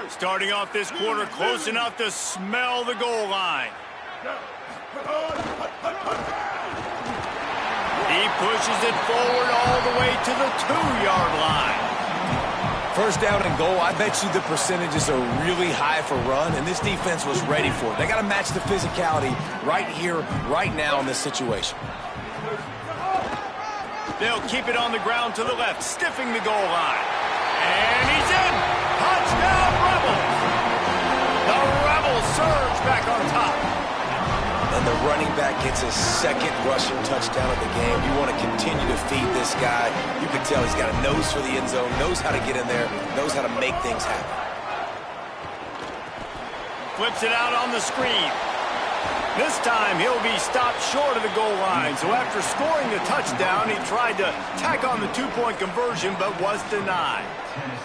Starting off this quarter, close enough to smell the goal line. He pushes it forward all the way to the 2-yard line. First down and goal, I bet you the percentages are really high for run, and this defense was ready for it. They got to match the physicality right here, right now in this situation. They'll keep it on the ground to the left, stiffing the goal line. And he's in! Touchdown, Rebels! The Rebels surge back on top. And the running back gets his second rushing touchdown of the game. You want to continue to feed this guy. You can tell he's got a nose for the end zone, knows how to get in there, knows how to make things happen. Flips it out on the screen. This time he'll be stopped short of the goal line. So after scoring the touchdown, he tried to tack on the 2-point conversion but was denied.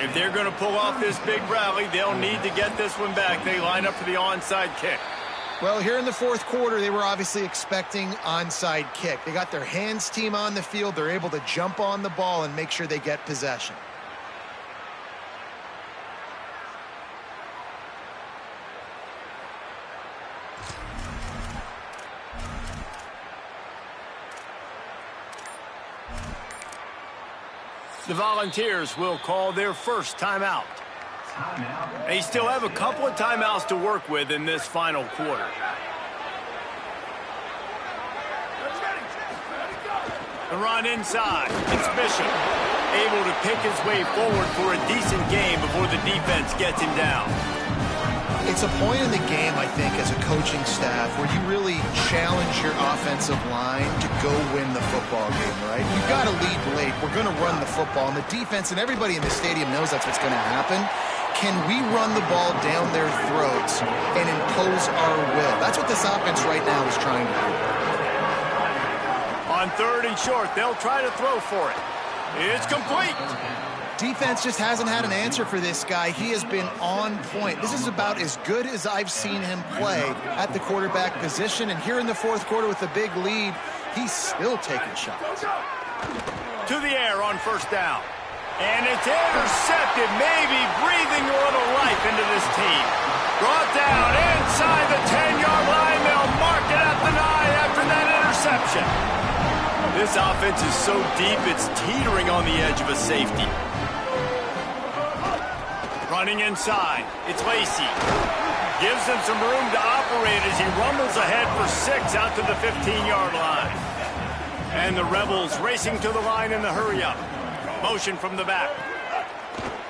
If they're going to pull off this big rally, they'll need to get this one back. They line up for the onside kick. Well, here in the fourth quarter, they were obviously expecting onside kick. They got their hands team on the field. They're able to jump on the ball and make sure they get possession. The Volunteers will call their first timeout. They still have a couple of timeouts to work with in this final quarter. The run inside. It's Bishop, able to pick his way forward for a decent game before the defense gets him down. It's a point in the game, I think, as a coaching staff where you really challenge your offensive line to go win the football game, right? You've got to lead late. We're going to run the football. And the defense and everybody in the stadium knows that's what's going to happen. Can we run the ball down their throats and impose our will? That's what this offense right now is trying to do. On 3rd and short, they'll try to throw for it. It's complete. Defense just hasn't had an answer for this guy. He has been on point. This is about as good as I've seen him play at the quarterback position. And here in the fourth quarter with a big lead, he's still taking shots. To the air on 1st down. And it's intercepted, maybe breathing a little life into this team. Brought down inside the 10-yard line. They'll mark it at the 9 after that interception. This offense is so deep, it's teetering on the edge of a safety. Running inside, it's Lacy. Gives him some room to operate as he rumbles ahead for 6 out to the 15-yard line. And the Rebels racing to the line in the hurry-up. Motion from the back.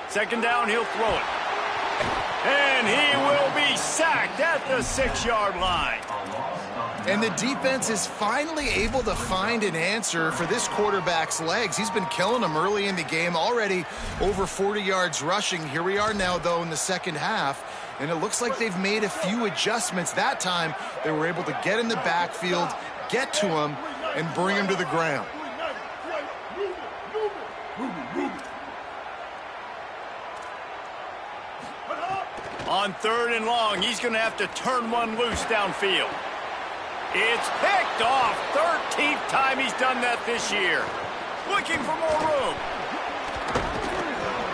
2nd down, he'll throw it. And he will be sacked at the 6-yard line. And the defense is finally able to find an answer for this quarterback's legs. He's been killing them early in the game, already over 40 yards rushing. Here we are now, though, in the second half. And it looks like they've made a few adjustments. That time, they were able to get in the backfield, get to him, and bring him to the ground. On 3rd and long, he's going to have to turn one loose downfield. It's picked off. 13th time he's done that this year. Looking for more room.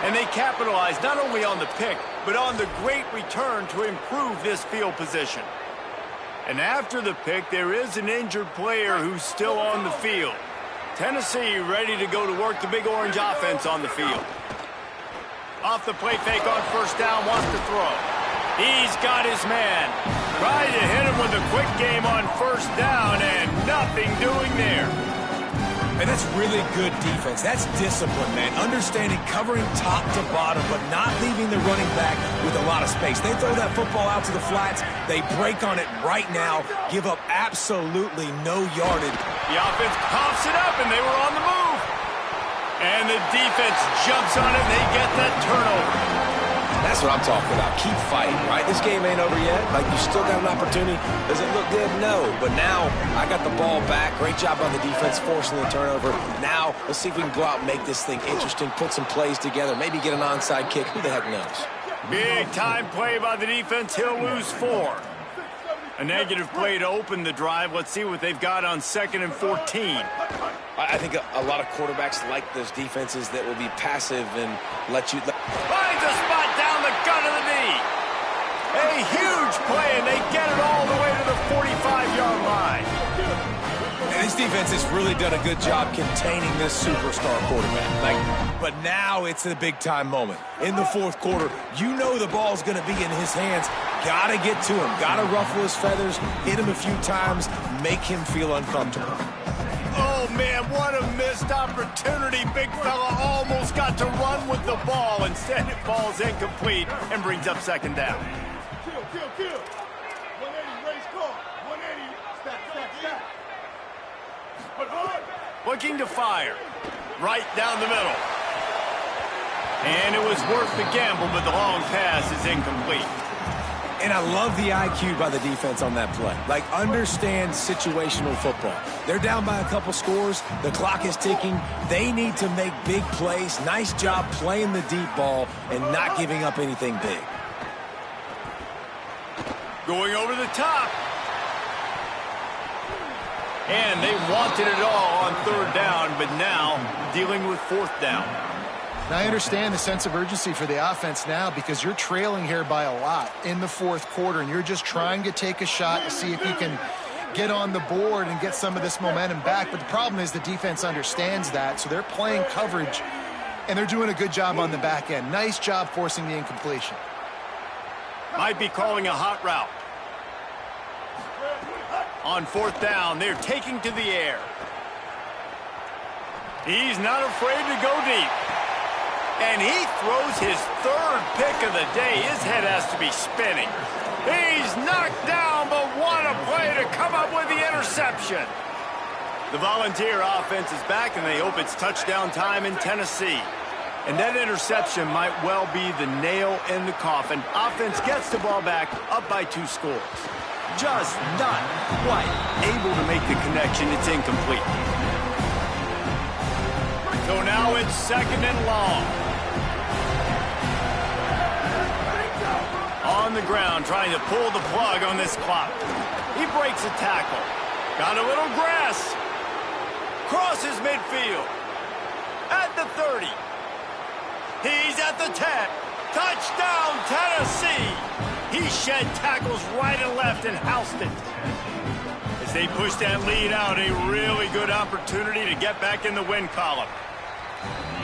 And they capitalize not only on the pick, but on the great return to improve this field position. And after the pick, there is an injured player who's still on the field. Tennessee ready to go to work the Big Orange offense on the field. Off the play fake on 1st down, wants to throw. He's got his man. Tried to hit him with a quick game on 1st down, and nothing doing there. And that's really good defense. That's discipline, man. Understanding, covering top to bottom, but not leaving the running back with a lot of space. They throw that football out to the flats. They break on it right now, give up absolutely no yardage. The offense coughs it up, and they were on the move. And the defense jumps on it, and they get that turnover. That's what I'm talking about. Keep fighting, right? This game ain't over yet. Like, you still got an opportunity. Does it look good? No. But now, I got the ball back. Great job on the defense, forcing the turnover. Now, let's see if we can go out and make this thing interesting, put some plays together, maybe get an onside kick. Who the heck knows? Big time play by the defense. He'll lose 4. A negative play to open the drive. Let's see what they've got on 2nd and 14. I think a lot of quarterbacks like those defenses that will be passive and let you... Finds a spot down the gut of the knee. A huge play, and they get it all the way to the 45-yard line. defense has really done a good job containing this superstar quarterback. But now it's a big-time moment. In the fourth quarter, you know the ball's going to be in his hands. Got to get to him. Got to ruffle his feathers, hit him a few times, make him feel uncomfortable. Oh, man, what a missed opportunity. Big fella almost got to run with the ball. Instead, it falls incomplete and brings up second down. Kill. 180, race call. 180, stack. Looking to fire. Right down the middle. And it was worth the gamble, but the long pass is incomplete. And I love the IQ by the defense on that play. Like, understand situational football. They're down by a couple scores. The clock is ticking. They need to make big plays. Nice job playing the deep ball and not giving up anything big. Going over the top. And they wanted it all on third down, but now dealing with fourth down. Now, I understand the sense of urgency for the offense now because you're trailing here by a lot in the fourth quarter, and you're just trying to take a shot to see if you can get on the board and get some of this momentum back. But the problem is the defense understands that, so they're playing coverage, and they're doing a good job on the back end. Nice job forcing the incompletion. Might be calling a hot route. On fourth down, they're taking to the air. He's not afraid to go deep. And he throws his third pick of the day. His head has to be spinning. He's knocked down, but what a play to come up with the interception. The Volunteer offense is back, and they hope it's touchdown time in Tennessee. And that interception might well be the nail in the coffin. Offense gets the ball back, up by 2 scores. Just not quite able to make the connection. It's incomplete. So now it's second and long. On the ground, trying to pull the plug on this clock. He breaks a tackle. Got a little grass. Crosses midfield. At the 30. He's at the 10. Touchdown, Tennessee. He shed tackles right and left and housed it. As they push that lead out, a really good opportunity to get back in the win column.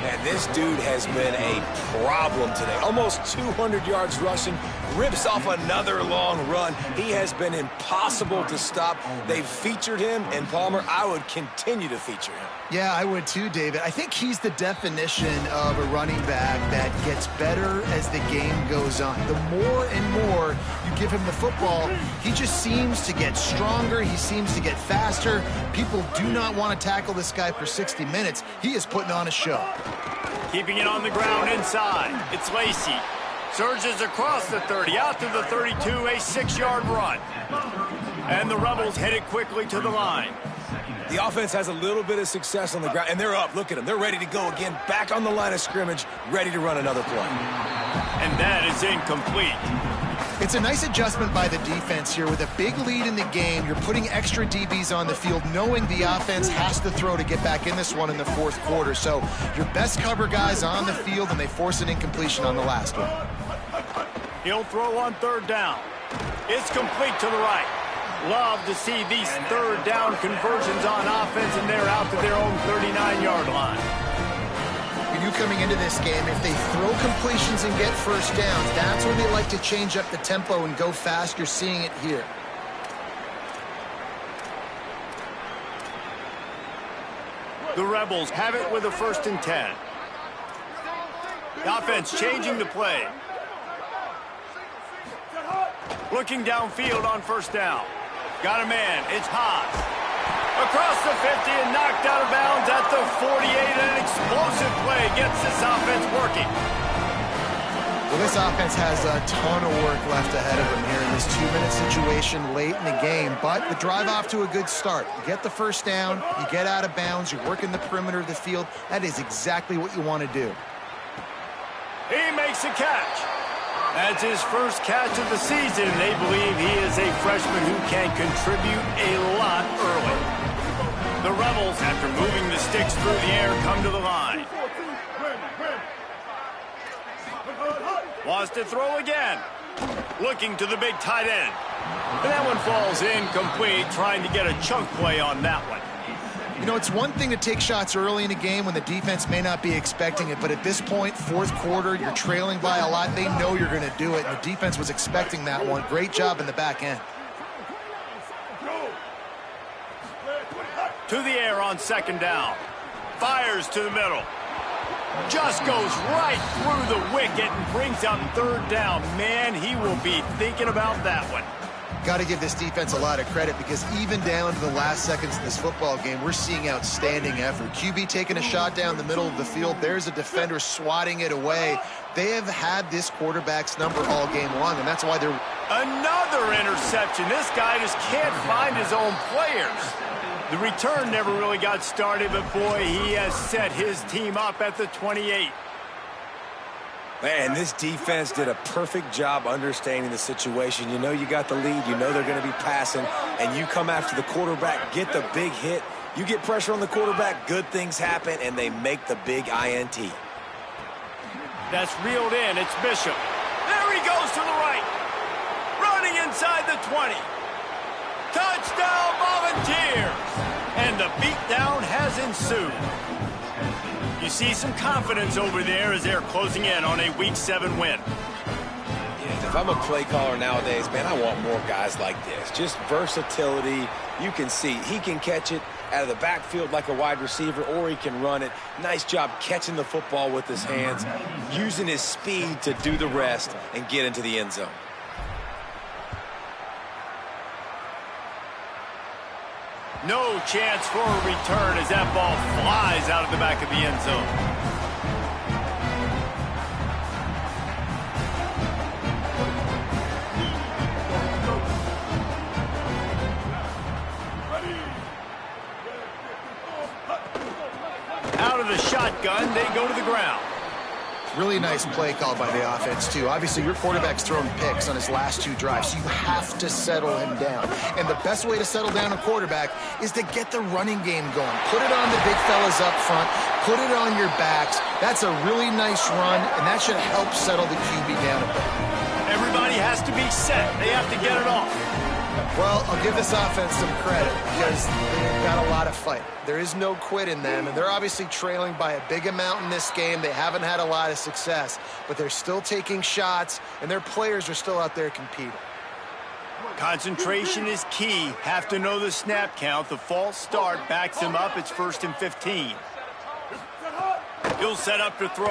And this dude has been a problem today. Almost 200 yards rushing, rips off another long run. He has been impossible to stop. They've featured him, and Palmer, I would continue to feature him. Yeah, I would too, David. I think he's the definition of a running back that gets better as the game goes on. The more and more you give him the football, he just seems to get stronger. He seems to get faster. People do not want to tackle this guy for 60 minutes. He is putting on a show. Keeping it on the ground inside. It's Lacy. Surges across the 30, out to the 32, a 6-yard run. And the Rebels headed quickly to the line. The offense has a little bit of success on the ground, and they're up. Look at them. They're ready to go again, back on the line of scrimmage, ready to run another play. And that is incomplete. It's a nice adjustment by the defense here. With a big lead in the game, you're putting extra DBs on the field, knowing the offense has to throw to get back in this one in the fourth quarter. So your best cover guys on the field, and they force an incompletion on the last one. He'll throw on third down. It's complete to the right. Love to see these third down conversions on offense, and they're out to their own 39-yard line. You coming into this game, if they throw completions and get first downs, that's when they like to change up the tempo and go fast. You're seeing it here. The Rebels have it with a 1st and 10. The offense changing the play. Looking downfield on first down. Got a man. It's Haas. Across the 50 and knocked out of bounds at the 48. An explosive play gets this offense working. Well, this offense has a ton of work left ahead of them here in this 2-minute situation late in the game. But the drive off to a good start. You get the first down, you get out of bounds, you're working the perimeter of the field. That is exactly what you want to do. He makes a catch. That's his first catch of the season. They believe he is a freshman who can contribute a lot early. The Rebels, after moving the sticks through the air, come to the line. Wants to throw again. Looking to the big tight end. And that one falls incomplete, trying to get a chunk play on that one. You know, it's one thing to take shots early in a game when the defense may not be expecting it, but at this point, fourth quarter, you're trailing by a lot. They know you're going to do it, and the defense was expecting that one. Great job in the back end. To the air on second down. Fires to the middle. Just goes right through the wicket and brings up third down. Man, he will be thinking about that one. Got to give this defense a lot of credit because even down to the last seconds of this football game, we're seeing outstanding effort. QB taking a shot down the middle of the field. There's a defender swatting it away. They have had this quarterback's number all game long, and that's why they're... Another interception. This guy just can't find his own players. The return never really got started, but boy, he has set his team up at the 28. Man, this defense did a perfect job understanding the situation. You know you got the lead, you know they're going to be passing, and you come after the quarterback, get the big hit. You get pressure on the quarterback, good things happen, and they make the big INT. That's reeled in. It's Bishop. There he goes to the right. Running inside the 20. Touchdown, Volunteers! And the beatdown has ensued. You see some confidence over there as they're closing in on a Week 7 win. Yeah, if I'm a play caller nowadays, man, I want more guys like this. Just versatility. You can see he can catch it out of the backfield like a wide receiver, or he can run it. Nice job catching the football with his hands, using his speed to do the rest and get into the end zone. No chance for a return as that ball flies out of the back of the end zone. Out of the shotgun, they go to the ground. Really nice play call by the offense, too. Obviously, your quarterback's thrown picks on his last 2 drives, so you have to settle him down. And the best way to settle down a quarterback is to get the running game going. Put it on the big fellas up front. Put it on your backs. That's a really nice run, and that should help settle the QB down a bit. Everybody has to be set. They have to get it off. Well, I'll give this offense some credit because they've got a lot of fight. There is no quit in them, and they're obviously trailing by a big amount in this game. They haven't had a lot of success, but they're still taking shots, and their players are still out there competing. Concentration is key. Have to know the snap count. The false start backs him up. It's 1st and 15. He'll set up to throw.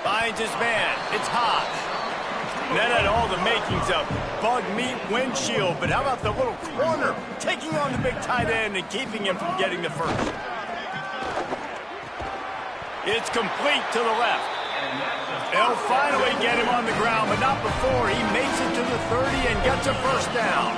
Finds his man. It's Hodge. That had all the makings of bug meat windshield, but how about the little corner taking on the big tight end and keeping him from getting the first? It's complete to the left. They'll finally get him on the ground, but not before he makes it to the 30 and gets a first down.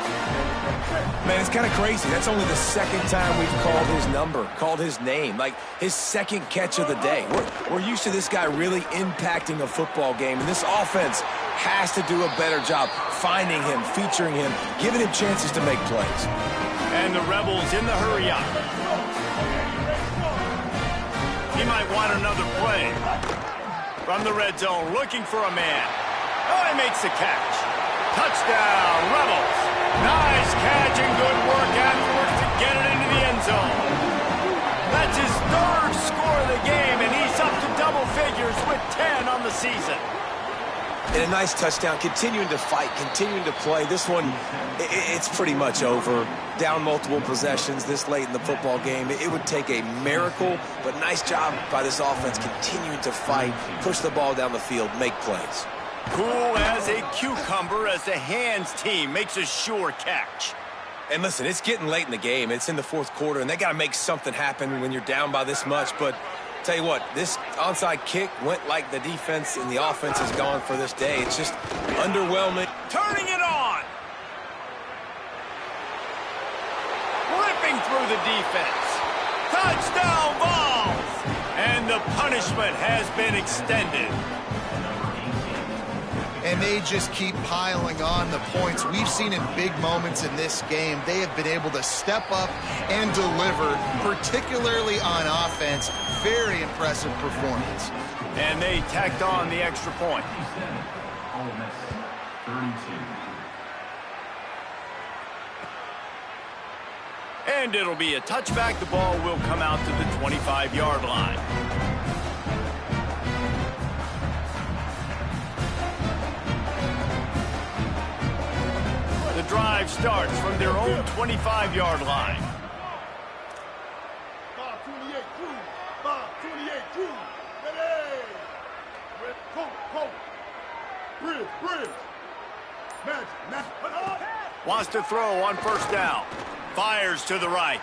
Man, it's kind of crazy. That's only the second time we've called his number, called his name, like his second catch of the day. We're used to this guy really impacting a football game, and this offense has to do a better job finding him, featuring him, giving him chances to make plays. And the Rebels in the hurry-up. He might want another play. From the red zone, looking for a man. Oh, he makes the catch. Touchdown, Rebels. Nice catch and good work afterwards to get it into the end zone. That's his 3rd score of the game, and he's up to double figures with 10 on the season. And a nice touchdown, continuing to fight, continuing to play. This one, it's pretty much over. Down multiple possessions this late in the football game. It would take a miracle, but nice job by this offense continuing to fight, push the ball down the field, make plays. Cool as a cucumber as the hands team makes a sure catch. And listen, it's getting late in the game. It's in the 4th quarter, and they got to make something happen when you're down by this much. But tell you what, this onside kick went like the defense and the offense has gone for this day. It's just underwhelming. Turning it on. Ripping through the defense. Touchdown balls. And the punishment has been extended. And they just keep piling on the points. We've seen in big moments in this game, they have been able to step up and deliver, particularly on offense. Very impressive performance. And they tacked on the extra point. Ole Miss, 32. And it'll be a touchback. The ball will come out to the 25-yard line. The drive starts from their own 25-yard line. 528 crew. 528 crew. Ready. Colt. Bridge. Magic. Wants to throw on first down. Fires to the right.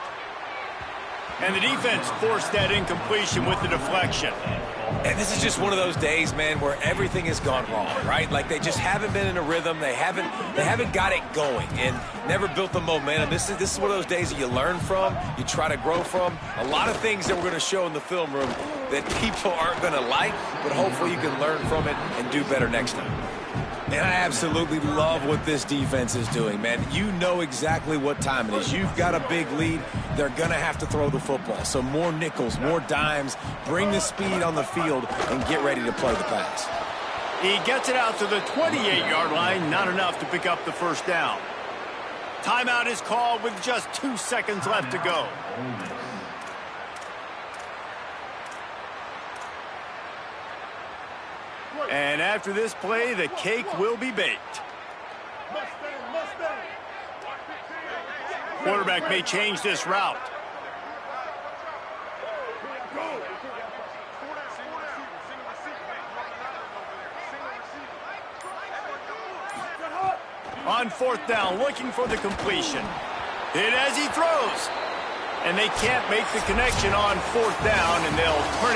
And the defense forced that incompletion with the deflection. And this is just one of those days, man, where everything has gone wrong, right? Like they just haven't been in a rhythm. They haven't got it going and never built the momentum. This is one of those days that you learn from, you try to grow from. A lot of things that we're going to show in the film room that people aren't going to like, but hopefully you can learn from it and do better next time. And I absolutely love what this defense is doing, man. You know exactly what time it is. You've got a big lead. They're going to have to throw the football. So more nickels, more dimes, bring the speed on the field, and get ready to play the pass. He gets it out to the 28-yard line, not enough to pick up the first down. Timeout is called with just 2 seconds left to go. And after this play, the cake will be baked. Quarterback may change this route. On fourth down, looking for the completion. Hit as he throws. And they can't make the connection on fourth down, and they'll turn it